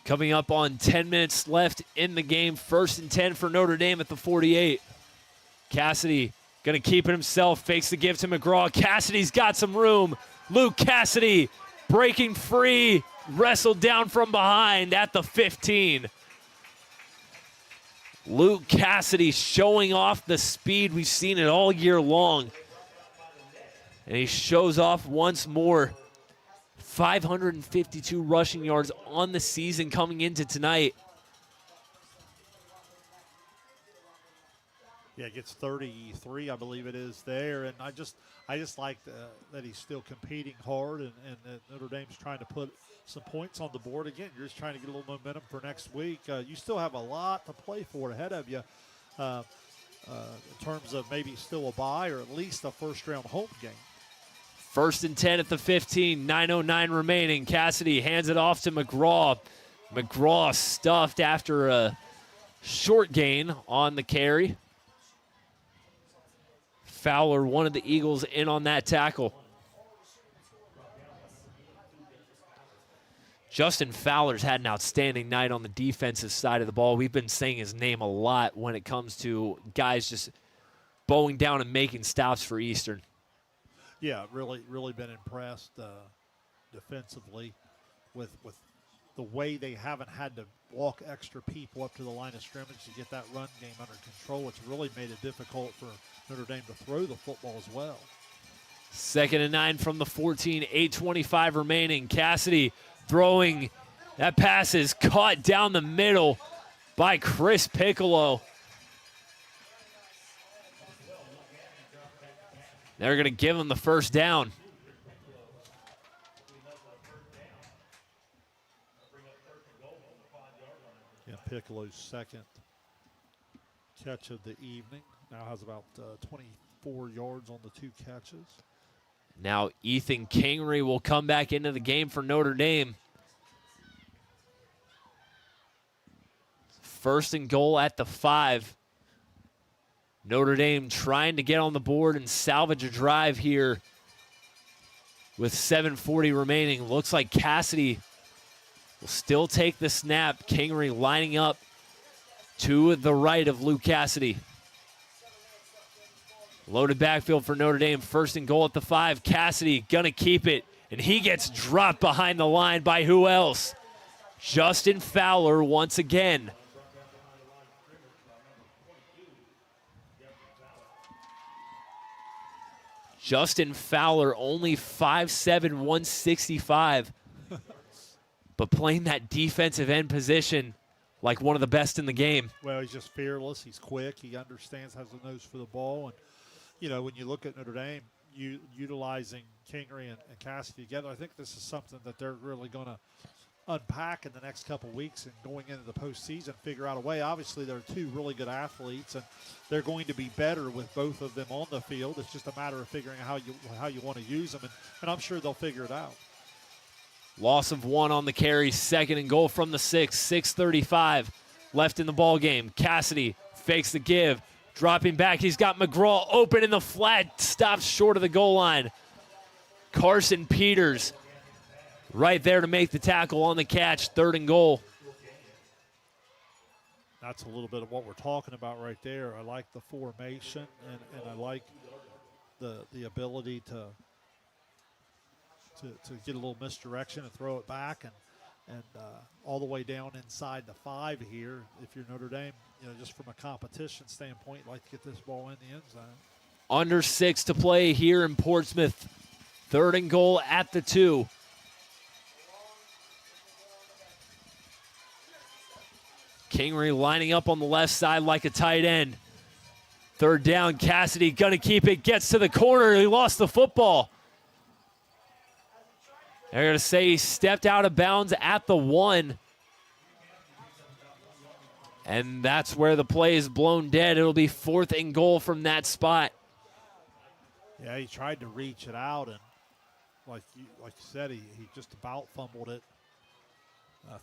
Coming up on 10 minutes left in the game. 1st and 10 for Notre Dame at the 48. Cassidy going to keep it himself. Fakes the give to McGraw. Cassidy's got some room. Luke Cassidy breaking free. Wrestled down from behind at the 15. Luke Cassidy showing off the speed. We've seen it all year long. And he shows off once more. 552 rushing yards on the season coming into tonight. Yeah, gets 33, I believe it is there, and I just like that he's still competing hard, and that Notre Dame's trying to put some points on the board. Again, you're just trying to get a little momentum for next week. You still have a lot to play for ahead of you in terms of maybe still a bye or at least a first-round home game. 1st and 10 at the 15, 9:09 remaining. Cassidy hands it off to McGraw. McGraw stuffed after a short gain on the carry. Fowler, one of the Eagles, in on that tackle. Justin Fowler's had an outstanding night on the defensive side of the ball. We've been saying his name a lot when it comes to guys just bowing down and making stops for Eastern. Yeah, really been impressed defensively with the way they haven't had to walk extra people up to the line of scrimmage to get that run game under control. It's really made it difficult for Notre Dame to throw the football as well. 2nd and 9 from the 14, 8:25 remaining. Cassidy throwing. That pass is caught down the middle by Chris Piccolo. They're going to give him the first down. Yeah, Piccolo's second catch of the evening. Now has about 24 yards on the 2 catches. Now Ethan Kingery will come back into the game for Notre Dame. 1st and goal at the 5. Notre Dame trying to get on the board and salvage a drive here with 7:40 remaining. Looks like Cassidy will still take the snap. Kingery lining up to the right of Luke Cassidy. Loaded backfield for Notre Dame. 1st and goal at the 5. Cassidy gonna keep it, and he gets dropped behind the line by who else? Justin Fowler once again. Justin Fowler, only 5'7", 165, but playing that defensive end position like one of the best in the game. Well, he's just fearless. He's quick. He understands, has a nose for the ball. And, you know, when you look at Notre Dame, utilizing Kingery and Cassidy together, I think this is something that they're really going to unpack in the next couple weeks and going into the postseason, figure out a way. Obviously, they're 2 really good athletes, and they're going to be better with both of them on the field. It's just a matter of figuring out how you want to use them, and I'm sure they'll figure it out. Loss of 1 on the carry. 2nd and goal from the 6. 6:35 left in the ball game. Cassidy fakes the give, dropping back. He's got McGraw open in the flat, stops short of the goal line. Carson Peters right there to make the tackle on the catch. 3rd and goal. That's a little bit of what we're talking about right there. I like the formation, and I like the ability to get a little misdirection and throw it back and all the way down inside the 5 here. If you're Notre Dame, just from a competition standpoint, you'd like to get this ball in the end zone. Under 6 to play here in Portsmouth. 3rd and goal at the 2. Kingery lining up on the left side like a tight end. 3rd down, Cassidy gonna keep it, gets to the corner, he lost the football. They're gonna say he stepped out of bounds at the 1. And that's where the play is blown dead. It'll be 4th and goal from that spot. Yeah, he tried to reach it out, and like you said, he just about fumbled it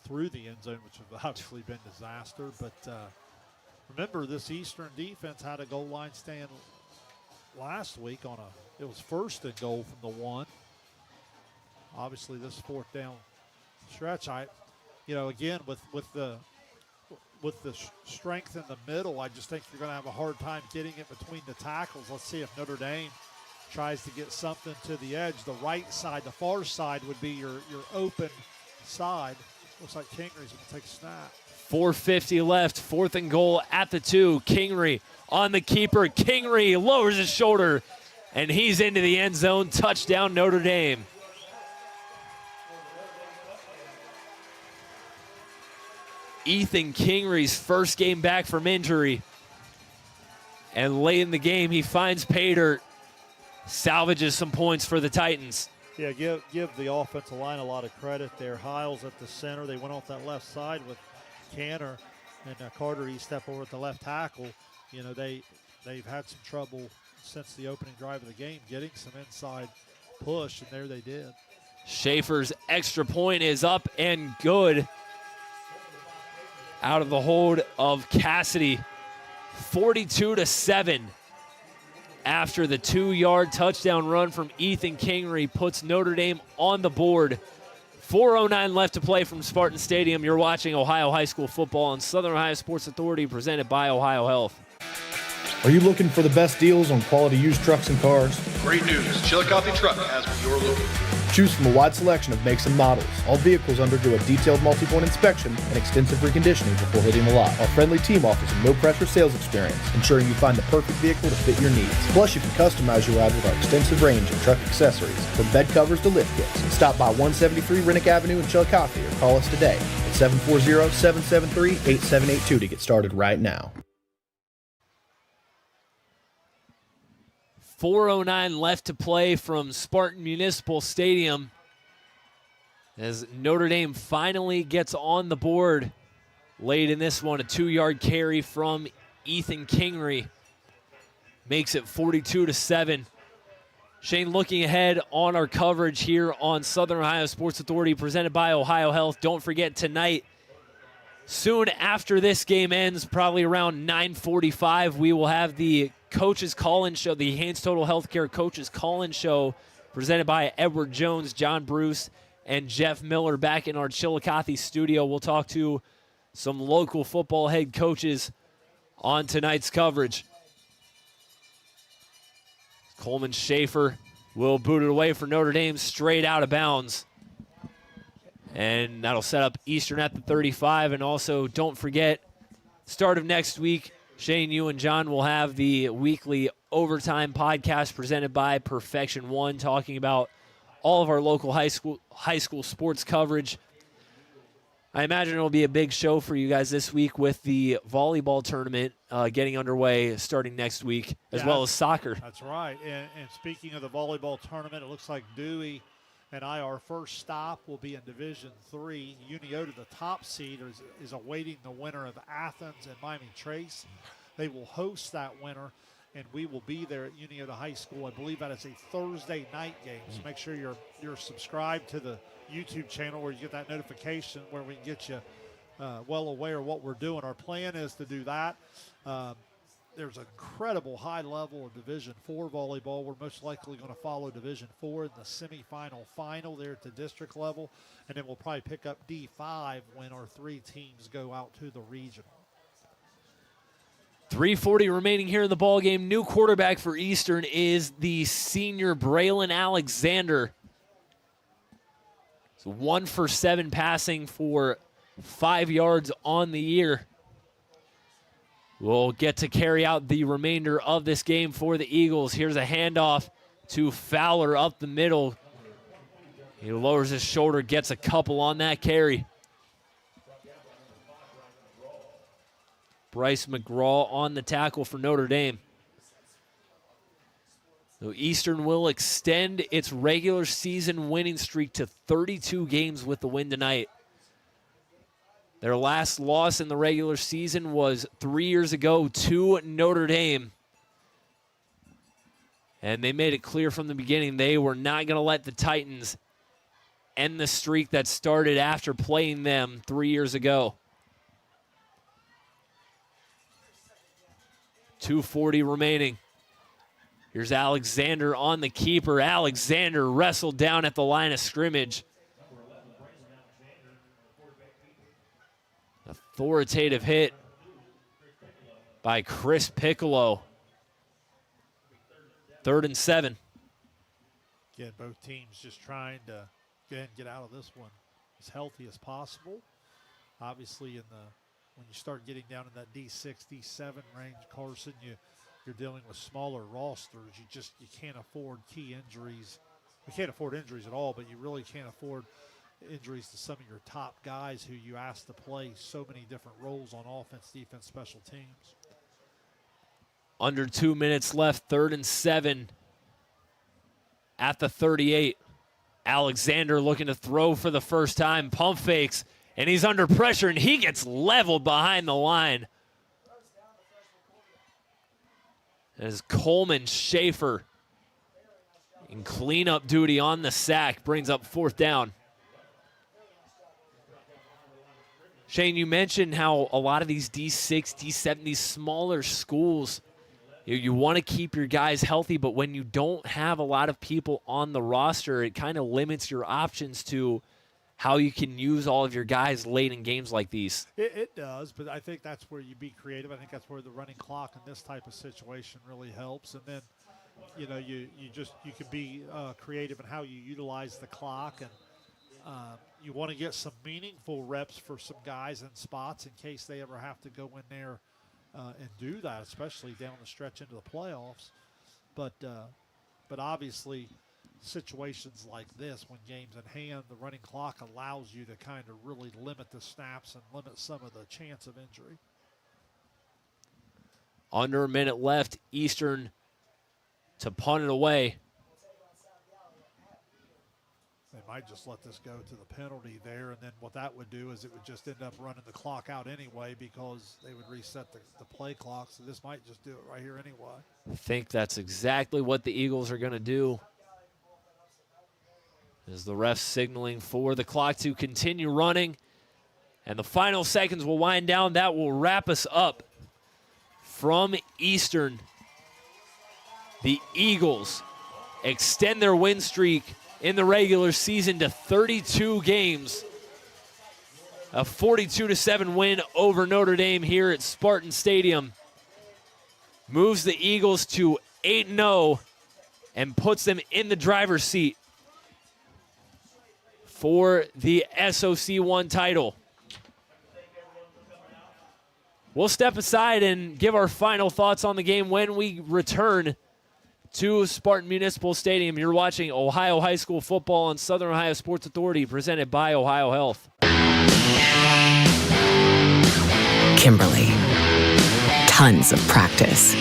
through the end zone, which has obviously been a disaster. But remember, this Eastern defense had a goal line stand last week it was 1st and goal from the 1. Obviously, this 4th down stretch, again, with the strength in the middle, I just think you're going to have a hard time getting it between the tackles. Let's see if Notre Dame tries to get something to the edge. The right side, the far side would be your open side. Looks like Kingery's going to take a snap. 4:50 left, 4th and goal at the 2. Kingery on the keeper. Kingery lowers his shoulder, and he's into the end zone. Touchdown, Notre Dame. Ethan Kingery's first game back from injury. And late in the game, he finds pay dirt, salvages some points for the Titans. Yeah, give the offensive line a lot of credit there. Hiles at the center. They went off that left side with Canner and Carter. He stepped over at the left tackle. They've had some trouble since the opening drive of the game getting some inside push, and there they did. Schaefer's extra point is up and good. Out of the hold of Cassidy. 42-7. After the 2-yard touchdown run from Ethan Kingery puts Notre Dame on the board. 4:09 left to play from Spartan Stadium. You're watching Ohio High School football on Southern Ohio Sports Authority, presented by Ohio Health. Are you looking for the best deals on quality used trucks and cars? Great news. Chillicothe Truck has what you're looking for. Choose from a wide selection of makes and models. All vehicles undergo a detailed multi-point inspection and extensive reconditioning before hitting the lot. Our friendly team offers a no-pressure sales experience, ensuring you find the perfect vehicle to fit your needs. Plus, you can customize your ride with our extensive range of truck accessories, from bed covers to lift kits. Stop by 173 Rennick Avenue in Chillicothe or call us today at 740-773-8782 to get started right now. 4:09 left to play from Spartan Municipal Stadium as Notre Dame finally gets on the board late in this one. A 2-yard carry from Ethan Kingery makes it 42-7. Shane, looking ahead on our coverage here on Southern Ohio Sports Authority, presented by Ohio Health. Don't forget tonight, soon after this game ends, probably around 9:45, we will have the Coach's Call-In Show, the Haynes Total Healthcare Coach's Call-In Show, presented by Edward Jones, John Bruce, and Jeff Miller back in our Chillicothe studio. We'll talk to some local football head coaches on tonight's coverage. Coleman Schaefer will boot it away for Notre Dame, straight out of bounds. And that'll set up Eastern at the 35. And also, don't forget, start of next week, Shane, you and John will have the weekly Overtime podcast presented by Perfection One, talking about all of our local high school sports coverage. I imagine it'll be a big show for you guys this week with the volleyball tournament getting underway starting next week, as well as soccer. That's right. And speaking of the volleyball tournament, it looks like Dewey and our first stop will be in Division III. Unioto, the top seed, is awaiting the winner of Athens and Miami Trace. They will host that winner, and we will be there at Unioto High School. I believe that is a Thursday night game, so make sure you're subscribed to the YouTube channel where you get that notification where we can get you well aware of what we're doing. Our plan is to do that. There's an incredible high level of Division IV volleyball. We're most likely going to follow Division IV in the semifinal final there at the district level, and then we'll probably pick up D5 when our 3 teams go out to the regional. 3:40 remaining here in the ballgame. New quarterback for Eastern is the senior Braylon Alexander. So 1 for 7 passing for 5 yards on the year. We'll get to carry out the remainder of this game for the Eagles. Here's a handoff to Fowler up the middle. He lowers his shoulder, gets a couple on that carry. Bryce McGraw on the tackle for Notre Dame. So Eastern will extend its regular season winning streak to 32 games with the win tonight. Their last loss in the regular season was 3 years ago to Notre Dame. And they made it clear from the beginning they were not going to let the Titans end the streak that started after playing them 3 years ago. 2:40 remaining. Here's Alexander on the keeper. Alexander wrestled down at the line of scrimmage. Authoritative hit by Chris Piccolo. 3rd and 7. Again, both teams just trying to get out of this one as healthy as possible. Obviously, when you start getting down in that D6, D7 range, Carson, you're dealing with smaller rosters. You can't afford key injuries. You can't afford injuries at all, but you really can't afford injuries to some of your top guys who you ask to play so many different roles on offense, defense, special teams. Under 2 minutes left, 3rd and 7 at the 38. Alexander looking to throw for the first time. Pump fakes, and he's under pressure, and he gets leveled behind the line. As Coleman Schaefer in cleanup duty on the sack brings up 4th down. Shane, you mentioned how a lot of these D6, D7, these smaller schools, you want to keep your guys healthy, but when you don't have a lot of people on the roster, it kind of limits your options to how you can use all of your guys late in games like these. It does, but I think that's where you be creative. I think that's where the running clock in this type of situation really helps. And then, you can be creative in how you utilize the clock, and you want to get some meaningful reps for some guys in spots in case they ever have to go in there and do that, especially down the stretch into the playoffs. But obviously, situations like this, when game's in hand, the running clock allows you to kind of really limit the snaps and limit some of the chance of injury. Under a minute left, Eastern to punt it away. They might just let this go to the penalty there, and then what that would do is it would just end up running the clock out anyway because they would reset the play clock, so this might just do it right here anyway. I think that's exactly what the Eagles are going to do. As the ref signaling for the clock to continue running, and the final seconds will wind down. That will wrap us up from Eastern. The Eagles extend their win streak in the regular season to 32 games. A 42-7 win over Notre Dame here at Spartan Stadium moves the Eagles to 8-0 and puts them in the driver's seat for the SOC1 title. We'll step aside and give our final thoughts on the game when we return to Spartan Municipal Stadium. You're watching Ohio High School football on Southern Ohio Sports Authority, presented by Ohio Health. Kimberly. Tons of practice.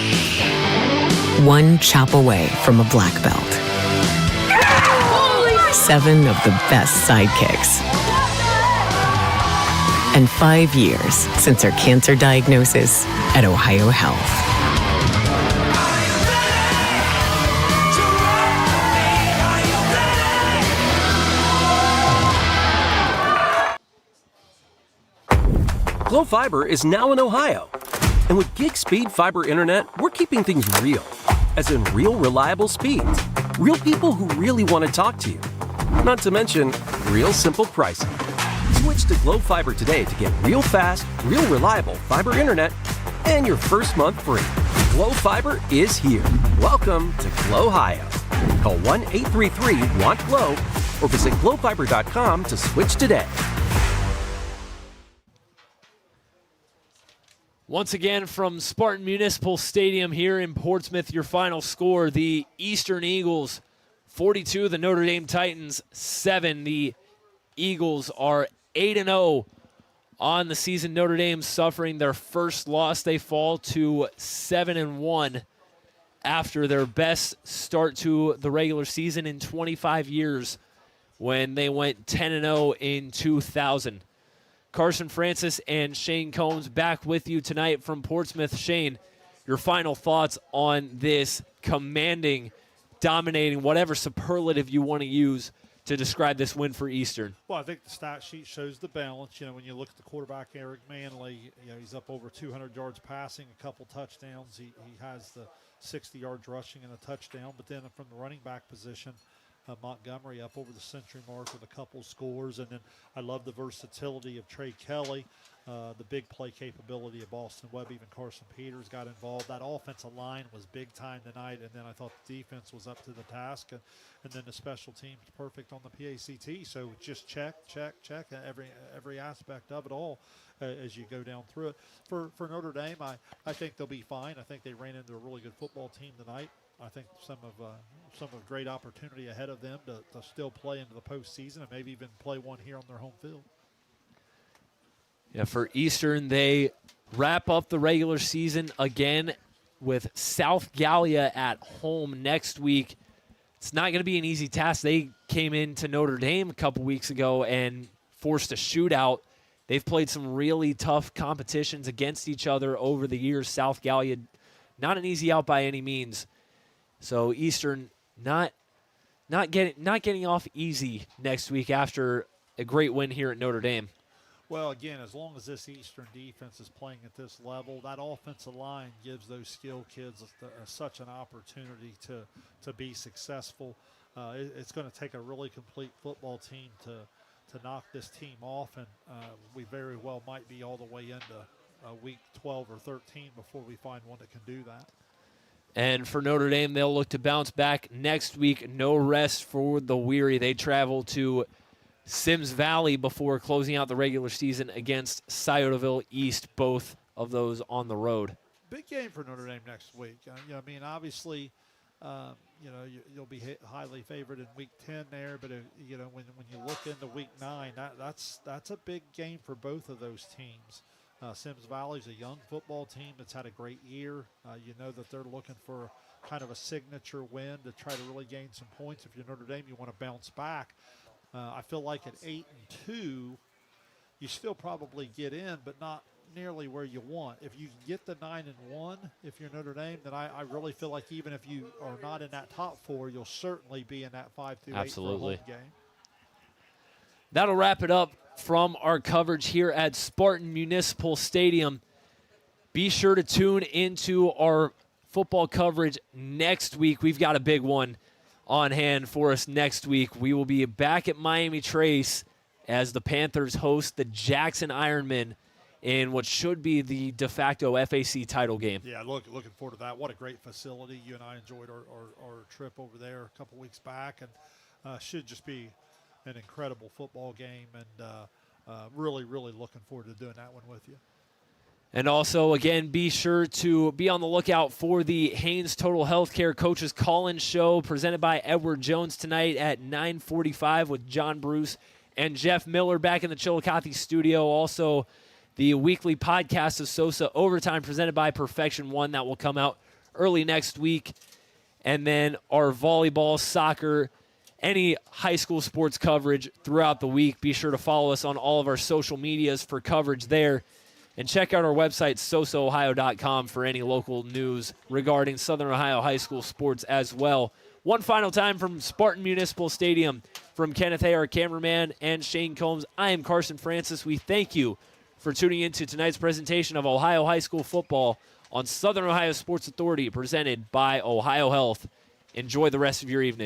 One chop away from a black belt. 7 of the best sidekicks. And 5 years since her cancer diagnosis at Ohio Health. Glo Fiber is now in Ohio. And with gig speed fiber internet, we're keeping things real. As in real reliable speeds. Real people who really want to talk to you. Not to mention, real simple pricing. Switch to Glo Fiber today to get real fast, real reliable fiber internet and your first month free. Glo Fiber is here. Welcome to Glo Ohio. Call 1-833-WANT-GLO or visit glowfiber.com to switch today. Once again from Spartan Municipal Stadium here in Portsmouth, your final score, the Eastern Eagles 42, the Notre Dame Titans 7. The Eagles are 8-0 on the season. Notre Dame suffering their first loss. They fall to 7-1 after their best start to the regular season in 25 years when they went 10-0 in 2000. Carson Francis and Shane Combs back with you tonight from Portsmouth. Shane, your final thoughts on this commanding, dominating, whatever superlative you want to use to describe this win for Eastern? Well, I think the stat sheet shows the balance. You know, when you look at the quarterback, Eric Manley, you know, he's up over 200 yards passing, a couple touchdowns. He has the 60 yards rushing and a touchdown. But then from the running back position, Montgomery up over the century mark with a couple scores. And then I love the versatility of Trey Kelly, the big play capability of Boston Webb. Even Carson Peters got involved. That offensive line was big time tonight. And then I thought the defense was up to the task. And then the special teams perfect on the PACT. So just check every aspect of it all as you go down through it. For Notre Dame, I think they'll be fine. I think they ran into a really good football team tonight. I think some of great opportunity ahead of them to still play into the postseason and maybe even play one here on their home field. Yeah, for Eastern, they wrap up the regular season again with South Gallia at home next week. It's not going to be an easy task. They came into Notre Dame a couple weeks ago and forced a shootout. They've played some really tough competitions against each other over the years. South Gallia, not an easy out by any means. So Eastern not getting off easy next week after a great win here at Notre Dame. Well, again, as long as this Eastern defense is playing at this level, that offensive line gives those skilled kids such an opportunity to be successful. It's going to take a really complete football team to knock this team off, and we very well might be all the way into week 12 or 13 before we find one that can do that. And for Notre Dame, they'll look to bounce back next week. No rest for the weary. They travel to Sims Valley before closing out the regular season against Sciotoville East, both of those on the road. Big game for Notre Dame next week. I mean, obviously, you'll be highly favored in week 10 there, but when you look into week 9, that's a big game for both of those teams. Sims Valley's a young football team that's had a great year. You know that they're looking for kind of a signature win to try to really gain some points. If you're Notre Dame, you want to bounce back. I feel like at 8-2, you still probably get in, but not nearly where you want. If you can get the 9-1, if you're Notre Dame, then I really feel like even if you are not in that top 4, you'll certainly be in that 5-8 Absolutely. for a home game. That'll wrap it up from our coverage here at Spartan Municipal Stadium. Be sure to tune into our football coverage next week. We've got a big one on hand for us next week. We will be back at Miami Trace as the Panthers host the Jackson Ironmen in what should be the de facto FAC title game. Yeah, looking forward to that. What a great facility. You and I enjoyed our trip over there a couple weeks back, and should just be an incredible football game, and really, really looking forward to doing that one with you. And also, again, be sure to be on the lookout for the Haynes Total Healthcare Coaches Call-In Show presented by Edward Jones tonight at 9:45 with John Bruce and Jeff Miller back in the Chillicothe studio. Also, the weekly podcast of Sosa Overtime presented by Perfection One that will come out early next week. And then our volleyball, soccer, any high school sports coverage throughout the week. Be sure to follow us on all of our social medias for coverage there. And check out our website, sosaohio.com, for any local news regarding Southern Ohio high school sports as well. One final time from Spartan Municipal Stadium, from Kenneth Hay, our cameraman, and Shane Combs, I am Carson Francis. We thank you for tuning in to tonight's presentation of Ohio high school football on Southern Ohio Sports Authority, presented by Ohio Health. Enjoy the rest of your evening.